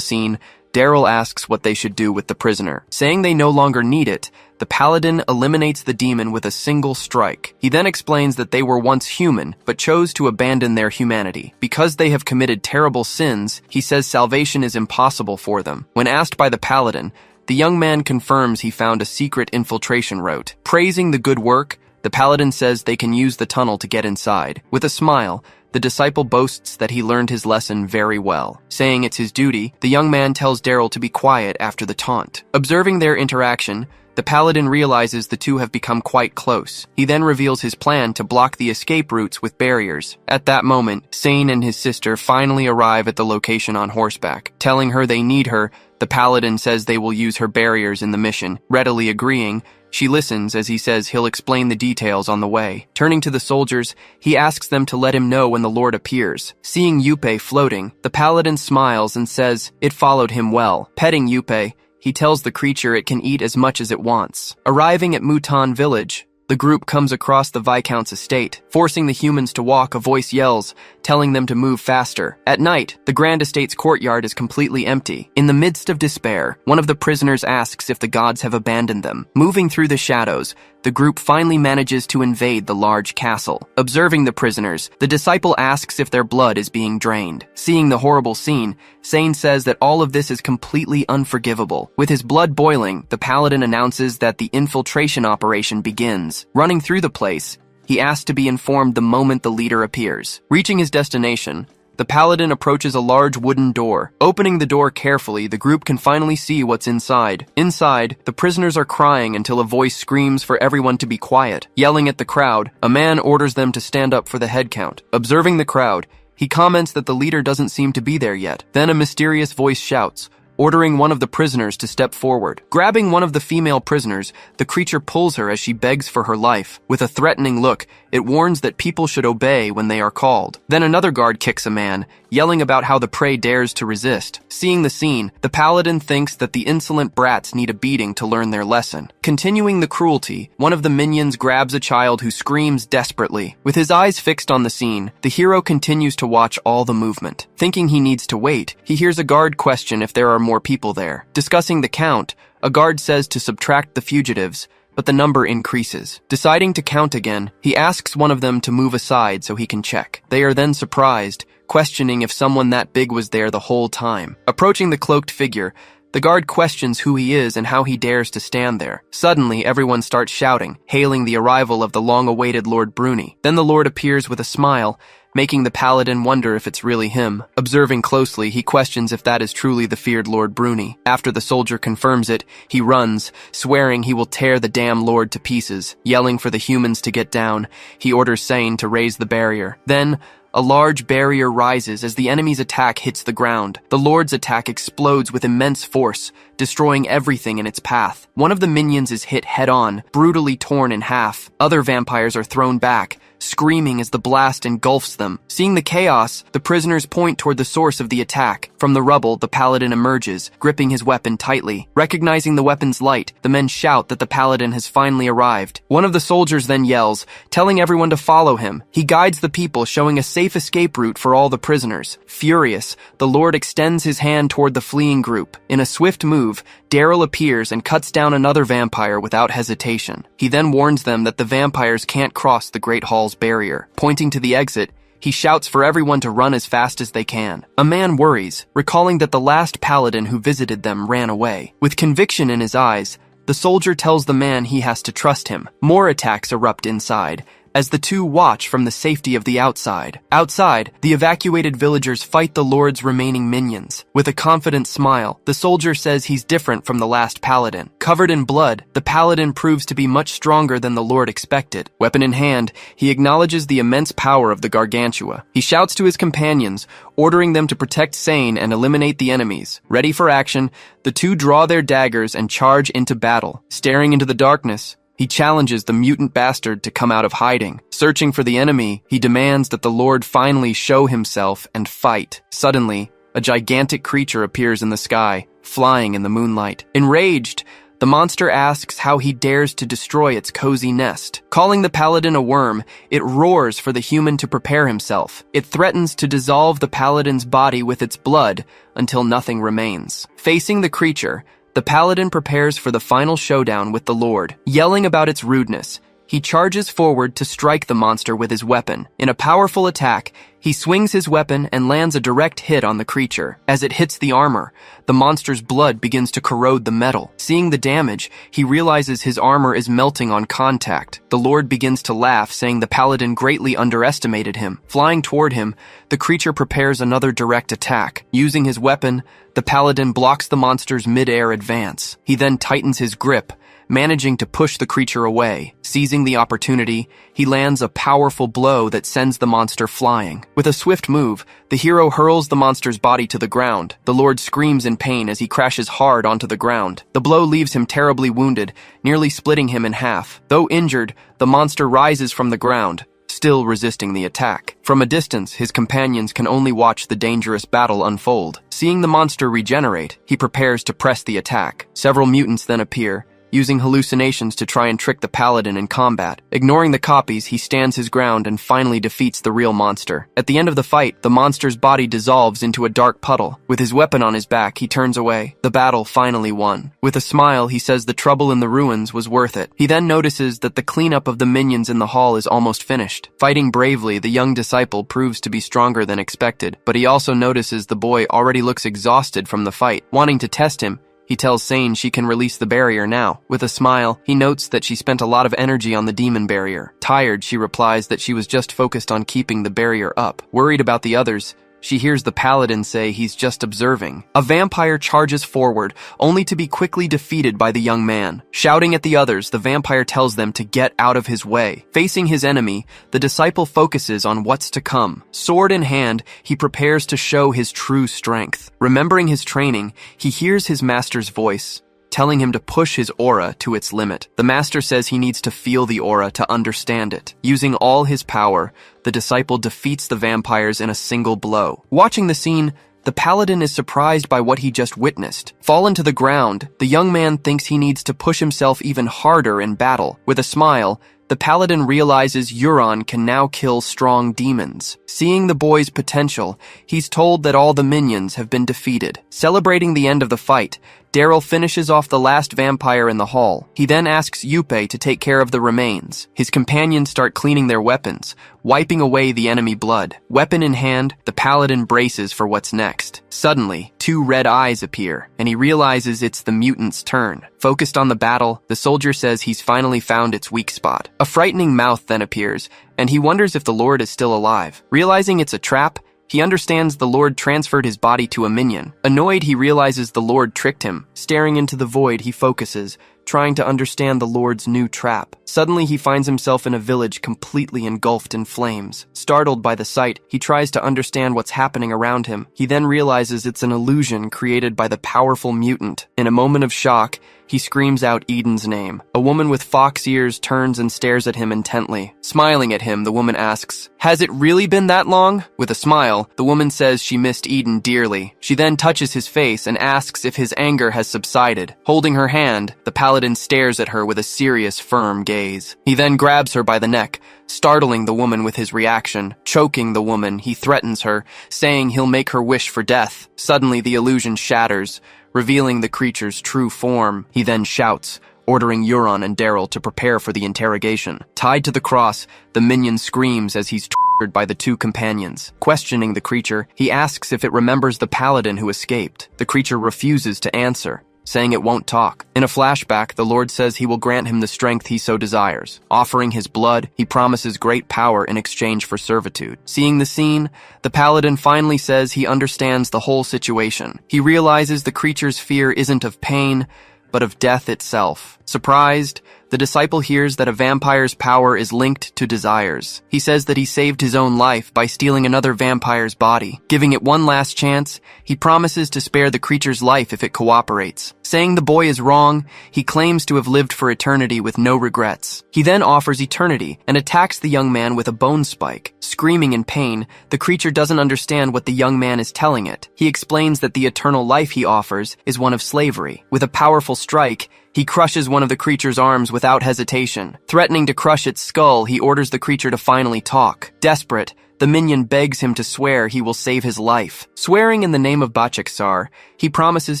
scene, Daryl asks what they should do with the prisoner. Saying they no longer need it, the paladin eliminates the demon with a single strike. He then explains that they were once human, but chose to abandon their humanity. Because they have committed terrible sins, he says salvation is impossible for them. When asked by the paladin, the young man confirms he found a secret infiltration route. Praising the good work, the paladin says they can use the tunnel to get inside. With a smile, the disciple boasts that he learned his lesson very well. Saying it's his duty, the young man tells Daryl to be quiet after the taunt. Observing their interaction, the paladin realizes the two have become quite close. He then reveals his plan to block the escape routes with barriers. At that moment, Sane and his sister finally arrive at the location on horseback. Telling her they need her, the paladin says they will use her barriers in the mission. Readily agreeing, she listens as he says he'll explain the details on the way. Turning to the soldiers, he asks them to let him know when the Lord appears. Seeing Yupe floating, the paladin smiles and says it followed him well. Petting Yupe, he tells the creature it can eat as much as it wants. Arriving at Mutan village, the group comes across the Viscount's estate. Forcing the humans to walk, a voice yells, telling them to move faster. At night, the Grand Estate's courtyard is completely empty. In the midst of despair, one of the prisoners asks if the gods have abandoned them. Moving through the shadows, the group finally manages to invade the large castle. Observing the prisoners, the disciple asks if their blood is being drained. Seeing the horrible scene, Sane says that all of this is completely unforgivable. With his blood boiling, the Paladin announces that the infiltration operation begins. Running through the place, he asks to be informed the moment the leader appears. Reaching his destination, the Paladin approaches a large wooden door. Opening the door carefully, the group can finally see what's inside. Inside, the prisoners are crying until a voice screams for everyone to be quiet. Yelling at the crowd, a man orders them to stand up for the head count. Observing the crowd, he comments that the leader doesn't seem to be there yet. Then a mysterious voice shouts, ordering one of the prisoners to step forward. Grabbing one of the female prisoners, the creature pulls her as she begs for her life. With a threatening look, it warns that people should obey when they are called. Then another guard kicks a man, yelling about how the prey dares to resist. Seeing the scene, the Paladin thinks that the insolent brats need a beating to learn their lesson. Continuing the cruelty, one of the minions grabs a child who screams desperately. With his eyes fixed on the scene, the hero continues to watch all the movement. Thinking he needs to wait, he hears a guard question if there are more people there. Discussing the count, a guard says to subtract the fugitives, but the number increases. Deciding to count again, he asks one of them to move aside so he can check. They are then surprised, questioning if someone that big was there the whole time. Approaching the cloaked figure, the guard questions who he is and how he dares to stand there. Suddenly, everyone starts shouting, hailing the arrival of the long-awaited Lord Bruni. Then the Lord appears with a smile, making the Paladin wonder if it's really him. Observing closely, he questions if that is truly the feared Lord Bruni. After the soldier confirms it, he runs, swearing he will tear the damn Lord to pieces. Yelling for the humans to get down, he orders Sane to raise the barrier. Then, a large barrier rises as the enemy's attack hits the ground. The Lord's attack explodes with immense force, destroying everything in its path. One of the minions is hit head-on, brutally torn in half. Other vampires are thrown back, screaming as the blast engulfs them. Seeing the chaos, the prisoners point toward the source of the attack. From the rubble, the Paladin emerges, gripping his weapon tightly. Recognizing the weapon's light, the men shout that the Paladin has finally arrived. One of the soldiers then yells, telling everyone to follow him. He guides the people, showing a safe escape route for all the prisoners. Furious, the Lord extends his hand toward the fleeing group. In a swift move, Daryl appears and cuts down another vampire without hesitation. He then warns them that the vampires can't cross the Great Hall's barrier. Pointing to the exit, he shouts for everyone to run as fast as they can. A man worries, recalling that the last Paladin who visited them ran away. With conviction in his eyes, the soldier tells the man he has to trust him. More attacks erupt inside, as the two watch from the safety of the outside. Outside, the evacuated villagers fight the Lord's remaining minions. With a confident smile, the soldier says he's different from the last Paladin. Covered in blood, the Paladin proves to be much stronger than the Lord expected. Weapon in hand, he acknowledges the immense power of the Gargantua. He shouts to his companions, ordering them to protect Sane and eliminate the enemies. Ready for action, the two draw their daggers and charge into battle. Staring into the darkness, he challenges the mutant bastard to come out of hiding. Searching for the enemy, he demands that the Lord finally show himself and fight. Suddenly, a gigantic creature appears in the sky, flying in the moonlight. Enraged, the monster asks how he dares to destroy its cozy nest. Calling the Paladin a worm, it roars for the human to prepare himself. It threatens to dissolve the Paladin's body with its blood until nothing remains. Facing the creature, the Paladin prepares for the final showdown with the Lord. Yelling about its rudeness, he charges forward to strike the monster with his weapon. In a powerful attack, he swings his weapon and lands a direct hit on the creature. As it hits the armor, the monster's blood begins to corrode the metal. Seeing the damage, he realizes his armor is melting on contact. The Lord begins to laugh, saying the Paladin greatly underestimated him. Flying toward him, the creature prepares another direct attack. Using his weapon, the Paladin blocks the monster's mid-air advance. He then tightens his grip, managing to push the creature away. Seizing the opportunity, he lands a powerful blow that sends the monster flying. With a swift move, the hero hurls the monster's body to the ground. The Lord screams in pain as he crashes hard onto the ground. The blow leaves him terribly wounded, nearly splitting him in half. Though injured, the monster rises from the ground, still resisting the attack. From a distance, his companions can only watch the dangerous battle unfold. Seeing the monster regenerate, he prepares to press the attack. Several mutants then appear, using hallucinations to try and trick the Paladin in combat. Ignoring the copies, he stands his ground and finally defeats the real monster. At the end of the fight, the monster's body dissolves into a dark puddle. With his weapon on his back, he turns away. The battle finally won. With a smile, he says the trouble in the ruins was worth it. He then notices that the cleanup of the minions in the hall is almost finished. Fighting bravely, the young disciple proves to be stronger than expected, but he also notices the boy already looks exhausted from the fight. Wanting to test him, he tells Sane she can release the barrier now. With a smile, he notes that she spent a lot of energy on the demon barrier. Tired, she replies that she was just focused on keeping the barrier up. Worried about the others, she hears the Paladin say he's just observing. A vampire charges forward, only to be quickly defeated by the young man. Shouting at the others, the vampire tells them to get out of his way. Facing his enemy, the disciple focuses on what's to come. Sword in hand, he prepares to show his true strength. Remembering his training, he hears his master's voice, telling him to push his aura to its limit. The master says he needs to feel the aura to understand it. Using all his power, the disciple defeats the vampires in a single blow. Watching the scene, the Paladin is surprised by what he just witnessed. Fallen to the ground, the young man thinks he needs to push himself even harder in battle. With a smile, the Paladin realizes Euron can now kill strong demons. Seeing the boy's potential, he's told that all the minions have been defeated. Celebrating the end of the fight, Daryl finishes off the last vampire in the hall. He then asks Yuppei to take care of the remains. His companions start cleaning their weapons, wiping away the enemy blood. Weapon in hand, the Paladin braces for what's next. Suddenly, 2 red eyes appear, and he realizes it's the mutant's turn. Focused on the battle, the soldier says he's finally found its weak spot. A frightening mouth then appears, and he wonders if the Lord is still alive. Realizing it's a trap, he understands the Lord transferred his body to a minion. Annoyed, he realizes the Lord tricked him. Staring into the void, he focuses, trying to understand the Lord's new trap. Suddenly, he finds himself in a village completely engulfed in flames. Startled by the sight, he tries to understand what's happening around him. He then realizes it's an illusion created by the powerful mutant. In a moment of shock, he screams out Eden's name. A woman with fox ears turns and stares at him intently. Smiling at him, the woman asks, "Has it really been that long?" With a smile, the woman says she missed Eden dearly. She then touches his face and asks if his anger has subsided. Holding her hand, the Paladin stares at her with a serious, firm gaze. He then grabs her by the neck, startling the woman with his reaction. Choking the woman, he threatens her, saying he'll make her wish for death. Suddenly, the illusion shatters, revealing the creature's true form. He then shouts, ordering Euron and Daryl to prepare for the interrogation. Tied to the cross, the minion screams as he's tortured by the 2 companions. Questioning the creature, he asks if it remembers the Paladin who escaped. The creature refuses to answer, saying it won't talk. In a flashback, the Lord says he will grant him the strength he so desires. Offering his blood, he promises great power in exchange for servitude. Seeing the scene, the Paladin finally says he understands the whole situation. He realizes the creature's fear isn't of pain, but of death itself. Surprised, the disciple hears that a vampire's power is linked to desires. He says that he saved his own life by stealing another vampire's body. Giving it one last chance, he promises to spare the creature's life if it cooperates. Saying the boy is wrong, he claims to have lived for eternity with no regrets. He then offers eternity and attacks the young man with a bone spike. Screaming in pain, the creature doesn't understand what the young man is telling it. He explains that the eternal life he offers is one of slavery. With a powerful strike, he crushes one of the creature's arms without hesitation. Threatening to crush its skull, he orders the creature to finally talk. Desperate, the minion begs him to swear he will save his life. Swearing in the name of Bachixar, he promises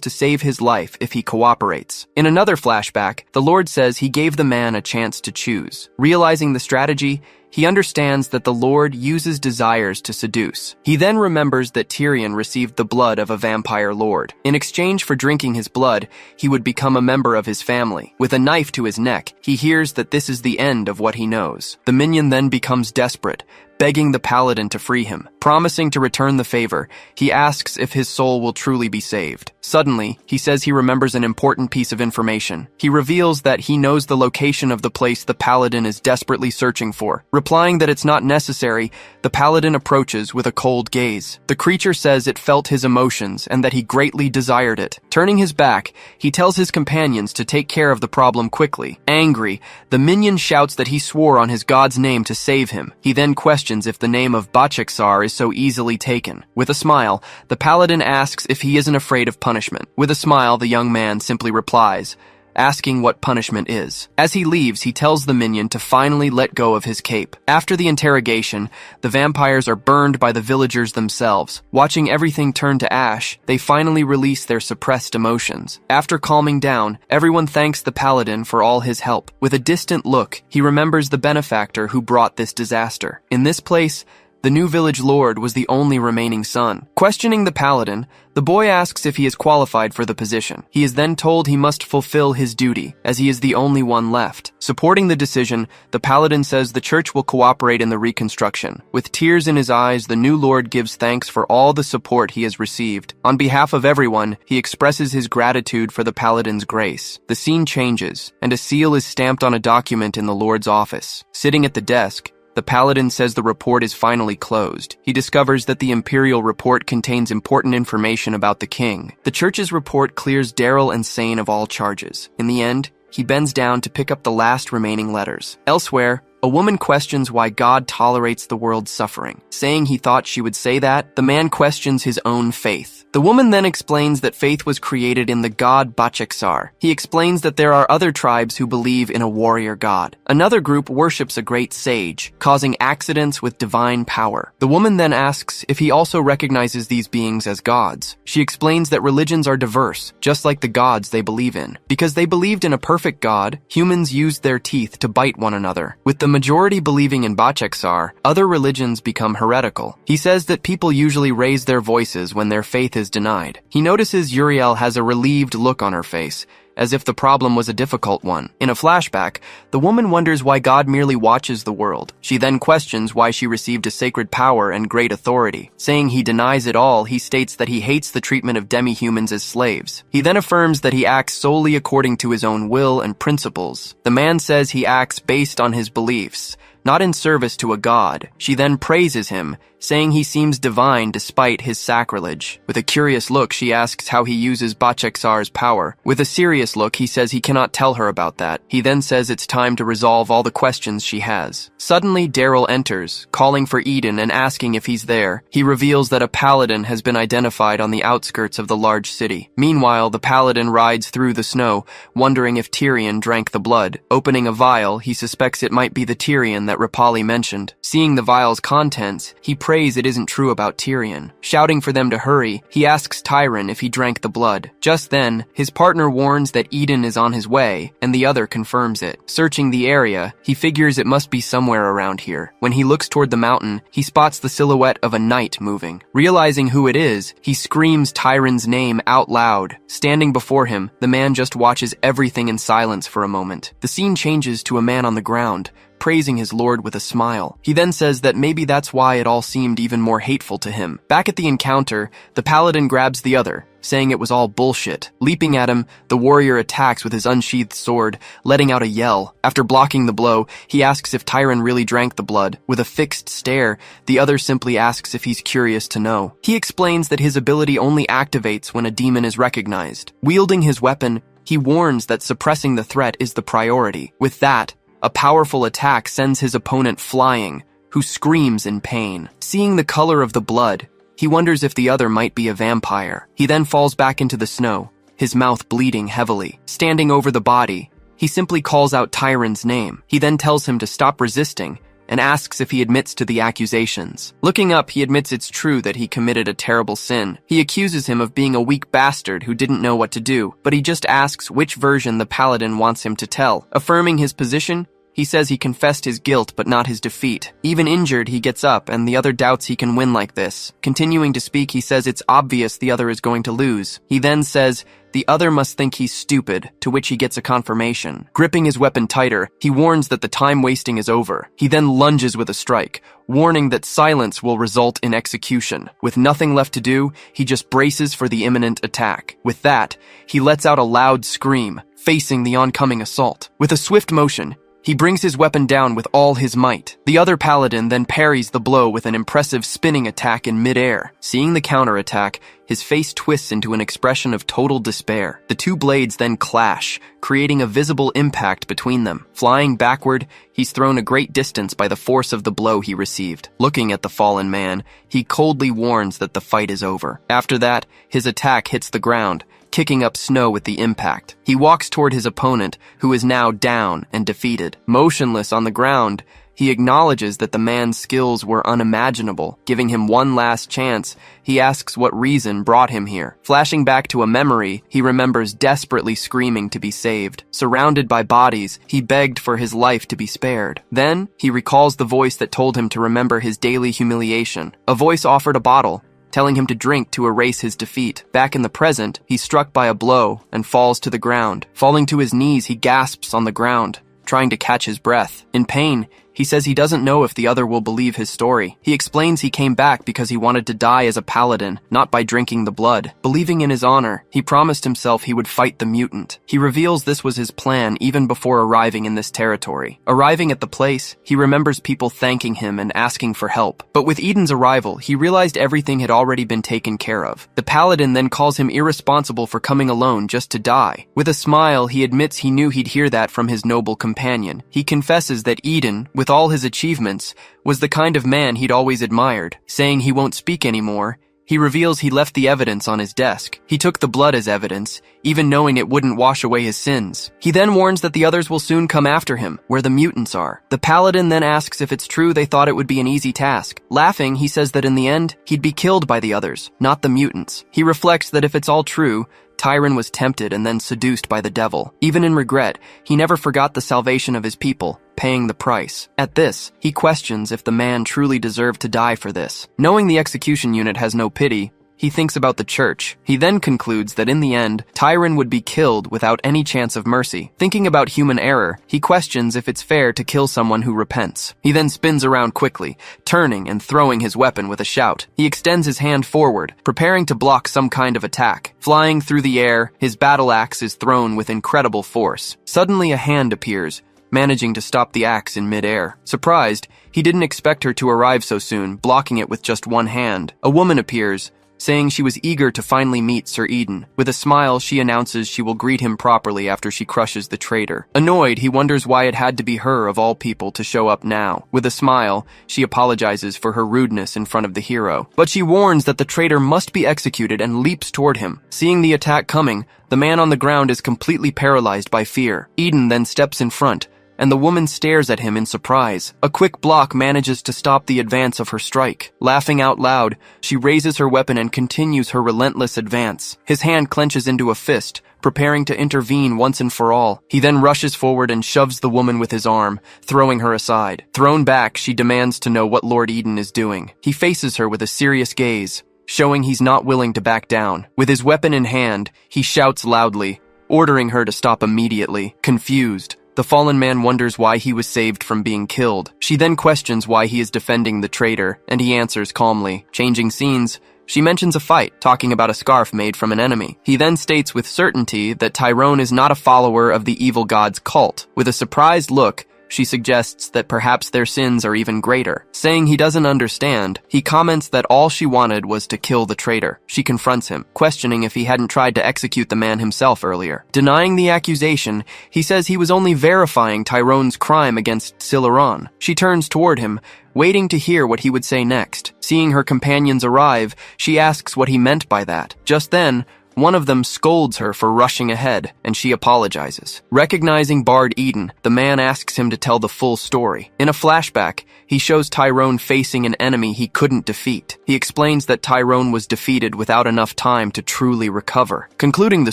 to save his life if he cooperates. In another flashback, the Lord says he gave the man a chance to choose. Realizing the strategy, he understands that the Lord uses desires to seduce. He then remembers that Tyrion received the blood of a vampire lord. In exchange for drinking his blood, he would become a member of his family. With a knife to his neck, he hears that this is the end of what he knows. The minion then becomes desperate, begging the Paladin to free him. Promising to return the favor, he asks if his soul will truly be saved. Suddenly, he says he remembers an important piece of information. He reveals that he knows the location of the place the Paladin is desperately searching for. Replying that it's not necessary, the Paladin approaches with a cold gaze. The creature says it felt his emotions and that he greatly desired it. Turning his back, he tells his companions to take care of the problem quickly. Angry, the minion shouts that he swore on his god's name to save him. He then questions if the name of Bachixar is so easily taken. With a smile, the Paladin asks if he isn't afraid of punishment. With a smile, the young man simply replies, asking what punishment is. As he leaves, he tells the minion to finally let go of his cape. After the interrogation, the vampires are burned by the villagers themselves. Watching everything turn to ash, they finally release their suppressed emotions. After calming down, everyone thanks the paladin for all his help. With a distant look, he remembers the benefactor who brought this disaster. In this place, the new village lord was the only remaining son. Questioning the paladin, the boy asks if he is qualified for the position. He is then told he must fulfill his duty, as he is the only one left. Supporting the decision, the paladin says the church will cooperate in the reconstruction. With tears in his eyes, the new lord gives thanks for all the support he has received. On behalf of everyone, he expresses his gratitude for the paladin's grace. The scene changes, and a seal is stamped on a document in the lord's office. Sitting at the desk, the paladin says the report is finally closed. He discovers that the imperial report contains important information about the king. The church's report clears Daryl and Sane of all charges. In the end, he bends down to pick up the last remaining letters. Elsewhere, a woman questions why God tolerates the world's suffering. Saying he thought she would say that, the man questions his own faith. The woman then explains that faith was created in the god Bachexar. He explains that there are other tribes who believe in a warrior god. Another group worships a great sage, causing accidents with divine power. The woman then asks if he also recognizes these beings as gods. She explains that religions are diverse, just like the gods they believe in. Because they believed in a perfect god, humans used their teeth to bite one another. With the majority believing in Bachexar, other religions become heretical. He says that people usually raise their voices when their faith is denied. He notices Uriel has a relieved look on her face, as if the problem was a difficult one. In a flashback, the woman wonders why God merely watches the world. She then questions why she received a sacred power and great authority. Saying he denies it all, he states that he hates the treatment of demi-humans as slaves. He then affirms that he acts solely according to his own will and principles. The man says he acts based on his beliefs, not in service to a god. She then praises him, saying he seems divine despite his sacrilege. With a curious look, she asks how he uses Bachexar's power. With a serious look, he says he cannot tell her about that. He then says it's time to resolve all the questions she has. Suddenly, Daryl enters, calling for Eden and asking if he's there. He reveals that a paladin has been identified on the outskirts of the large city. Meanwhile, the paladin rides through the snow, wondering if Tyrion drank the blood. Opening a vial, he suspects it might be the Tyrion that Rapali mentioned. Seeing the vial's contents, he prays it isn't true about Tyrion. Shouting for them to hurry, he asks Tyron if he drank the blood. Just then, his partner warns that Eden is on his way, and the other confirms it. Searching the area, he figures it must be somewhere around here. When he looks toward the mountain, he spots the silhouette of a knight moving. Realizing who it is, he screams Tyron's name out loud. Standing before him, the man just watches everything in silence for a moment. The scene changes to a man on the ground, praising his lord with a smile. He then says that maybe that's why it all seemed even more hateful to him. Back at the encounter, the paladin grabs the other, saying it was all bullshit. Leaping at him, the warrior attacks with his unsheathed sword, letting out a yell. After blocking the blow, he asks if Tyron really drank the blood. With a fixed stare, the other simply asks if he's curious to know. He explains that his ability only activates when a demon is recognized. Wielding his weapon, he warns that suppressing the threat is the priority. With that, a powerful attack sends his opponent flying, who screams in pain. Seeing the color of the blood, he wonders if the other might be a vampire. He then falls back into the snow, his mouth bleeding heavily. Standing over the body, he simply calls out Tyron's name. He then tells him to stop resisting and asks if he admits to the accusations. Looking up, he admits it's true that he committed a terrible sin. He accuses him of being a weak bastard who didn't know what to do, but he just asks which version the paladin wants him to tell. Affirming his position, he says he confessed his guilt but not his defeat. Even injured, he gets up, and the other doubts he can win like this. Continuing to speak, he says it's obvious the other is going to lose. He then says the other must think he's stupid, to which he gets a confirmation. Gripping his weapon tighter, he warns that the time wasting is over. He then lunges with a strike, warning that silence will result in execution. With nothing left to do, he just braces for the imminent attack. With that, he lets out a loud scream, facing the oncoming assault. With a swift motion, he brings his weapon down with all his might. The other paladin then parries the blow with an impressive spinning attack in midair. Seeing the counterattack, his face twists into an expression of total despair. The two blades then clash, creating a visible impact between them. Flying backward, he's thrown a great distance by the force of the blow he received. Looking at the fallen man, he coldly warns that the fight is over. After that, his attack hits the ground, kicking up snow with the impact. He walks toward his opponent, who is now down and defeated. Motionless on the ground, he acknowledges that the man's skills were unimaginable. Giving him one last chance, he asks what reason brought him here. Flashing back to a memory, he remembers desperately screaming to be saved. Surrounded by bodies, he begged for his life to be spared. Then, he recalls the voice that told him to remember his daily humiliation. A voice offered a bottle, telling him to drink to erase his defeat. Back in the present, he's struck by a blow and falls to the ground. Falling to his knees, he gasps on the ground, trying to catch his breath. In pain, he says he doesn't know if the other will believe his story. He explains he came back because he wanted to die as a paladin, not by drinking the blood. Believing in his honor, he promised himself he would fight the mutant. He reveals this was his plan even before arriving in this territory. Arriving at the place, he remembers people thanking him and asking for help. But with Eden's arrival, he realized everything had already been taken care of. The paladin then calls him irresponsible for coming alone just to die. With a smile, he admits he knew he'd hear that from his noble companion. He confesses that Eden, with all his achievements, was the kind of man he'd always admired. Saying he won't speak anymore, he reveals he left the evidence on his desk. He took the blood as evidence, even knowing it wouldn't wash away his sins. He then warns that the others will soon come after him, where the mutants are. The paladin then asks if it's true they thought it would be an easy task. Laughing, he says that in the end, he'd be killed by the others, not the mutants. He reflects that if it's all true, Tyron was tempted and then seduced by the devil. Even in regret, he never forgot the salvation of his people, paying the price. At this, he questions if the man truly deserved to die for this. Knowing the execution unit has no pity, he thinks about the church. He then concludes that in the end, Tyron would be killed without any chance of mercy. Thinking about human error, he questions if it's fair to kill someone who repents. He then spins around quickly, turning and throwing his weapon with a shout. He extends his hand forward, preparing to block some kind of attack. Flying through the air, his battle axe is thrown with incredible force. Suddenly a hand appears, managing to stop the axe in mid-air. Surprised, he didn't expect her to arrive so soon, blocking it with just one hand. A woman appears, saying she was eager to finally meet Sir Eden. With a smile, she announces she will greet him properly after she crushes the traitor. Annoyed, he wonders why it had to be her of all people to show up now. With a smile, she apologizes for her rudeness in front of the hero. But she warns that the traitor must be executed and leaps toward him. Seeing the attack coming, the man on the ground is completely paralyzed by fear. Eden then steps in front, and the woman stares at him in surprise. A quick block manages to stop the advance of her strike. Laughing out loud, she raises her weapon and continues her relentless advance. His hand clenches into a fist, preparing to intervene once and for all. He then rushes forward and shoves the woman with his arm, throwing her aside. Thrown back, she demands to know what Lord Eden is doing. He faces her with a serious gaze, showing he's not willing to back down. With his weapon in hand, he shouts loudly, ordering her to stop immediately. Confused, the fallen man wonders why he was saved from being killed. She then questions why he is defending the traitor, and he answers calmly. Changing scenes, she mentions a fight, talking about a scarf made from an enemy. He then states with certainty that Tyrone is not a follower of the evil god's cult. With a surprised look, she suggests that perhaps their sins are even greater. Saying he doesn't understand, he comments that all she wanted was to kill the traitor. She confronts him, questioning if he hadn't tried to execute the man himself earlier. Denying the accusation, he says he was only verifying Tyrone's crime against Sileron. She turns toward him, waiting to hear what he would say next. Seeing her companions arrive, she asks what he meant by that. Just then, one of them scolds her for rushing ahead, and she apologizes. Recognizing Bard Eden, the man asks him to tell the full story. In a flashback, he shows Tyrone facing an enemy he couldn't defeat. He explains that Tyrone was defeated without enough time to truly recover. Concluding the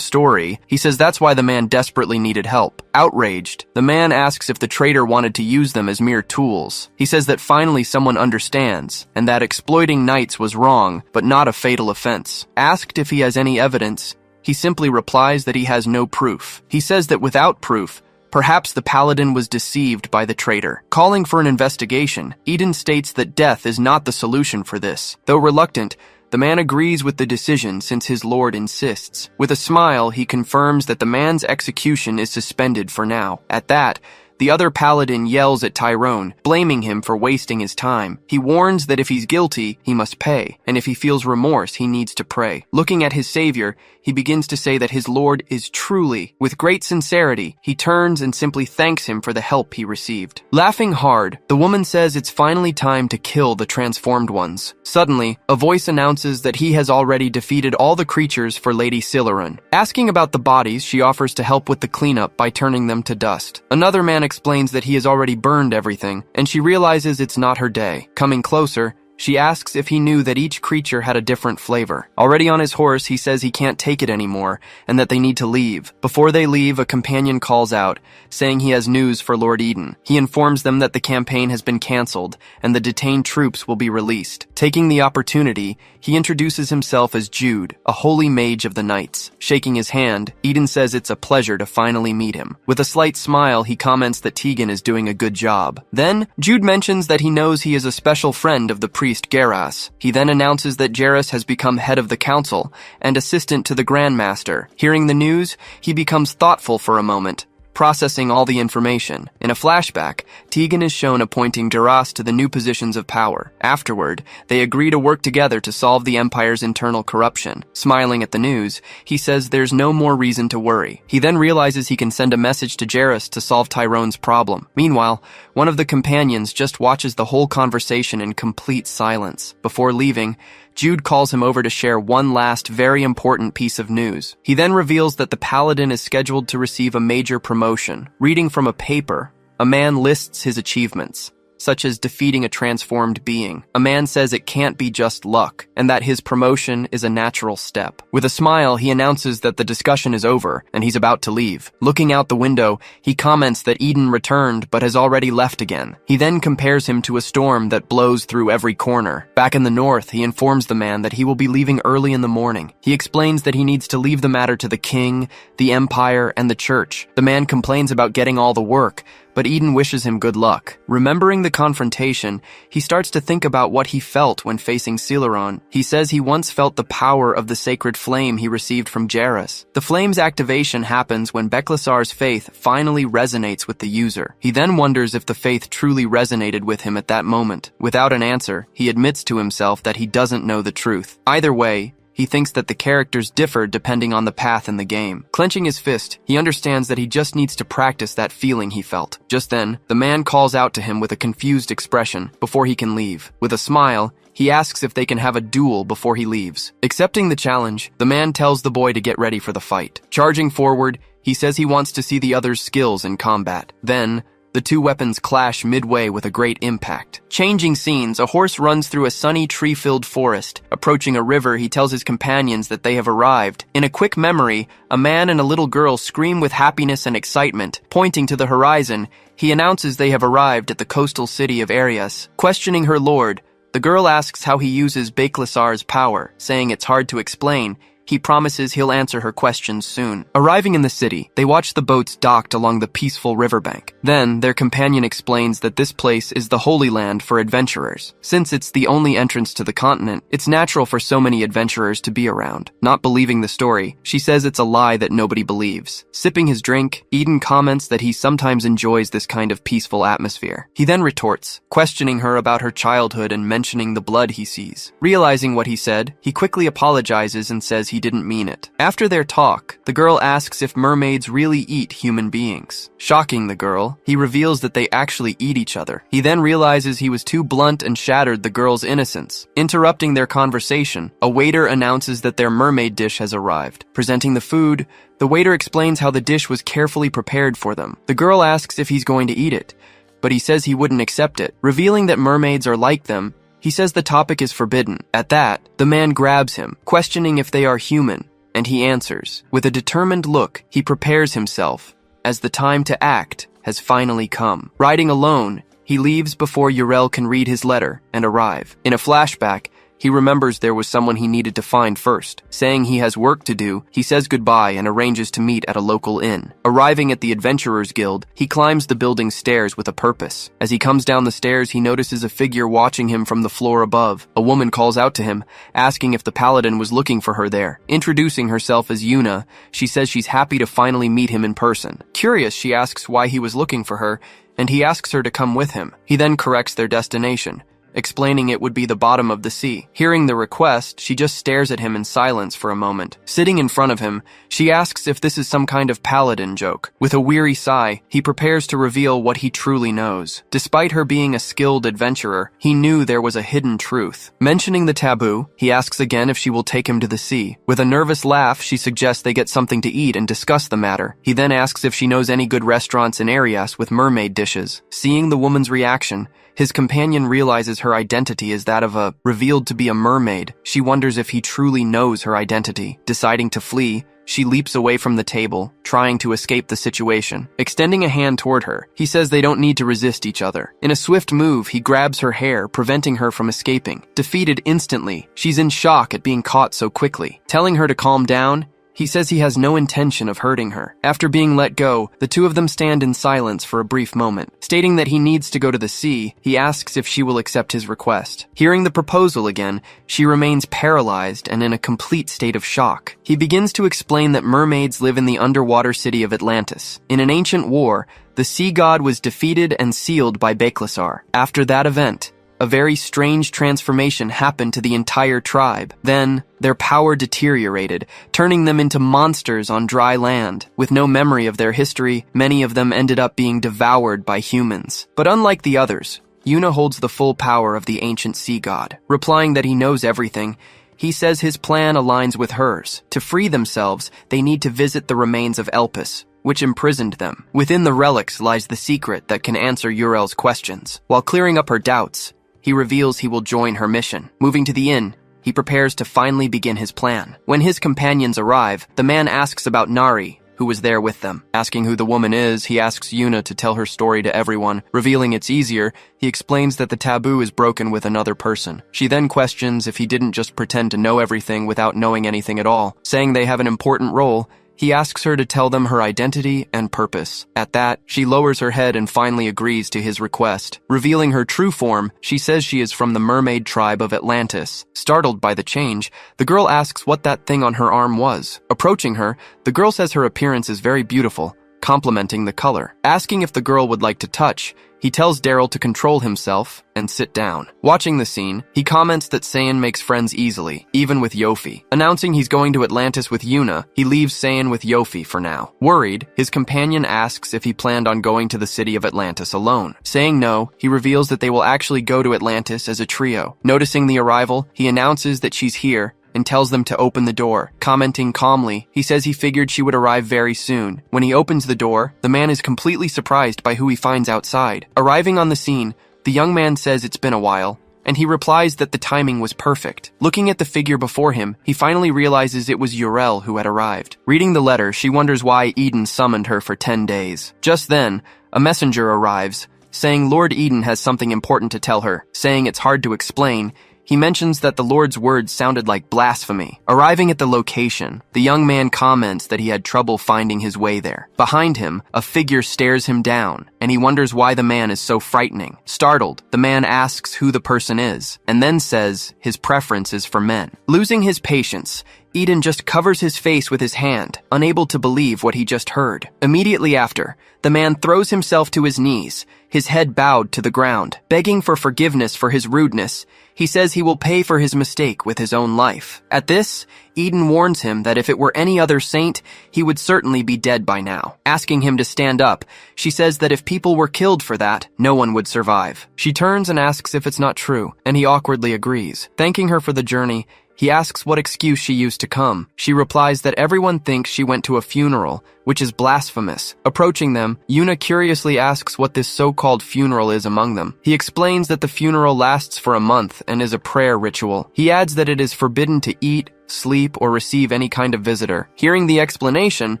story, he says that's why the man desperately needed help. Outraged, the man asks if the traitor wanted to use them as mere tools. He says that finally someone understands, and that exploiting knights was wrong, but not a fatal offense. Asked if he has any evidence, he simply replies that he has no proof. He says that without proof, perhaps the paladin was deceived by the traitor. Calling for an investigation, Eden states that death is not the solution for this. Though reluctant, the man agrees with the decision since his lord insists. With a smile, he confirms that the man's execution is suspended for now. At that, The other Paladin yells at Tyrone, blaming him for wasting his time. He warns that if he's guilty, he must pay, and if he feels remorse, he needs to pray. Looking at his savior, he begins to say that his lord is truly. With great sincerity, he turns and simply thanks him for the help he received. Laughing hard, the woman says it's finally time to kill the transformed ones. Suddenly, a voice announces that he has already defeated all the creatures for Lady Sileron. Asking about the bodies, she offers to help with the cleanup by turning them to dust. Another man explains that he has already burned everything, and she realizes it's not her day. Coming closer, she asks if he knew that each creature had a different flavor. Already on his horse, he says he can't take it anymore and that they need to leave. Before they leave, a companion calls out, saying he has news for Lord Eden. He informs them that the campaign has been cancelled and the detained troops will be released. Taking the opportunity, he introduces himself as Jude, a holy mage of the Knights. Shaking his hand, Eden says it's a pleasure to finally meet him. With a slight smile, he comments that Tegan is doing a good job. Then, Jude mentions that he knows he is a special friend of the priest Geras. He then announces that Geras has become head of the council and assistant to the Grandmaster. Hearing the news, he becomes thoughtful for a moment, processing all the information. In a flashback, Tegan is shown appointing Geras to the new positions of power. Afterward, they agree to work together to solve the Empire's internal corruption. Smiling at the news, he says there's no more reason to worry. He then realizes he can send a message to Geras to solve Tyrone's problem. Meanwhile, one of the companions just watches the whole conversation in complete silence. Before leaving, Jude calls him over to share one last very important piece of news. He then reveals that the Paladin is scheduled to receive a major promotion. Reading from a paper, a man lists his achievements, such as defeating a transformed being. A man says it can't be just luck, and that his promotion is a natural step. With a smile, he announces that the discussion is over, and he's about to leave. Looking out the window, he comments that Eden returned, but has already left again. He then compares him to a storm that blows through every corner. Back in the north, he informs the man that he will be leaving early in the morning. He explains that he needs to leave the matter to the king, the Empire, and the church. The man complains about getting all the work, but Eden wishes him good luck. Remembering the confrontation, he starts to think about what he felt when facing Sileron. He says he once felt the power of the sacred flame he received from Geras. The flame's activation happens when Beklasar's faith finally resonates with the user. He then wonders if the faith truly resonated with him at that moment. Without an answer, he admits to himself that he doesn't know the truth. Either way, he thinks that the characters differ depending on the path in the game. Clenching his fist, he understands that he just needs to practice that feeling he felt. Just then, the man calls out to him with a confused expression before he can leave. With a smile, he asks if they can have a duel before he leaves. Accepting the challenge, the man tells the boy to get ready for the fight. Charging forward, he says he wants to see the other's skills in combat. Then, the two weapons clash midway with a great impact. Changing scenes, a horse runs through a sunny, tree-filled forest. Approaching a river, he tells his companions that they have arrived. In a quick memory, a man and a little girl scream with happiness and excitement. Pointing to the horizon, he announces they have arrived at the coastal city of Arias. Questioning her lord, the girl asks how he uses Beklasar's power, saying it's hard to explain. He promises he'll answer her questions soon. Arriving in the city, they watch the boats docked along the peaceful riverbank. Then, their companion explains that this place is the Holy Land for adventurers. Since it's the only entrance to the continent, it's natural for so many adventurers to be around. Not believing the story, she says it's a lie that nobody believes. Sipping his drink, Eden comments that he sometimes enjoys this kind of peaceful atmosphere. He then retorts, questioning her about her childhood and mentioning the blood he sees. Realizing what he said, he quickly apologizes and says he didn't mean it. After their talk, the girl asks if mermaids really eat human beings. Shocking the girl, he reveals that they actually eat each other. He then realizes he was too blunt and shattered the girl's innocence. Interrupting their conversation, a waiter announces that their mermaid dish has arrived. Presenting the food, the waiter explains how the dish was carefully prepared for them. The girl asks if he's going to eat it, but he says he wouldn't accept it. Revealing that mermaids are like them, he says the topic is forbidden. At that, the man grabs him, questioning if they are human, and he answers. With a determined look, he prepares himself, as the time to act has finally come. Riding alone, he leaves before Uriel can read his letter and arrive. In a flashback, He remembers there was someone he needed to find first. Saying he has work to do, he says goodbye and arranges to meet at a local inn. Arriving at the Adventurers Guild, he climbs the building's stairs with a purpose. As he comes down the stairs, he notices a figure watching him from the floor above. A woman calls out to him, asking if the Paladin was looking for her there. Introducing herself as Yuna, she says she's happy to finally meet him in person. Curious, she asks why he was looking for her, and he asks her to come with him. He then corrects their destination, explaining it would be the bottom of the sea. Hearing the request, she just stares at him in silence for a moment. Sitting in front of him, she asks if this is some kind of Paladin joke. With a weary sigh, he prepares to reveal what he truly knows. Despite her being a skilled adventurer, he knew there was a hidden truth. Mentioning the taboo, he asks again if she will take him to the sea. With a nervous laugh, she suggests they get something to eat and discuss the matter. He then asks if she knows any good restaurants in Arias with mermaid dishes. Seeing the woman's reaction, his companion realizes her identity is that of revealed to be a mermaid. She wonders if he truly knows her identity. Deciding to flee, she leaps away from the table, trying to escape the situation. Extending a hand toward her, he says they don't need to resist each other. In a swift move, he grabs her hair, preventing her from escaping. Defeated instantly, she's in shock at being caught so quickly. Telling her to calm down, he says he has no intention of hurting her. After being let go, the two of them stand in silence for a brief moment. Stating that he needs to go to the sea, he asks if she will accept his request. Hearing the proposal again, she remains paralyzed and in a complete state of shock. He begins to explain that mermaids live in the underwater city of Atlantis. In an ancient war, the sea god was defeated and sealed by Beklasar. After that event, a very strange transformation happened to the entire tribe. Then, their power deteriorated, turning them into monsters on dry land. With no memory of their history, many of them ended up being devoured by humans. But unlike the others, Yuna holds the full power of the ancient sea god. Replying that he knows everything, he says his plan aligns with hers. To free themselves, they need to visit the remains of Elpis, which imprisoned them. Within the relics lies the secret that can answer Urel's questions. While clearing up her doubts, he reveals he will join her mission. Moving to the inn, he prepares to finally begin his plan. When his companions arrive, the man asks about Nari, who was there with them. Asking who the woman is, he asks Yuna to tell her story to everyone. Revealing it's easier, he explains that the taboo is broken with another person. She then questions if he didn't just pretend to know everything without knowing anything at all. Saying they have an important role, he asks her to tell them her identity and purpose. At that, she lowers her head and finally agrees to his request. Revealing her true form, she says she is from the mermaid tribe of Atlantis. Startled by the change, the girl asks what that thing on her arm was. Approaching her, the girl says her appearance is very beautiful, complimenting the color. Asking if the girl would like to touch, he tells Daryl to control himself and sit down. Watching the scene, he comments that Saiyan makes friends easily, even with Yofi. Announcing he's going to Atlantis with Yuna, he leaves Saiyan with Yofi for now. Worried, his companion asks if he planned on going to the city of Atlantis alone. Saying no, he reveals that they will actually go to Atlantis as a trio. Noticing the arrival, he announces that she's here and tells them to open the door. Commenting calmly, he says he figured she would arrive very soon. When he opens the door, the man is completely surprised by who he finds outside. Arriving on the scene, the young man says it's been a while, and he replies that the timing was perfect. Looking at the figure before him, he finally realizes it was Urel who had arrived. Reading the letter, she wonders why Eden summoned her for 10 days. Just then, a messenger arrives, saying Lord Eden has something important to tell her. Saying it's hard to explain, he mentions that the Lord's words sounded like blasphemy. Arriving at the location, the young man comments that he had trouble finding his way there. Behind him, a figure stares him down, and he wonders why the man is so frightening. Startled, the man asks who the person is, and then says his preference is for men. Losing his patience, Eden just covers his face with his hand, unable to believe what he just heard. Immediately after, the man throws himself to his knees, his head bowed to the ground. Begging for forgiveness for his rudeness, he says he will pay for his mistake with his own life. At this, Eden warns him that if it were any other saint, he would certainly be dead by now. Asking him to stand up, she says that if people were killed for that, no one would survive. She turns and asks if it's not true, and he awkwardly agrees. Thanking her for the journey, he asks what excuse she used to come. She replies that everyone thinks she went to a funeral, which is blasphemous. Approaching them, Yuna curiously asks what this so-called funeral is among them. He explains that the funeral lasts for a month and is a prayer ritual. He adds that it is forbidden to eat, sleep, or receive any kind of visitor. Hearing the explanation,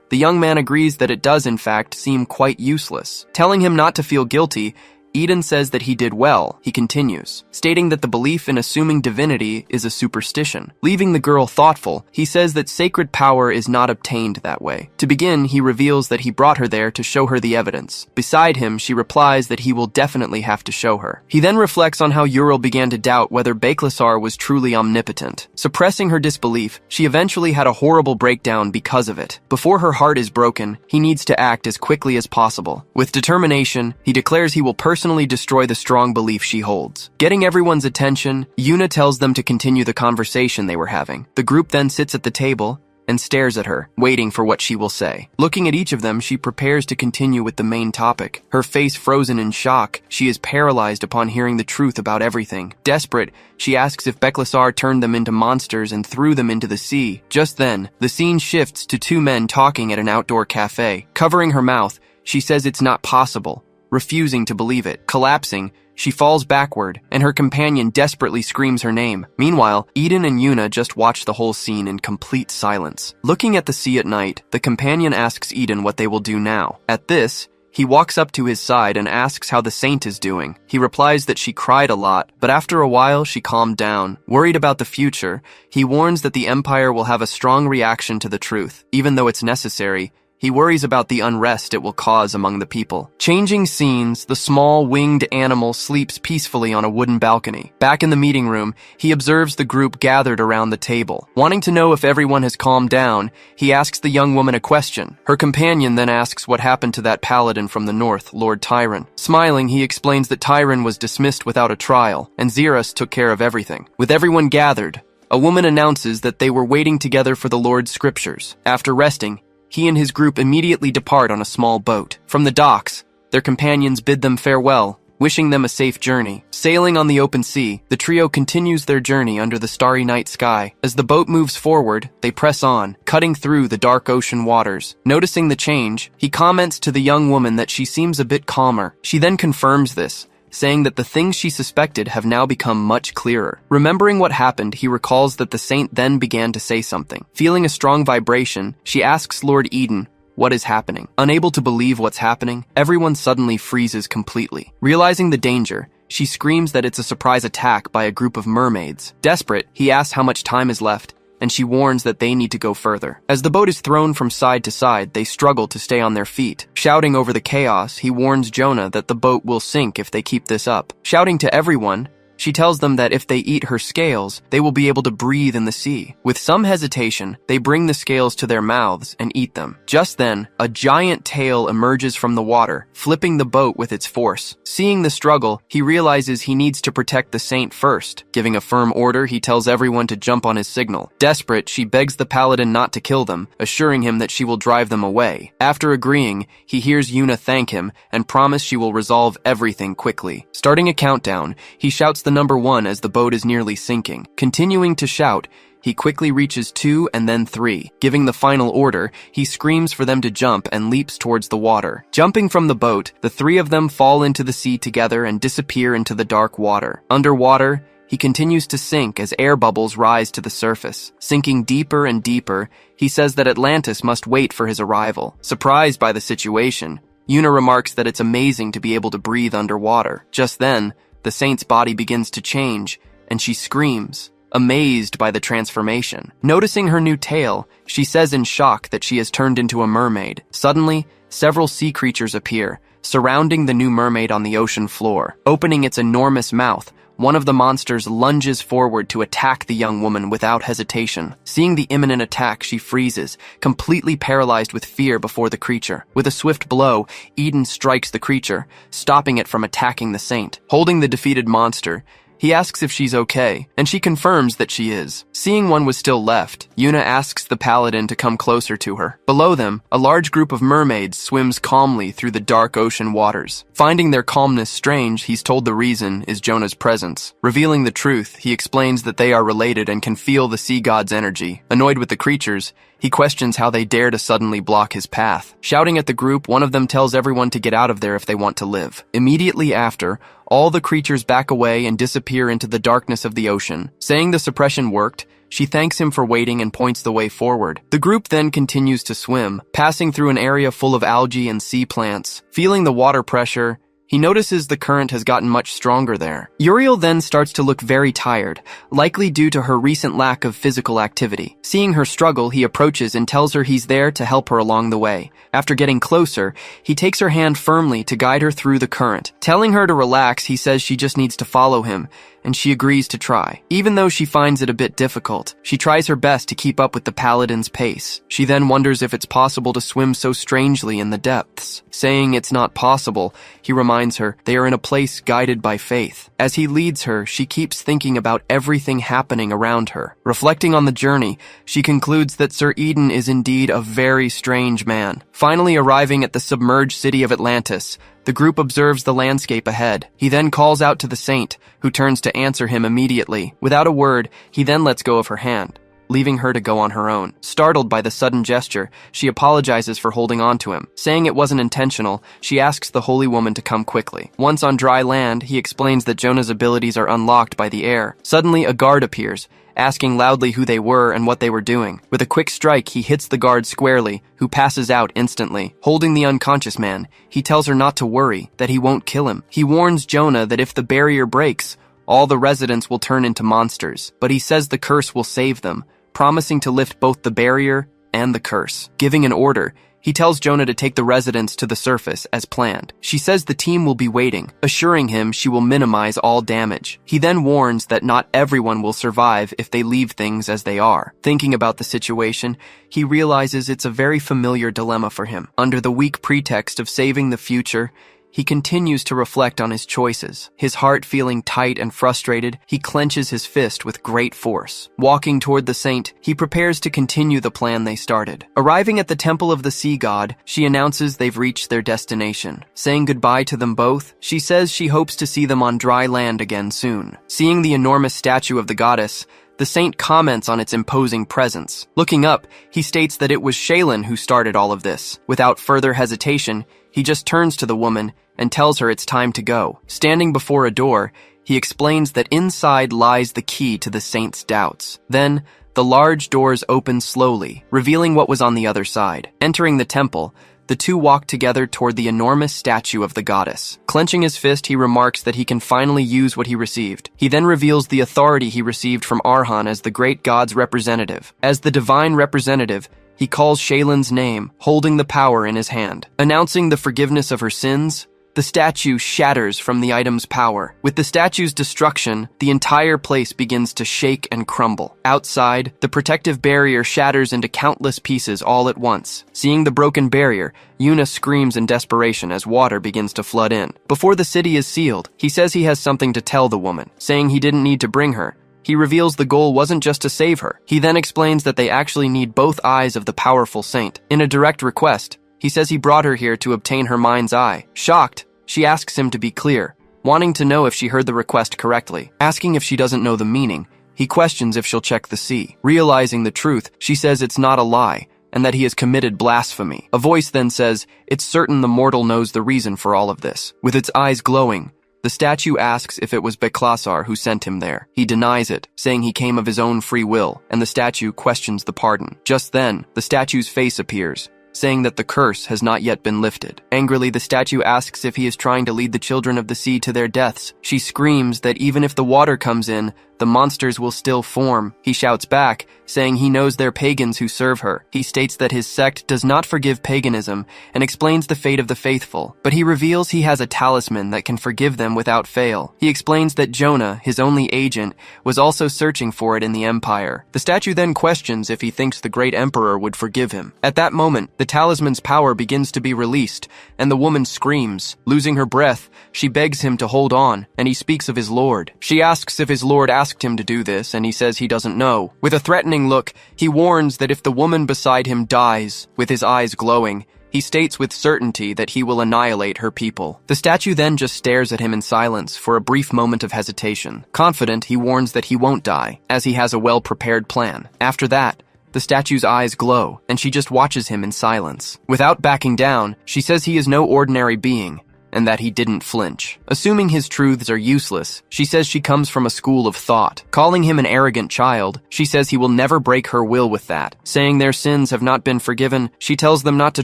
the young man agrees that it does in fact seem quite useless. Telling him not to feel guilty, Eden says that he did well. He continues, stating that the belief in assuming divinity is a superstition. Leaving the girl thoughtful, he says that sacred power is not obtained that way. To begin, he reveals that he brought her there to show her the evidence. Beside him, she replies that he will definitely have to show her. He then reflects on how Ural began to doubt whether Beklasar was truly omnipotent. Suppressing her disbelief, she eventually had a horrible breakdown because of it. Before her heart is broken, he needs to act as quickly as possible. With determination, he declares he will personally destroy the strong belief she holds. Getting everyone's attention, Yuna tells them to continue the conversation they were having. The group then sits at the table and stares at her, waiting for what she will say. Looking at each of them, she prepares to continue with the main topic. Her face frozen in shock, she is paralyzed upon hearing the truth about everything. Desperate, she asks if Beklasar turned them into monsters and threw them into the sea. Just then, the scene shifts to two men talking at an outdoor cafe. Covering her mouth, she says it's not possible, refusing to believe it. Collapsing, she falls backward, and her companion desperately screams her name. Meanwhile, Eden and Yuna just watch the whole scene in complete silence. Looking at the sea at night, the companion asks Eden what they will do now. At this, he walks up to his side and asks how the saint is doing. He replies that she cried a lot, but after a while she calmed down. Worried about the future, he warns that the Empire will have a strong reaction to the truth, even though it's necessary. He worries about the unrest it will cause among the people. Changing scenes, the small winged animal sleeps peacefully on a wooden balcony. Back in the meeting room, he observes the group gathered around the table. Wanting to know if everyone has calmed down, he asks the young woman a question. Her companion then asks what happened to that paladin from the north, Lord Tyron. Smiling, he explains that Tyron was dismissed without a trial, and Xeras took care of everything. With everyone gathered, a woman announces that they were waiting together for the Lord's scriptures. After resting, he and his group immediately depart on a small boat. From the docks, their companions bid them farewell, wishing them a safe journey. Sailing on the open sea, the trio continues their journey under the starry night sky. As the boat moves forward, they press on, cutting through the dark ocean waters. Noticing the change, he comments to the young woman that she seems a bit calmer. She then confirms this, saying that the things she suspected have now become much clearer. Remembering what happened, he recalls that the saint then began to say something. Feeling a strong vibration, she asks Lord Eden what is happening. Unable to believe what's happening, everyone suddenly freezes completely. Realizing the danger, she screams that it's a surprise attack by a group of mermaids. Desperate, he asks how much time is left, and she warns that they need to go further. As the boat is thrown from side to side, they struggle to stay on their feet. Shouting over the chaos, he warns Jonah that the boat will sink if they keep this up. Shouting to everyone, she tells them that if they eat her scales, they will be able to breathe in the sea. With some hesitation, they bring the scales to their mouths and eat them. Just then, a giant tail emerges from the water, flipping the boat with its force. Seeing the struggle, he realizes he needs to protect the saint first. Giving a firm order, he tells everyone to jump on his signal. Desperate, she begs the paladin not to kill them, assuring him that she will drive them away. After agreeing, he hears Yuna thank him and promise she will resolve everything quickly. Starting a countdown, he shouts the number 1 as the boat is nearly sinking. Continuing to shout, he quickly reaches 2 and then 3. Giving the final order, he screams for them to jump and leaps towards the water. Jumping from the boat, the 3 of them fall into the sea together and disappear into the dark water. Underwater, he continues to sink as air bubbles rise to the surface. Sinking deeper and deeper, he says that Atlantis must wait for his arrival. Surprised by the situation, Yuna remarks that it's amazing to be able to breathe underwater. Just then, the saint's body begins to change, and she screams, amazed by the transformation. Noticing her new tail, she says in shock that she has turned into a mermaid. Suddenly, several sea creatures appear, surrounding the new mermaid on the ocean floor. Opening its enormous mouth, one of the monsters lunges forward to attack the young woman without hesitation. Seeing the imminent attack, she freezes, completely paralyzed with fear before the creature. With a swift blow, Eden strikes the creature, stopping it from attacking the saint. Holding the defeated monster, he asks if she's okay, and she confirms that she is. Seeing one was still left, Yuna asks the paladin to come closer to her. Below them, a large group of mermaids swims calmly through the dark ocean waters. Finding their calmness strange, he's told the reason is Jonah's presence. Revealing the truth, he explains that they are related and can feel the sea god's energy. Annoyed with the creatures, he questions how they dare to suddenly block his path. Shouting at the group, one of them tells everyone to get out of there if they want to live. Immediately after, all the creatures back away and disappear into the darkness of the ocean. Saying the suppression worked, she thanks him for waiting and points the way forward. The group then continues to swim, passing through an area full of algae and sea plants. Feeling the water pressure, He notices the current has gotten much stronger there. Uriel then starts to look very tired, likely due to her recent lack of physical activity. Seeing her struggle, he approaches and tells her he's there to help her along the way. After getting closer, he takes her hand firmly to guide her through the current. Telling her to relax, he says she just needs to follow him, and she agrees to try. Even though she finds it a bit difficult, she tries her best to keep up with the Paladin's pace. She then wonders if it's possible to swim so strangely in the depths. Saying it's not possible, he reminds her they are in a place guided by faith. As he leads her, she keeps thinking about everything happening around her. Reflecting on the journey, she concludes that Sir Eden is indeed a very strange man. Finally arriving at the submerged city of Atlantis, the group observes the landscape ahead. He then calls out to the saint, who turns to answer him immediately. Without a word, he then lets go of her hand, leaving her to go on her own. Startled by the sudden gesture, she apologizes for holding on to him. Saying it wasn't intentional, she asks the holy woman to come quickly. Once on dry land, he explains that Jonah's abilities are unlocked by the air. Suddenly, a guard appears, asking loudly who they were and what they were doing. With a quick strike, he hits the guard squarely, who passes out instantly. Holding the unconscious man, he tells her not to worry, that he won't kill him. He warns Jonah that if the barrier breaks, all the residents will turn into monsters, but he says the curse will save them, promising to lift both the barrier and the curse. Giving an order, he tells Jonah to take the residents to the surface as planned. She says the team will be waiting, assuring him she will minimize all damage. He then warns that not everyone will survive if they leave things as they are. Thinking about the situation, he realizes it's a very familiar dilemma for him. Under the weak pretext of saving the future, he continues to reflect on his choices. His heart feeling tight and frustrated, he clenches his fist with great force. Walking toward the saint, he prepares to continue the plan they started. Arriving at the temple of the sea god, she announces they've reached their destination. Saying goodbye to them both, she says she hopes to see them on dry land again soon. Seeing the enormous statue of the goddess, the saint comments on its imposing presence. Looking up, he states that it was Shaylin who started all of this. Without further hesitation, he just turns to the woman and tells her it's time to go. Standing before a door, he explains that inside lies the key to the saint's doubts. Then, the large doors open slowly, revealing what was on the other side. Entering the temple, the two walk together toward the enormous statue of the goddess. Clenching his fist, he remarks that he can finally use what he received. He then reveals the authority he received from Arhan as the great god's representative. As the divine representative, he calls Shaylin's name, holding the power in his hand. Announcing the forgiveness of her sins, the statue shatters from the item's power. With the statue's destruction, the entire place begins to shake and crumble. Outside, the protective barrier shatters into countless pieces all at once. Seeing the broken barrier, Yuna screams in desperation as water begins to flood in. Before the city is sealed, he says he has something to tell the woman, saying he didn't need to bring her. He reveals the goal wasn't just to save her. He then explains that they actually need both eyes of the powerful saint. In a direct request, he says he brought her here to obtain her mind's eye. Shocked, she asks him to be clear, wanting to know if she heard the request correctly. Asking if she doesn't know the meaning, he questions if she'll check the sea. Realizing the truth, she says it's not a lie, and that he has committed blasphemy. A voice then says, it's certain the mortal knows the reason for all of this. With its eyes glowing, the statue asks if it was Beklasar who sent him there. He denies it, saying he came of his own free will, and the statue questions the pardon. Just then, the statue's face appears, saying that the curse has not yet been lifted. Angrily, the statue asks if he is trying to lead the children of the sea to their deaths. She screams that even if the water comes in, the monsters will still form. He shouts back, saying he knows they're pagans who serve her. He states that his sect does not forgive paganism and explains the fate of the faithful, but he reveals he has a talisman that can forgive them without fail. He explains that Jonah, his only agent, was also searching for it in the Empire. The statue then questions if he thinks the great emperor would forgive him. At that moment, the talisman's power begins to be released, and the woman screams. Losing her breath, she begs him to hold on, and he speaks of his lord. She asks if his lord asked him to do this, and he says he doesn't know. With a threatening look, he warns that if the woman beside him dies, with his eyes glowing, he states with certainty that he will annihilate her people. The statue then just stares at him in silence for a brief moment of hesitation. Confident, he warns that he won't die, as he has a well-prepared plan. After that, the statue's eyes glow, and she just watches him in silence. Without backing down, she says he is no ordinary being, and that he didn't flinch. Assuming his truths are useless, she says she comes from a school of thought. Calling him an arrogant child, she says he will never break her will with that. Saying their sins have not been forgiven, she tells them not to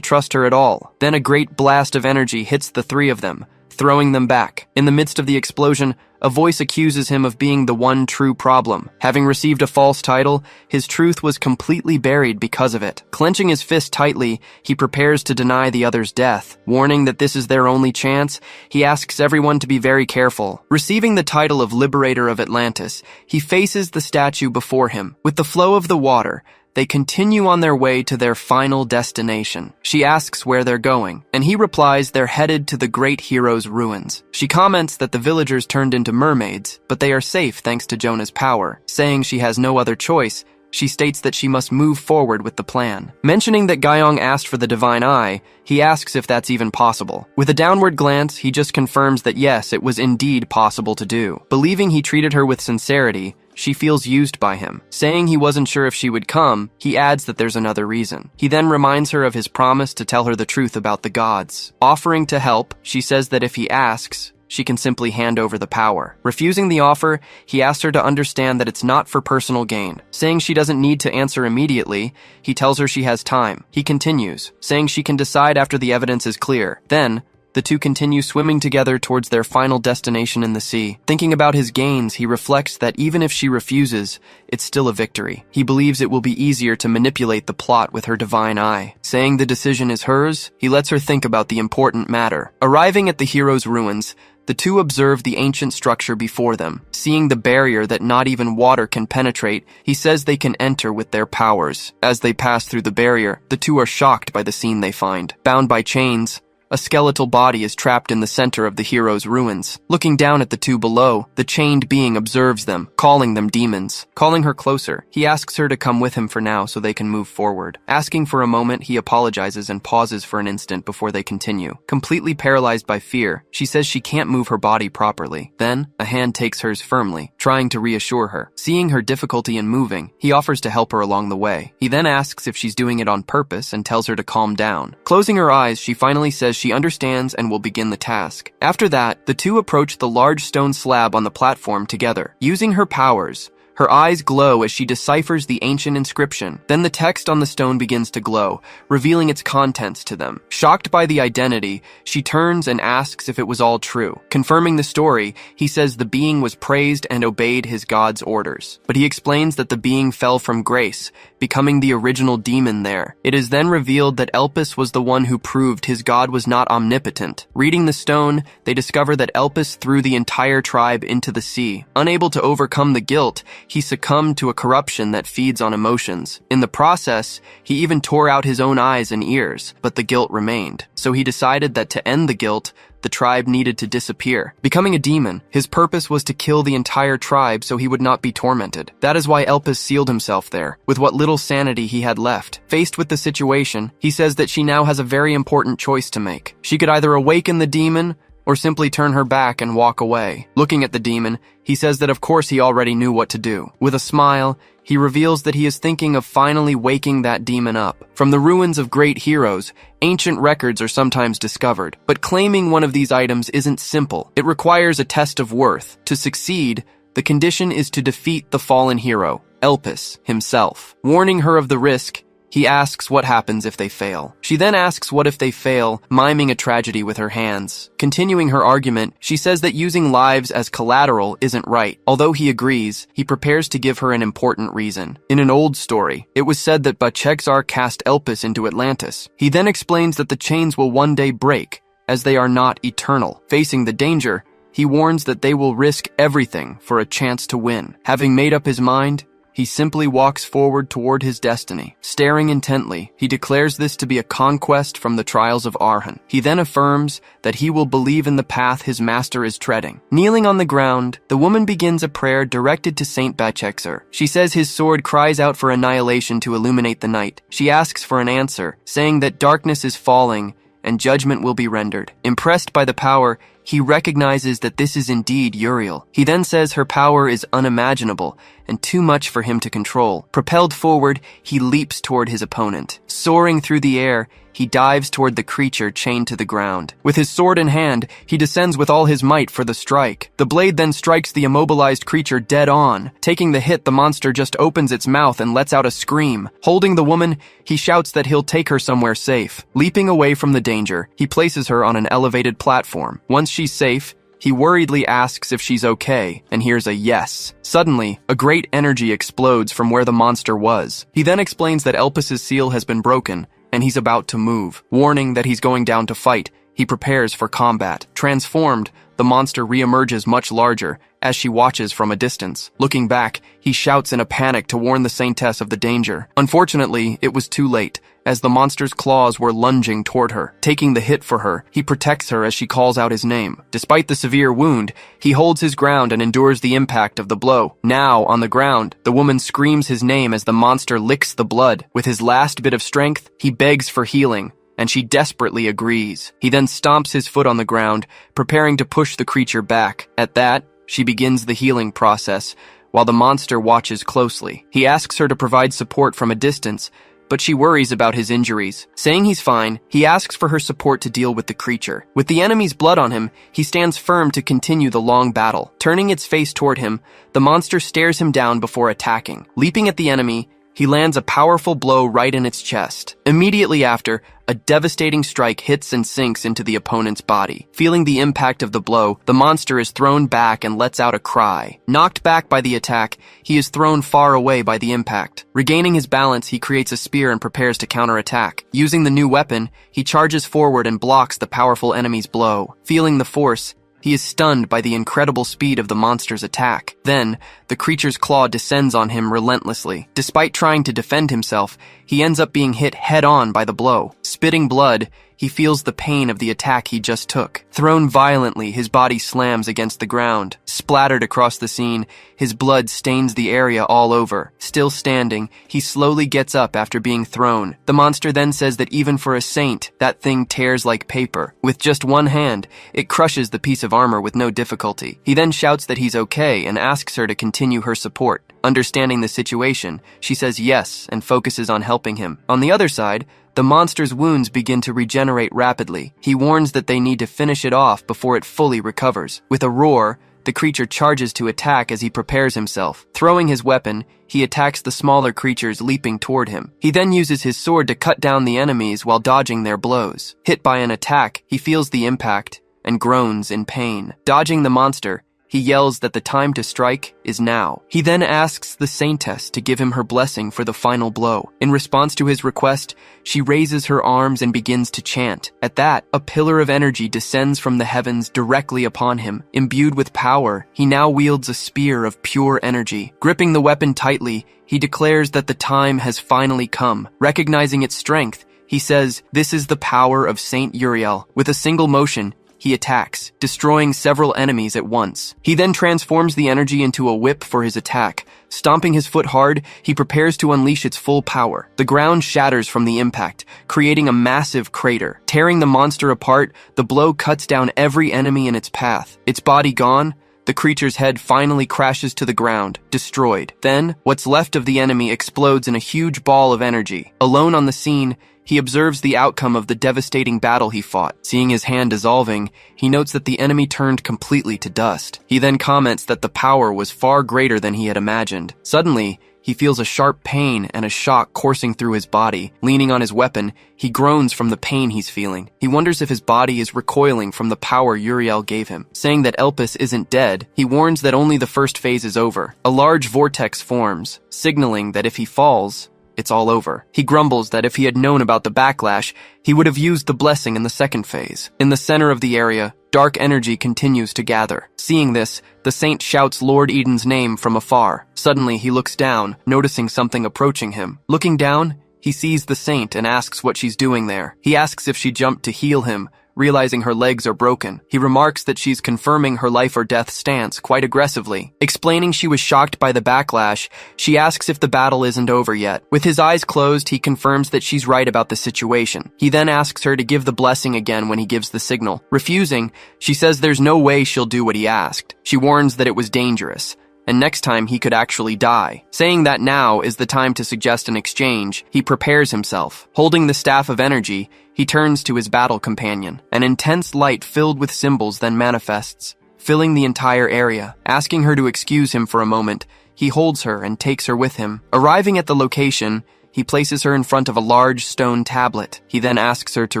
trust her at all. Then a great blast of energy hits the three of them, throwing them back. In the midst of the explosion, a voice accuses him of being the one true problem. Having received a false title, his truth was completely buried because of it. Clenching his fist tightly, he prepares to deny the other's death. Warning that this is their only chance, he asks everyone to be very careful. Receiving the title of Liberator of Atlantis, he faces the statue before him. With the flow of the water, they continue on their way to their final destination. She asks where they're going, and he replies they're headed to the great hero's ruins. She comments that the villagers turned into mermaids, but they are safe thanks to Jonah's power. Saying she has no other choice, she states that she must move forward with the plan. Mentioning that Gyeong asked for the divine eye, he asks if that's even possible. With a downward glance, he just confirms that yes, it was indeed possible to do. Believing he treated her with sincerity, she feels used by him. Saying he wasn't sure if she would come, he adds that there's another reason. He then reminds her of his promise to tell her the truth about the gods. Offering to help, she says that if he asks, she can simply hand over the power. Refusing the offer, he asks her to understand that it's not for personal gain. Saying she doesn't need to answer immediately, he tells her she has time. He continues, saying she can decide after the evidence is clear. Then, the two continue swimming together towards their final destination in the sea. Thinking about his gains, he reflects that even if she refuses, it's still a victory. He believes it will be easier to manipulate the plot with her divine eye. Saying the decision is hers, he lets her think about the important matter. Arriving at the hero's ruins, the two observe the ancient structure before them. Seeing the barrier that not even water can penetrate, he says they can enter with their powers. As they pass through the barrier, the two are shocked by the scene they find. Bound by chains, a skeletal body is trapped in the center of the hero's ruins. Looking down at the two below, the chained being observes them, calling them demons. Calling her closer, he asks her to come with him for now so they can move forward. Asking for a moment, he apologizes and pauses for an instant before they continue. Completely paralyzed by fear, she says she can't move her body properly. Then, a hand takes hers firmly, trying to reassure her. Seeing her difficulty in moving, he offers to help her along the way. He then asks if she's doing it on purpose and tells her to calm down. Closing her eyes, she finally says she understands and will begin the task. After that, the two approach the large stone slab on the platform together. Using her powers, her eyes glow as she deciphers the ancient inscription. Then the text on the stone begins to glow, revealing its contents to them. Shocked by the identity, she turns and asks if it was all true. Confirming the story, he says the being was praised and obeyed his god's orders. But he explains that the being fell from grace, becoming the original demon there. It is then revealed that Elpis was the one who proved his god was not omnipotent. Reading the stone, they discover that Elpis threw the entire tribe into the sea. Unable to overcome the guilt, he succumbed to a corruption that feeds on emotions. In the process, he even tore out his own eyes and ears, but the guilt remained. So he decided that to end the guilt, the tribe needed to disappear. Becoming a demon, his purpose was to kill the entire tribe so he would not be tormented. That is why Elpis sealed himself there, with what little sanity he had left. Faced with the situation, he says that she now has a very important choice to make. She could either awaken the demon, or simply turn her back and walk away. Looking at the demon, he says that of course he already knew what to do. With a smile, he reveals that he is thinking of finally waking that demon up. From the ruins of great heroes, ancient records are sometimes discovered, but claiming one of these items isn't simple. It requires a test of worth. To succeed, the condition is to defeat the fallen hero, Elpis himself. Warning her of the risk, he asks what happens if they fail. She then asks what if they fail, miming a tragedy with her hands. Continuing her argument, she says that using lives as collateral isn't right. Although he agrees, he prepares to give her an important reason. In an old story, it was said that Bachegzar cast Elpis into Atlantis. He then explains that the chains will one day break, as they are not eternal. Facing the danger, he warns that they will risk everything for a chance to win. Having made up his mind, he simply walks forward toward his destiny. Staring intently, he declares this to be a conquest from the trials of Arhan. He then affirms that he will believe in the path his master is treading. Kneeling on the ground, the woman begins a prayer directed to Saint Bachegzar. She says his sword cries out for annihilation to illuminate the night. She asks for an answer, saying that darkness is falling and judgment will be rendered. Impressed by the power, he recognizes that this is indeed Uriel. He then says her power is unimaginable and too much for him to control. Propelled forward, he leaps toward his opponent. Soaring through the air, he dives toward the creature chained to the ground. With his sword in hand, he descends with all his might for the strike. The blade then strikes the immobilized creature dead on. Taking the hit, the monster just opens its mouth and lets out a scream. Holding the woman, he shouts that he'll take her somewhere safe. Leaping away from the danger, he places her on an elevated platform. Once she's safe, he worriedly asks if she's okay, and hears a yes. Suddenly, a great energy explodes from where the monster was. He then explains that Elpis's seal has been broken, and he's about to move. Warning that he's going down to fight, he prepares for combat. Transformed, the monster reemerges much larger as she watches from a distance. Looking back, he shouts in a panic to warn the saintess of the danger. Unfortunately, it was too late, as the monster's claws were lunging toward her. Taking the hit for her, he protects her as she calls out his name. Despite the severe wound, he holds his ground and endures the impact of the blow. Now, on the ground, the woman screams his name as the monster licks the blood. With his last bit of strength, he begs for healing, and she desperately agrees. He then stomps his foot on the ground, preparing to push the creature back. At that, she begins the healing process, while the monster watches closely. He asks her to provide support from a distance, but she worries about his injuries. Saying he's fine, he asks for her support to deal with the creature. With the enemy's blood on him, he stands firm to continue the long battle. Turning its face toward him, the monster stares him down before attacking. Leaping at the enemy, he lands a powerful blow right in its chest. Immediately after, a devastating strike hits and sinks into the opponent's body. Feeling the impact of the blow, the monster is thrown back and lets out a cry. Knocked back by the attack, he is thrown far away by the impact. Regaining his balance, he creates a spear and prepares to counterattack. Using the new weapon, he charges forward and blocks the powerful enemy's blow. Feeling the force, he is stunned by the incredible speed of the monster's attack. Then, the creature's claw descends on him relentlessly. Despite trying to defend himself, he ends up being hit head-on by the blow. Spitting blood, he feels the pain of the attack he just took. Thrown violently, his body slams against the ground. Splattered across the scene, his blood stains the area all over. Still standing, he slowly gets up after being thrown. The monster then says that even for a saint, that thing tears like paper. With just one hand, it crushes the piece of armor with no difficulty. He then shouts that he's okay and asks her to continue her support. Understanding the situation, she says yes and focuses on helping him. On the other side, the monster's wounds begin to regenerate rapidly. He warns that they need to finish it off before it fully recovers. With a roar, the creature charges to attack as he prepares himself. Throwing his weapon, he attacks the smaller creatures leaping toward him. He then uses his sword to cut down the enemies while dodging their blows. Hit by an attack, he feels the impact and groans in pain. Dodging the monster, he yells that the time to strike is now. He then asks the saintess to give him her blessing for the final blow. In response to his request, she raises her arms and begins to chant. At that, a pillar of energy descends from the heavens directly upon him. Imbued with power, he now wields a spear of pure energy. Gripping the weapon tightly, he declares that the time has finally come. Recognizing its strength, he says, "This is the power of Saint Uriel." With a single motion, he attacks, destroying several enemies at once. He then transforms the energy into a whip for his attack. Stomping his foot hard, he prepares to unleash its full power. The ground shatters from the impact, creating a massive crater. Tearing the monster apart, the blow cuts down every enemy in its path. Its body gone, the creature's head finally crashes to the ground, destroyed. Then, what's left of the enemy explodes in a huge ball of energy. Alone on the scene, he observes the outcome of the devastating battle he fought. Seeing his hand dissolving, he notes that the enemy turned completely to dust. He then comments that the power was far greater than he had imagined. Suddenly, he feels a sharp pain and a shock coursing through his body. Leaning on his weapon, he groans from the pain he's feeling. He wonders if his body is recoiling from the power Uriel gave him. Saying that Elpis isn't dead, he warns that only the first phase is over. A large vortex forms, signaling that if he falls, it's all over. He grumbles that if he had known about the backlash, he would have used the blessing in the second phase. In the center of the area, dark energy continues to gather. Seeing this, the saint shouts Lord Eden's name from afar. Suddenly, he looks down, noticing something approaching him. Looking down, he sees the saint and asks what she's doing there. He asks if she jumped to heal him, realizing her legs are broken. He remarks that she's confirming her life or death stance quite aggressively. Explaining she was shocked by the backlash, she asks if the battle isn't over yet. With his eyes closed, he confirms that she's right about the situation. He then asks her to give the blessing again when he gives the signal. Refusing, she says there's no way she'll do what he asked. She warns that it was dangerous. and next time he could actually die. Saying that now is the time to suggest an exchange, he prepares himself. Holding the staff of energy, he turns to his battle companion. An intense light filled with symbols then manifests, filling the entire area. Asking her to excuse him for a moment, he holds her and takes her with him. Arriving at the location, he places her in front of a large stone tablet. He then asks her to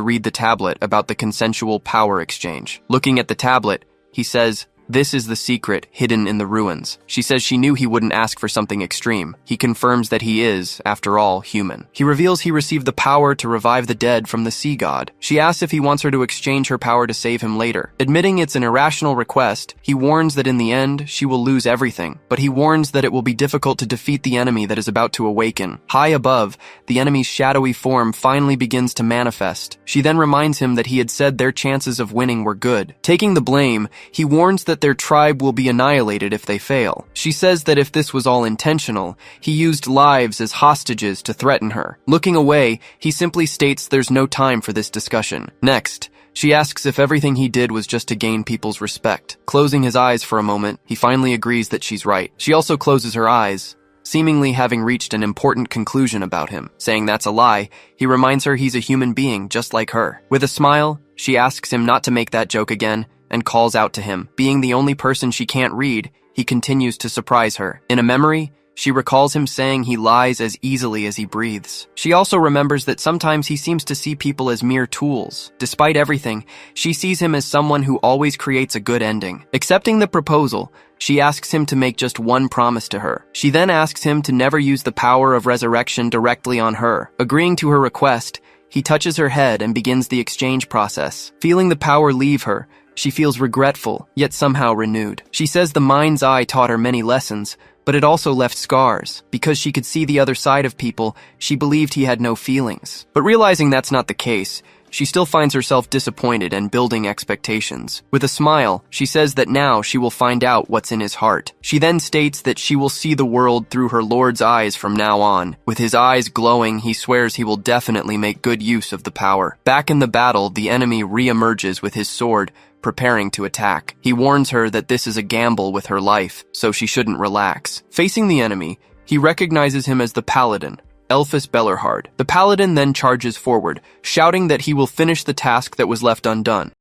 read the tablet about the consensual power exchange. Looking at the tablet, he says, "This is the secret hidden in the ruins." She says she knew he wouldn't ask for something extreme. He confirms that he is, after all, human. He reveals he received the power to revive the dead from the sea god. She asks if he wants her to exchange her power to save him later. Admitting it's an irrational request, he warns that in the end, she will lose everything. But he warns that it will be difficult to defeat the enemy that is about to awaken. High above, the enemy's shadowy form finally begins to manifest. She then reminds him that he had said their chances of winning were good. Taking the blame, he warns that their tribe will be annihilated if they fail. She says that if this was all intentional, he used lives as hostages to threaten her. Looking away, he simply states there's no time for this discussion. Next, she asks if everything he did was just to gain people's respect. Closing his eyes for a moment, he finally agrees that she's right. She also closes her eyes, seemingly having reached an important conclusion about him. Saying that's a lie, he reminds her he's a human being just like her. With a smile, she asks him not to make that joke again, and calls out to him. Being the only person she can't read, he continues to surprise her. In a memory, she recalls him saying he lies as easily as he breathes. She also remembers that sometimes he seems to see people as mere tools. Despite everything, she sees him as someone who always creates a good ending. Accepting the proposal, she asks him to make just one promise to her. She then asks him to never use the power of resurrection directly on her. Agreeing to her request, he touches her head and begins the exchange process. Feeling the power leave her, she feels regretful, yet somehow renewed. She says the mind's eye taught her many lessons, but it also left scars. Because she could see the other side of people, she believed he had no feelings. But realizing that's not the case, she still finds herself disappointed and building expectations. With a smile, she says that now she will find out what's in his heart. She then states that she will see the world through her lord's eyes from now on. With his eyes glowing, he swears he will definitely make good use of the power. Back in the battle, the enemy re-emerges with his sword, preparing to attack. He warns her that this is a gamble with her life, so she shouldn't relax. Facing the enemy, he recognizes him as the Paladin, Elphus Bellerhard. The Paladin then charges forward, shouting that he will finish the task that was left undone.